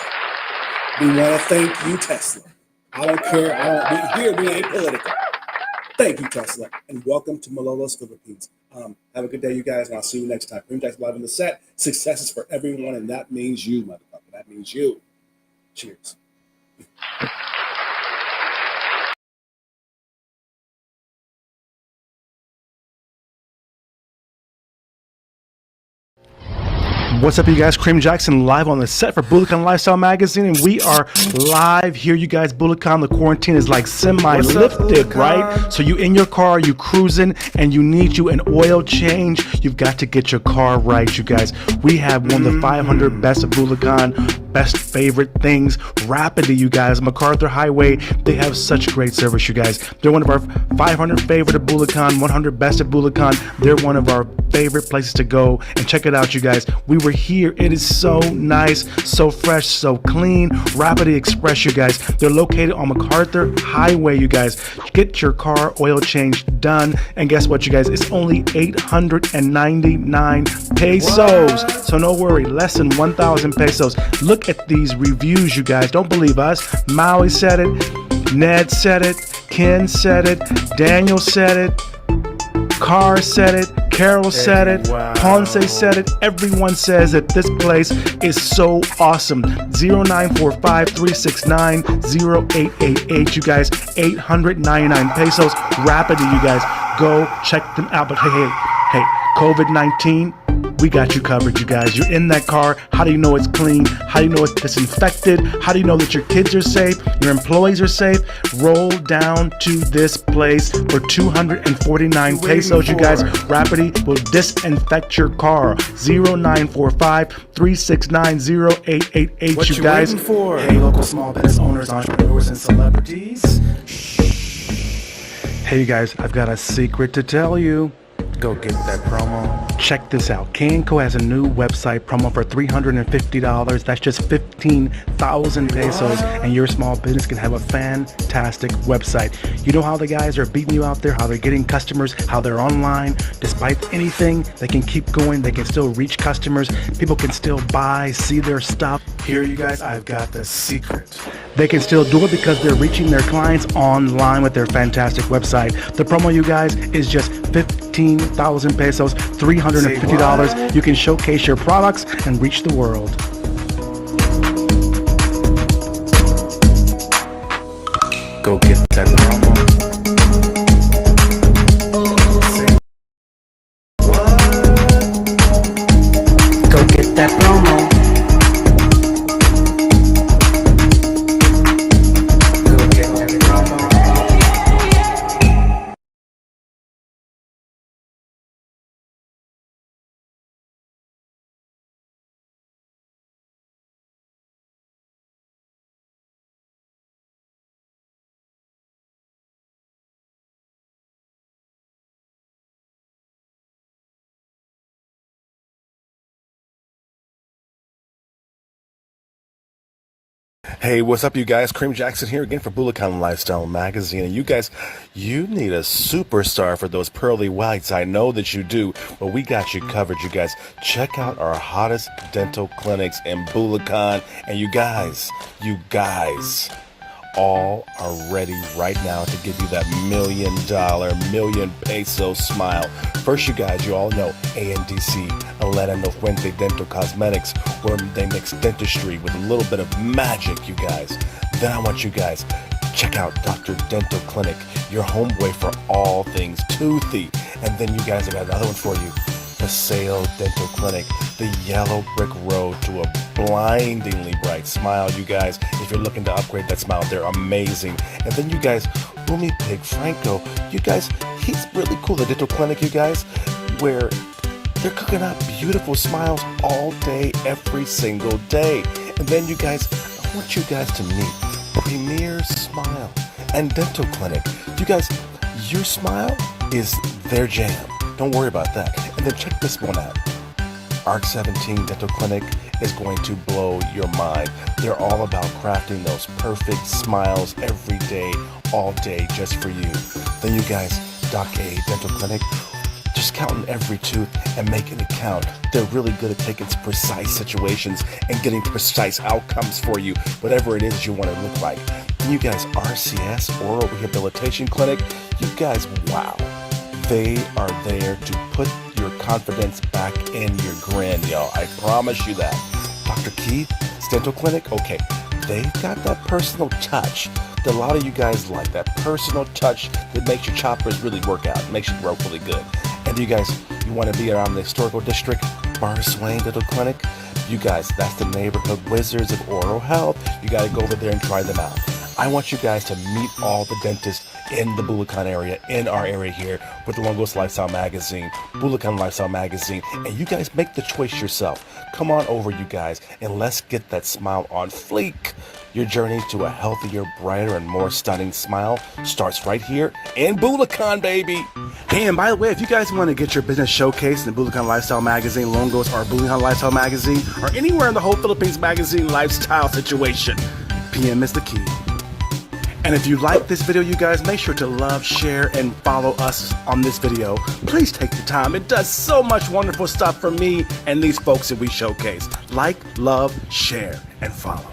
we want to thank you, Tesla. I don't care. We ain't political. Thank you, Tesla, and welcome to Malolos, Philippines. Have a good day, you guys, and I'll see you next time. Kareem Jackson live on the set. Success is for everyone, and that means you, motherfucker. That means you. Cheers. What's up, you guys? Kareem Jackson live on the set for Bulacan Lifestyle Magazine, and we are live here, you guys. Bulacan, the quarantine is like semi-lifted, right? So you in your car, you cruising, and you need you an oil change. You've got to get your car right, you guys. We have one of the 500 best of Bulacan, best favorite things, rapidly, you guys. MacArthur Highway, they have such great service, you guys. They're one of our 500 favorite of Bulacan, 100 best of Bulacan. They're one of our favorite places to go, and check it out, you guys. We were here. It is so nice, so fresh, so clean. Rapidly Express, you guys. They're located on MacArthur Highway, you guys. Get your car oil change done, and guess what, you guys? It's only 899 pesos. So no worry, less than 1,000 pesos. Look at these reviews, you guys. Don't believe us. Maui said it, Ned said it, Ken said it, Daniel said it, Carr said it, Carol said it, Ponce said it. Everyone says that this place is so awesome. 0945-369-0888. You guys, 899 pesos. Rapidly, you guys. Go check them out. But hey, COVID-19, we got you covered, you guys. You're in that car. How do you know it's clean? How do you know it's disinfected? How do you know that your kids are safe? Your employees are safe? Roll down to this place for 249 pesos, you guys. Rapidly will disinfect your car. 0945-369-0888, What you guys. waiting for? Hey, local small business owners, entrepreneurs, and celebrities. Hey, you guys, I've got a secret to tell you. Go get that promo. Check this out. K&Co has a new website promo for $350. That's just 15,000 pesos, and your small business can have a fantastic website. You know how the guys are beating you out there, how they're getting customers, how they're online. Despite anything, they can keep going. They can still reach customers. People can still buy, see their stuff. Here, you guys, I've got the secret. They can still do it because they're reaching their clients online with their fantastic website. The promo, you guys, is just 15,000 pesos, $350. You can showcase your products and reach the world. Go get that promo. Go get that promo. Hey, what's up, you guys? Kareem Jackson here again for Bulacan Lifestyle Magazine. And you guys, you need a superstar for those pearly whites. I know that you do, but we got you covered, you guys. Check out our hottest dental clinics in Bulacan. And you guys all are ready right now to give you that $1 million peso smile. First, you guys, you all know ANDC, Elena No Fuente Dental Cosmetics, where they mix dentistry with a little bit of magic, you guys. Then I want you guys, check out Dr. Dental Clinic, your homeboy for all things toothy. And then you guys, I got another one for you. Paseo Dental Clinic, the yellow brick road to a blindingly bright smile, you guys. If you're looking to upgrade that smile, they're amazing. And then you guys, Boomy Pig Franco, you guys, he's really cool. The dental clinic, you guys, where they're cooking up beautiful smiles all day, every single day. And then you guys, I want you guys to meet Premier Smile and Dental Clinic. You guys, your smile is their jam. Don't worry about that. And then check this one out. Arc 17 Dental Clinic is going to blow your mind. They're all about crafting those perfect smiles every day, all day, just for you. Then you guys, Doc A Dental Clinic, just counting every tooth and making it count. They're really good at taking precise situations and getting precise outcomes for you, whatever it is you want to look like. And you guys, RCS, Oral Rehabilitation Clinic, you guys, wow. They are there to put your confidence back in your grin, y'all. I promise you that. Dr. Keith, Dental Clinic, okay, they've got that personal touch that a lot of you guys like. That personal touch that makes your choppers really work out, makes you grow really good. And you guys, you want to be around the historical district, Bar Swain Dental Clinic? You guys, that's the neighborhood wizards of oral health. You got to go over there and try them out. I want you guys to meet all the dentists in the Bulacan area, in our area here, with the Longos Lifestyle Magazine, Bulacan Lifestyle Magazine, and you guys make the choice yourself. Come on over, you guys, and let's get that smile on fleek. Your journey to a healthier, brighter, and more stunning smile starts right here in Bulacan, baby. Hey, and by the way, if you guys want to get your business showcased in Bulacan Lifestyle Magazine, Longos, or Bulacan Lifestyle Magazine, or anywhere in the whole Philippines magazine lifestyle situation, PM is the key. And if you like this video, you guys, make sure to love, share, and follow us on this video. Please take the time. It does so much wonderful stuff for me and these folks that we showcase. Like, love, share, and follow.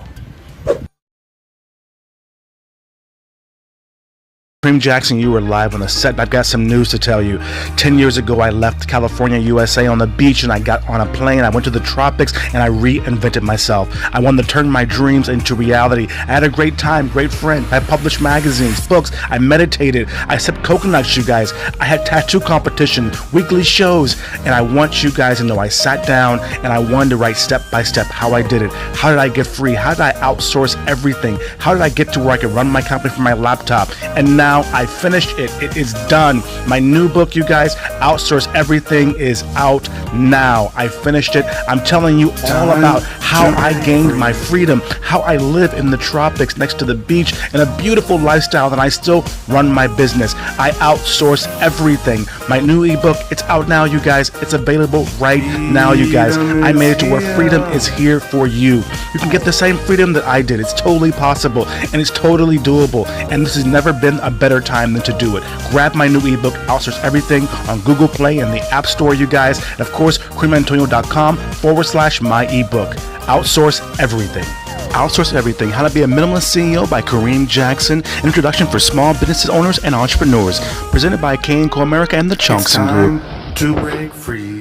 Kareem Jackson, you were live on the set, and I've got some news to tell you. 10 years ago, I left California, USA on the beach, and I got on a plane. I went to the tropics, and I reinvented myself. I wanted to turn my dreams into reality. I had a great time, great friend. I published magazines, books. I meditated. I sipped coconuts, you guys. I had tattoo competition, weekly shows, and I want you guys to know I sat down, and I wanted to write step by step how I did it. How did I get free? How did I outsource everything? How did I get to where I could run my company from my laptop? And now I finished it. It is done. My new book, you guys, Outsource Everything, is out now. I finished it. I'm telling you all about how I gained my freedom, how I live in the tropics next to the beach in a beautiful lifestyle, and I still run my business. I outsource everything. My new ebook, it's out now, you guys. It's available right now, you guys. I made it to where freedom is here for you. You can get the same freedom that I did. It's totally possible, and it's totally doable, and this has never been a better time than to do it. Grab my new ebook, Outsource Everything, on Google Play and the App Store, you guys. And of course, KareemAntonio.com/my ebook. Outsource Everything. Outsource Everything, How to Be a Minimalist CEO by Kareem Jackson. An introduction for small business owners and entrepreneurs. Presented by K&Co America and the Chunkston Group. To break free.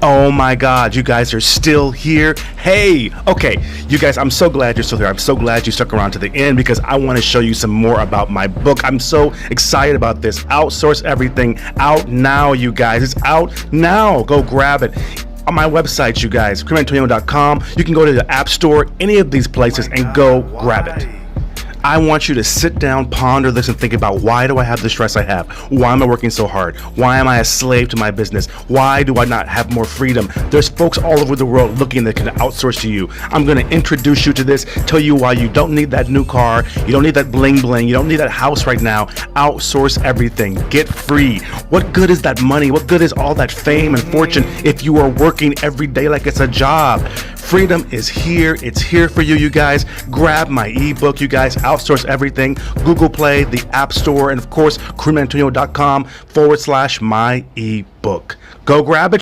Oh my God, you guys are still here. Hey, okay, you guys, I'm so glad you're still here. I'm so glad you stuck around to the end because I want to show you some more about my book. I'm so excited about this. Outsource Everything, out now, you guys. It's out now. Go grab it. On my website, you guys, KareemAntonio.com. You can go to the App Store, any of these places, and go grab it. I want you to sit down, ponder this, and think about, why do I have the stress I have? Why am I working so hard? Why am I a slave to my business? Why do I not have more freedom? There's folks all over the world looking that can outsource to you. I'm going to introduce you to this, tell you why you don't need that new car, you don't need that bling bling, you don't need that house right now. Outsource everything. Get free. What good is that money? What good is all that fame and fortune if you are working every day like it's a job? Freedom is here. It's here for you, you guys. Grab my ebook, you guys. Outsource Everything. Google Play, the App Store, and of course, KareemAntonio.com/my ebook. Go grab it.